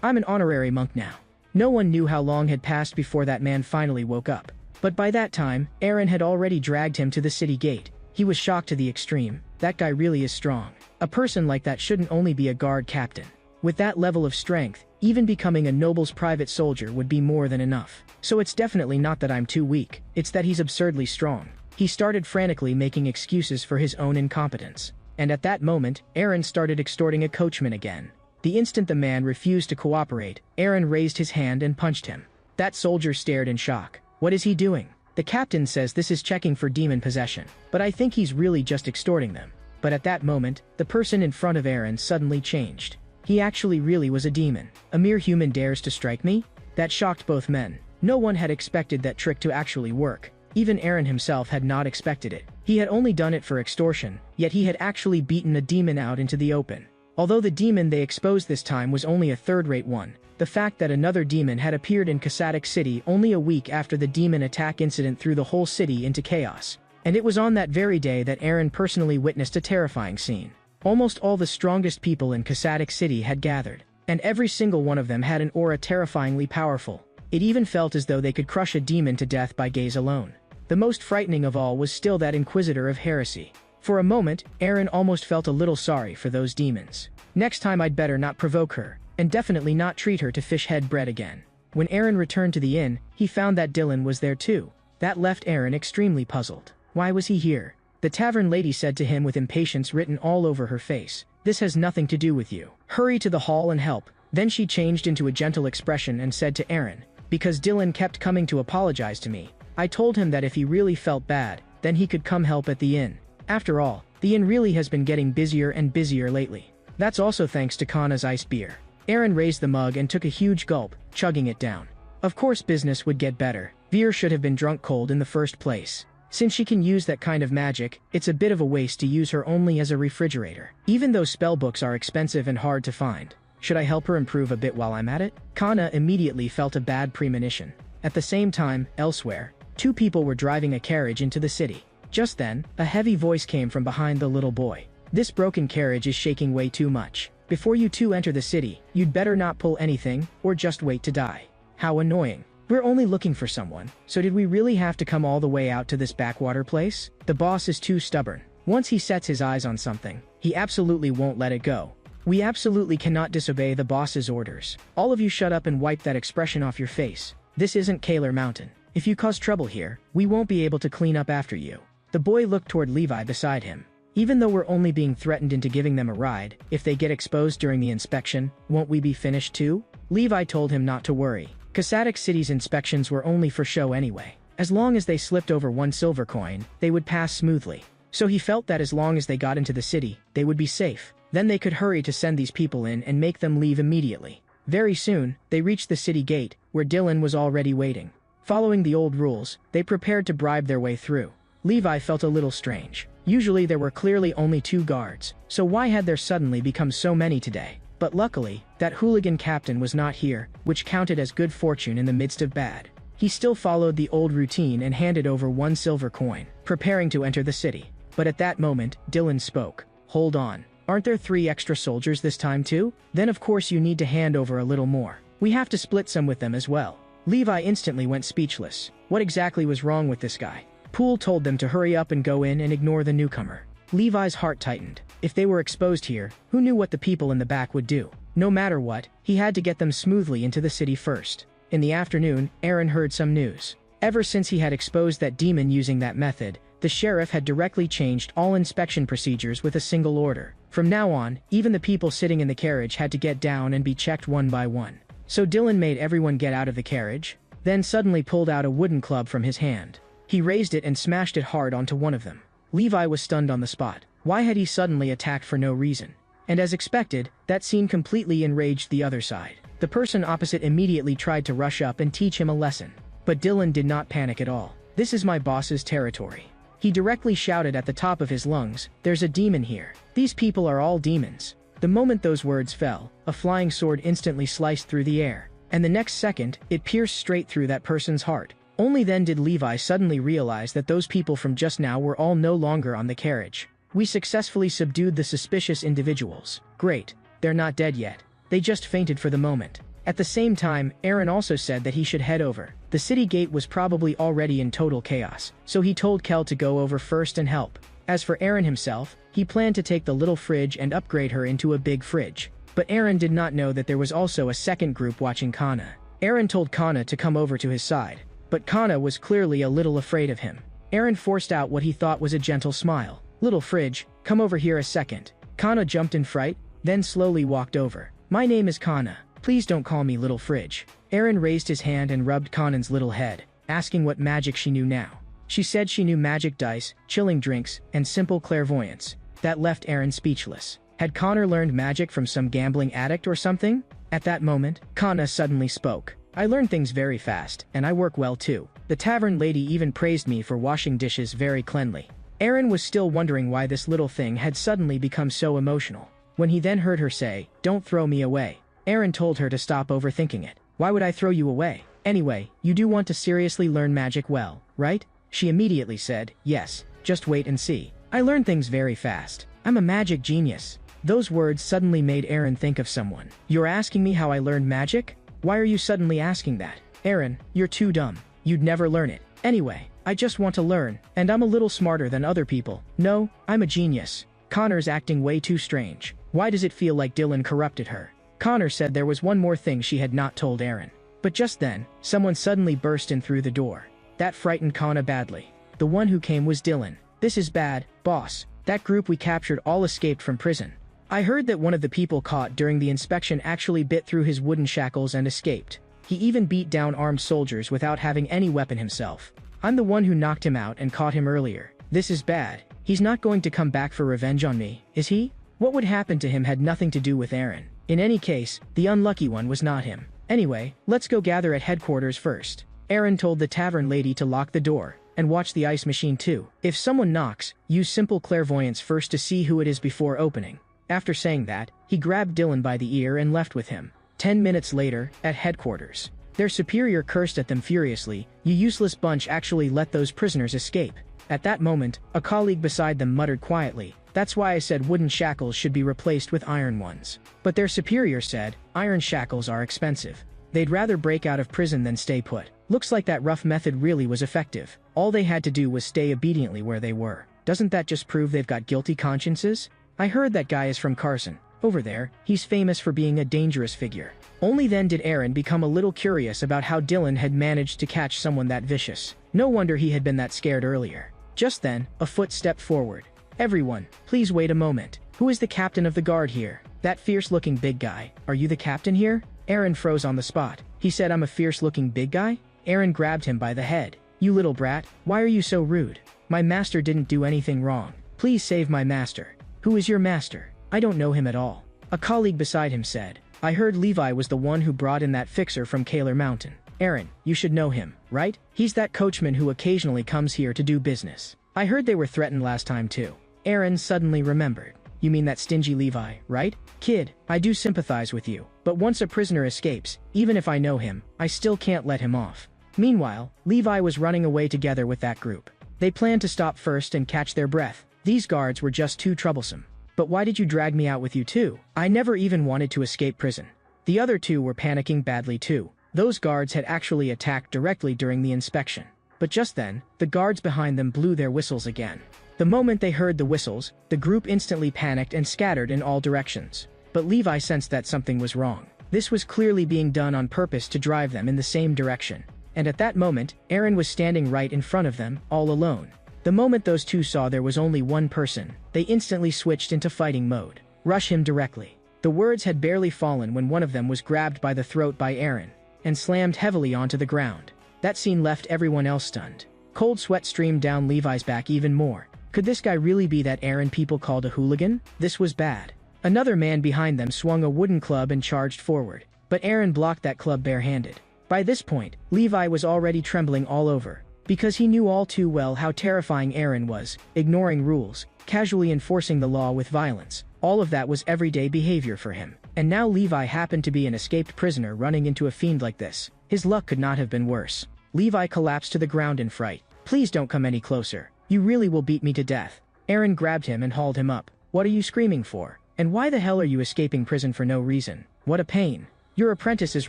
I'm an honorary monk now." No one knew how long had passed before that man finally woke up. But by that time, Aaron had already dragged him to the city gate. He was shocked to the extreme. That guy really is strong. A person like that shouldn't only be a guard captain. With that level of strength, even becoming a noble's private soldier would be more than enough. So it's definitely not that I'm too weak, it's that he's absurdly strong. He started frantically making excuses for his own incompetence. And at that moment, Aaron started extorting a coachman again. The instant the man refused to cooperate, Aaron raised his hand and punched him. That soldier stared in shock. What is he doing? The captain says this is checking for demon possession, but I think he's really just extorting them. But at that moment, the person in front of Aaron suddenly changed. He actually really was a demon. A mere human dares to strike me? That shocked both men. No one had expected that trick to actually work. Even Aaron himself had not expected it. He had only done it for extortion, yet he had actually beaten a demon out into the open. Although the demon they exposed this time was only a third-rate one, the fact that another demon had appeared in Kassadok City only a week after the demon attack incident threw the whole city into chaos. And it was on that very day that Aaron personally witnessed a terrifying scene. Almost all the strongest people in Kassadok City had gathered, and every single one of them had an aura terrifyingly powerful. It even felt as though they could crush a demon to death by gaze alone. The most frightening of all was still that Inquisitor of Heresy. For a moment, Aaron almost felt a little sorry for those demons. Next time I'd better not provoke her, and definitely not treat her to fish head bread again. When Aaron returned to the inn, he found that Dylan was there too. That left Aaron extremely puzzled. Why was he here? The tavern lady said to him with impatience written all over her face, "This has nothing to do with you. Hurry to the hall and help." Then she changed into a gentle expression and said to Aaron, "Because Dylan kept coming to apologize to me, I told him that if he really felt bad, then he could come help at the inn. After all, the inn really has been getting busier and busier lately. That's also thanks to Kana's ice beer." Aaron raised the mug and took a huge gulp, chugging it down. Of course business would get better. Beer should have been drunk cold in the first place. Since she can use that kind of magic, it's a bit of a waste to use her only as a refrigerator. Even though spellbooks are expensive and hard to find. Should I help her improve a bit while I'm at it? Kana immediately felt a bad premonition. At the same time, elsewhere, two people were driving a carriage into the city. Just then, a heavy voice came from behind the little boy. "This broken carriage is shaking way too much. Before you two enter the city, you'd better not pull anything, or just wait to die." How annoying. We're only looking for someone, so did we really have to come all the way out to this backwater place? The boss is too stubborn. Once he sets his eyes on something, he absolutely won't let it go. We absolutely cannot disobey the boss's orders. All of you shut up and wipe that expression off your face. This isn't Kaler Mountain. If you cause trouble here, we won't be able to clean up after you. The boy looked toward Levi beside him. Even though we're only being threatened into giving them a ride, if they get exposed during the inspection, won't we be finished too? Levi told him not to worry. Kassadok City's inspections were only for show anyway. As long as they slipped over one silver coin, they would pass smoothly. So he felt that as long as they got into the city, they would be safe. Then they could hurry to send these people in and make them leave immediately. Very soon, they reached the city gate, where Dylan was already waiting. Following the old rules, they prepared to bribe their way through. Levi felt a little strange. Usually there were clearly only 2 guards, so why had there suddenly become so many today? But luckily, that hooligan captain was not here, which counted as good fortune in the midst of bad. He still followed the old routine and handed over 1 silver coin, preparing to enter the city. But at that moment, Dylan spoke. "Hold on. Aren't there 3 extra soldiers this time too? Then of course you need to hand over a little more. We have to split some with them as well." Levi instantly went speechless. What exactly was wrong with this guy? Poole told them to hurry up and go in and ignore the newcomer. Levi's heart tightened. If they were exposed here, who knew what the people in the back would do? No matter what, he had to get them smoothly into the city first. In the afternoon, Aaron heard some news. Ever since he had exposed that demon using that method, the sheriff had directly changed all inspection procedures with a single order. From now on, even the people sitting in the carriage had to get down and be checked one by one. So Dylan made everyone get out of the carriage, then suddenly pulled out a wooden club from his hand. He raised it and smashed it hard onto one of them. Levi was stunned on the spot. Why had he suddenly attacked for no reason? And as expected, that scene completely enraged the other side. The person opposite immediately tried to rush up and teach him a lesson. But Dylan did not panic at all. "This is my boss's territory." He directly shouted at the top of his lungs, "There's a demon here. These people are all demons." The moment those words fell, a flying sword instantly sliced through the air. And the next second, it pierced straight through that person's heart. Only then did Levi suddenly realize that those people from just now were all no longer on the carriage. "We successfully subdued the suspicious individuals. Great. They're not dead yet. They just fainted for the moment." At the same time, Aaron also said that he should head over. The city gate was probably already in total chaos, so he told Kel to go over first and help. As for Aaron himself, he planned to take the little fridge and upgrade her into a big fridge. But Aaron did not know that there was also a second group watching Kana. Aaron told Kana to come over to his side, but Kana was clearly a little afraid of him. Aaron forced out what he thought was a gentle smile. "Little fridge, come over here a second." Kana jumped in fright, then slowly walked over. "My name is Kana. Please don't call me Little Fridge." Aaron raised his hand and rubbed Kana's little head, asking what magic she knew now. She said she knew magic dice, chilling drinks, and simple clairvoyance. That left Aaron speechless. Had Connor learned magic from some gambling addict or something? At that moment, Kana suddenly spoke. "I learn things very fast, and I work well too. The tavern lady even praised me for washing dishes very cleanly." Aaron was still wondering why this little thing had suddenly become so emotional. When he then heard her say, "Don't throw me away," Aaron told her to stop overthinking it. "Why would I throw you away? Anyway, you do want to seriously learn magic well, right?" She immediately said, "Yes, just wait and see. I learn things very fast. I'm a magic genius." Those words suddenly made Aaron think of someone. "You're asking me how I learned magic? Why are you suddenly asking that? Aaron, you're too dumb. You'd never learn it. Anyway, I just want to learn, and I'm a little smarter than other people. No, I'm a genius." Connor's acting way too strange. Why does it feel like Dylan corrupted her? Connor said there was one more thing she had not told Aaron. But just then, someone suddenly burst in through the door. That frightened Connor badly. The one who came was Dylan. "This is bad, boss. That group we captured all escaped from prison. I heard that one of the people caught during the inspection actually bit through his wooden shackles and escaped. He even beat down armed soldiers without having any weapon himself. I'm the one who knocked him out and caught him earlier. This is bad. He's not going to come back for revenge on me, is he?" What would happen to him had nothing to do with Aaron. In any case, the unlucky one was not him. "Anyway, let's go gather at headquarters first." Aaron told the tavern lady to lock the door, and watch the ice machine too. If someone knocks, use simple clairvoyance first to see who it is before opening. After saying that, he grabbed Dylan by the ear and left with him. 10 minutes later, at headquarters. Their superior cursed at them furiously. "You useless bunch actually let those prisoners escape." At that moment, a colleague beside them muttered quietly, "That's why I said wooden shackles should be replaced with iron ones." But their superior said, "Iron shackles are expensive. They'd rather break out of prison than stay put." Looks like that rough method really was effective. All they had to do was stay obediently where they were. Doesn't that just prove they've got guilty consciences? I heard that guy is from Carson. Over there, he's famous for being a dangerous figure. Only then did Aaron become a little curious about how Dylan had managed to catch someone that vicious. No wonder he had been that scared earlier. Just then, a foot stepped forward. "Everyone, please wait a moment. Who is the captain of the guard here?" "That fierce-looking big guy. Are you the captain here?" Aaron froze on the spot. He said, "I'm a fierce-looking big guy?" Aaron grabbed him by the head. "You little brat, why are you so rude? My master didn't do anything wrong. Please save my master." "Who is your master? I don't know him at all." A colleague beside him said, "I heard Levi was the one who brought in that fixer from Kaler Mountain." "Aaron, you should know him, right? He's that coachman who occasionally comes here to do business. I heard they were threatened last time too." Aaron suddenly remembered. "You mean that stingy Levi, right? Kid, I do sympathize with you, but once a prisoner escapes, even if I know him, I still can't let him off." Meanwhile, Levi was running away together with that group. They planned to stop first and catch their breath. These guards were just too troublesome. "But why did you drag me out with you too? I never even wanted to escape prison." The other two were panicking badly too. Those guards had actually attacked directly during the inspection. But just then, the guards behind them blew their whistles again. The moment they heard the whistles, the group instantly panicked and scattered in all directions. But Levi sensed that something was wrong. This was clearly being done on purpose to drive them in the same direction. And at that moment, Aaron was standing right in front of them, all alone. The moment those two saw there was only one person, they instantly switched into fighting mode. "Rush him directly." The words had barely fallen when one of them was grabbed by the throat by Aaron and slammed heavily onto the ground. That scene left everyone else stunned. Cold sweat streamed down Levi's back even more. Could this guy really be that Aaron people called a hooligan? This was bad. Another man behind them swung a wooden club and charged forward, but Aaron blocked that club barehanded. By this point, Levi was already trembling all over, because he knew all too well how terrifying Aaron was, ignoring rules, casually enforcing the law with violence. All of that was everyday behavior for him. And now Levi happened to be an escaped prisoner running into a fiend like this. His luck could not have been worse. Levi collapsed to the ground in fright. "Please don't come any closer. You really will beat me to death." Aaron grabbed him and hauled him up. "What are you screaming for? And why the hell are you escaping prison for no reason? What a pain." Your apprentice is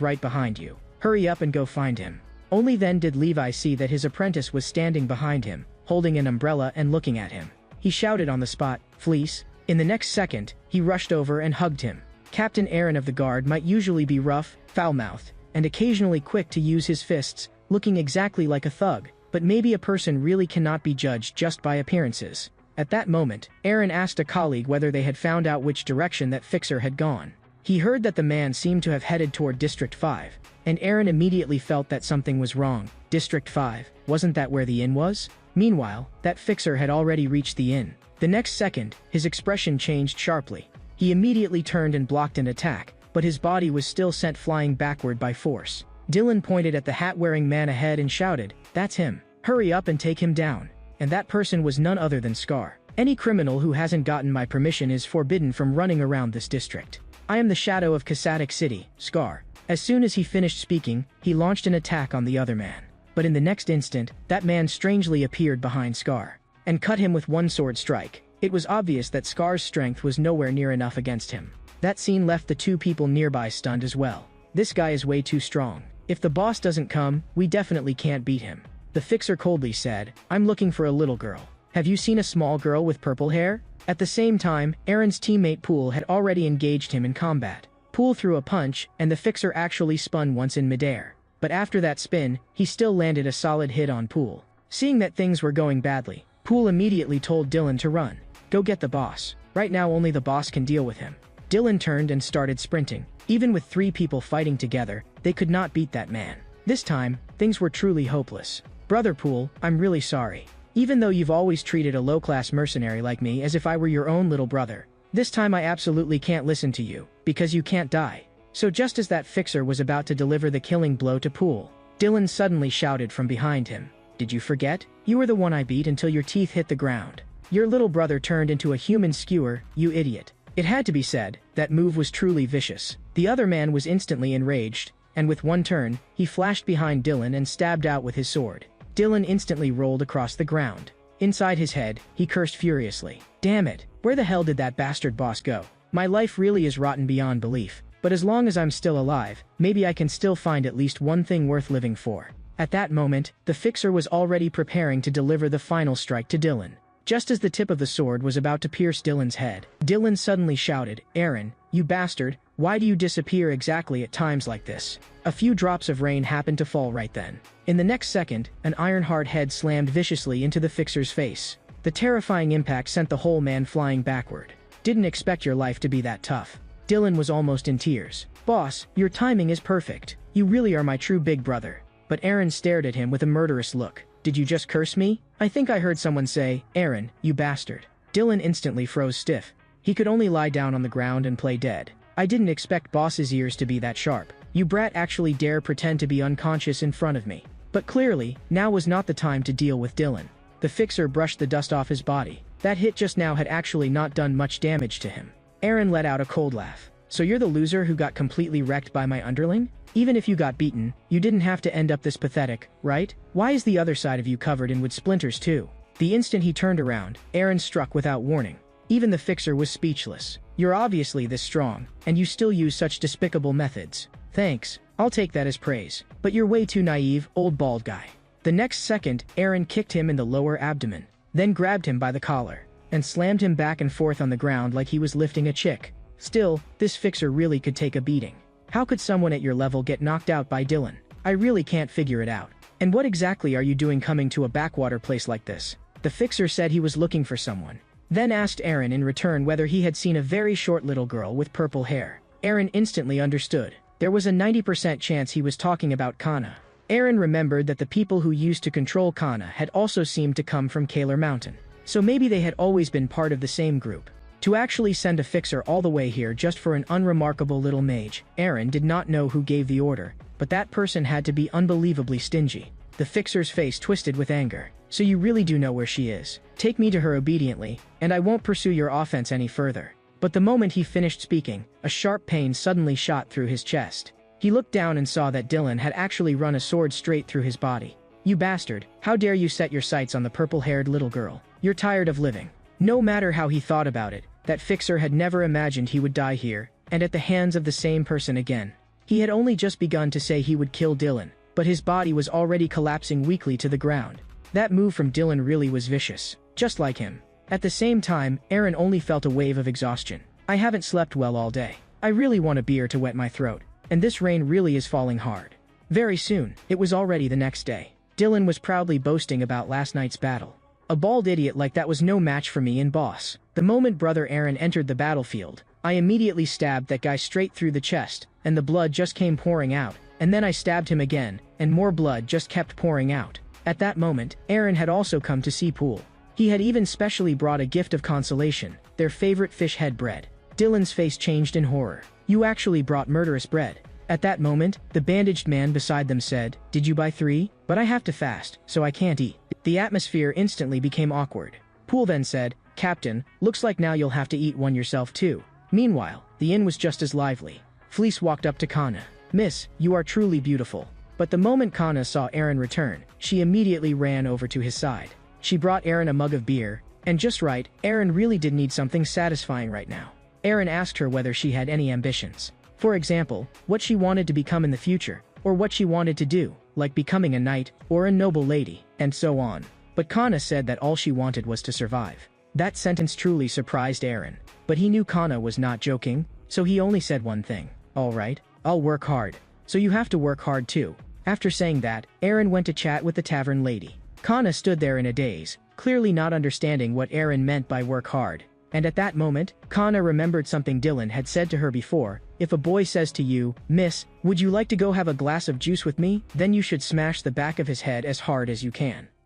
right behind you. Hurry up and go find him." Only then did Levi see that his apprentice was standing behind him, holding an umbrella and looking at him. He shouted on the spot, "Fleece." In the next second, he rushed over and hugged him. Captain Aaron of the guard might usually be rough, foul-mouthed, and occasionally quick to use his fists, looking exactly like a thug, but maybe a person really cannot be judged just by appearances. At that moment, Aaron asked a colleague whether they had found out which direction that fixer had gone. He heard that the man seemed to have headed toward District 5, and Aaron immediately felt that something was wrong. District 5, wasn't that where the inn was? Meanwhile, that fixer had already reached the inn. The next second, his expression changed sharply. He immediately turned and blocked an attack, but his body was still sent flying backward by force. Dylan pointed at the hat-wearing man ahead and shouted, "That's him. Hurry up and take him down." And that person was none other than Scar. "Any criminal who hasn't gotten my permission is forbidden from running around this district. I am the shadow of Kasatic City, Scar." As soon as he finished speaking, he launched an attack on the other man. But in the next instant, that man strangely appeared behind Scar and cut him with one sword strike. It was obvious that Scar's strength was nowhere near enough against him. That scene left the two people nearby stunned as well. "This guy is way too strong. If the boss doesn't come, we definitely can't beat him." The fixer coldly said, "I'm looking for a little girl. Have you seen a small girl with purple hair?" At the same time, Aaron's teammate Poole had already engaged him in combat. Poole threw a punch, and the fixer actually spun once in midair. But after that spin, he still landed a solid hit on Poole. Seeing that things were going badly, Poole immediately told Dylan to run. "Go get the boss. Right now only the boss can deal with him." Dylan turned and started sprinting. Even with 3 people fighting together, they could not beat that man. This time, things were truly hopeless. "Brother Poole, I'm really sorry. Even though you've always treated a low-class mercenary like me as if I were your own little brother, this time I absolutely can't listen to you, because you can't die." So just as that fixer was about to deliver the killing blow to Poole, Dylan suddenly shouted from behind him, "Did you forget? You were the one I beat until your teeth hit the ground. Your little brother turned into a human skewer, you idiot." It had to be said, that move was truly vicious. The other man was instantly enraged, and with one turn, he flashed behind Dylan and stabbed out with his sword. Dylan instantly rolled across the ground. Inside his head, he cursed furiously. "Damn it, where the hell did that bastard boss go? My life really is rotten beyond belief. But as long as I'm still alive, maybe I can still find at least one thing worth living for." At that moment, the fixer was already preparing to deliver the final strike to Dylan. Just as the tip of the sword was about to pierce Dylan's head, Dylan suddenly shouted, "Aaron, you bastard, why do you disappear exactly at times like this?" A few drops of rain happened to fall right then. In the next second, an iron-hard head slammed viciously into the fixer's face. The terrifying impact sent the whole man flying backward. "Didn't expect your life to be that tough." Dylan was almost in tears. "Boss, your timing is perfect. You really are my true big brother." But Aaron stared at him with a murderous look. "Did you just curse me? I think I heard someone say, 'Aaron, you bastard.'" Dylan instantly froze stiff. He could only lie down on the ground and play dead. "I didn't expect boss's ears to be that sharp. You brat actually dare pretend to be unconscious in front of me." But clearly, now was not the time to deal with Dylan. The fixer brushed the dust off his body. That hit just now had actually not done much damage to him. Aaron let out a cold laugh. "So you're the loser who got completely wrecked by my underling? Even if you got beaten, you didn't have to end up this pathetic, right? Why is the other side of you covered in wood splinters too?" The instant he turned around, Aaron struck without warning. Even the fixer was speechless. "You're obviously this strong, and you still use such despicable methods. Thanks, I'll take that as praise. But you're way too naive, old bald guy." The next second, Aaron kicked him in the lower abdomen, then grabbed him by the collar, and slammed him back and forth on the ground like he was lifting a chick. Still, this fixer really could take a beating. How could someone at your level get knocked out by Dylan? I really can't figure it out. "And what exactly are you doing coming to a backwater place like this?" The fixer said he was looking for someone, then asked Aaron in return whether he had seen a very short little girl with purple hair. Aaron instantly understood. There was a 90% chance he was talking about Kana. Aaron remembered that the people who used to control Kana had also seemed to come from Kaler Mountain. So maybe they had always been part of the same group. To actually send a fixer all the way here just for an unremarkable little mage, Aaron did not know who gave the order, but that person had to be unbelievably stingy. The fixer's face twisted with anger. "So you really do know where she is. Take me to her obediently, and I won't pursue your offense any further." But the moment he finished speaking, a sharp pain suddenly shot through his chest. He looked down and saw that Dylan had actually run a sword straight through his body. "You bastard, how dare you set your sights on the purple-haired little girl? You're tired of living." No matter how he thought about it, that fixer had never imagined he would die here, and at the hands of the same person again. He had only just begun to say he would kill Dylan, but his body was already collapsing weakly to the ground. That move from Dylan really was vicious, just like him. At the same time, Aaron only felt a wave of exhaustion. I haven't slept well all day. I really want a beer to wet my throat, and this rain really is falling hard. Very soon, it was already the next day. Dylan was proudly boasting about last night's battle. A bald idiot like that was no match for me and boss. The moment brother Aaron entered the battlefield, I immediately stabbed that guy straight through the chest, and the blood just came pouring out, and then I stabbed him again, and more blood just kept pouring out. At that moment, Aaron had also come to see Pool. He had even specially brought a gift of consolation, their favorite fish head bread. Dylan's face changed in horror. You actually brought murderous bread. At that moment, the bandaged man beside them said, Did you buy 3? But I have to fast, so I can't eat. The atmosphere instantly became awkward. Pool then said, Captain, looks like now you'll have to eat one yourself too. Meanwhile, the inn was just as lively. Fleece walked up to Kana. Miss, you are truly beautiful. But the moment Kana saw Aaron return, she immediately ran over to his side. She brought Aaron a mug of beer, and just right, Aaron really did need something satisfying right now. Aaron asked her whether she had any ambitions. For example, what she wanted to become in the future, or what she wanted to do, like becoming a knight, or a noble lady, and so on. But Kana said that all she wanted was to survive. That sentence truly surprised Aaron, but he knew Kana was not joking, so he only said one thing. Alright, I'll work hard. So you have to work hard too. After saying that, Aaron went to chat with the tavern lady. Kana stood there in a daze, clearly not understanding what Aaron meant by work hard. And at that moment, Kana remembered something Dylan had said to her before. If a boy says to you, Miss, would you like to go have a glass of juice with me? Then you should smash the back of his head as hard as you can.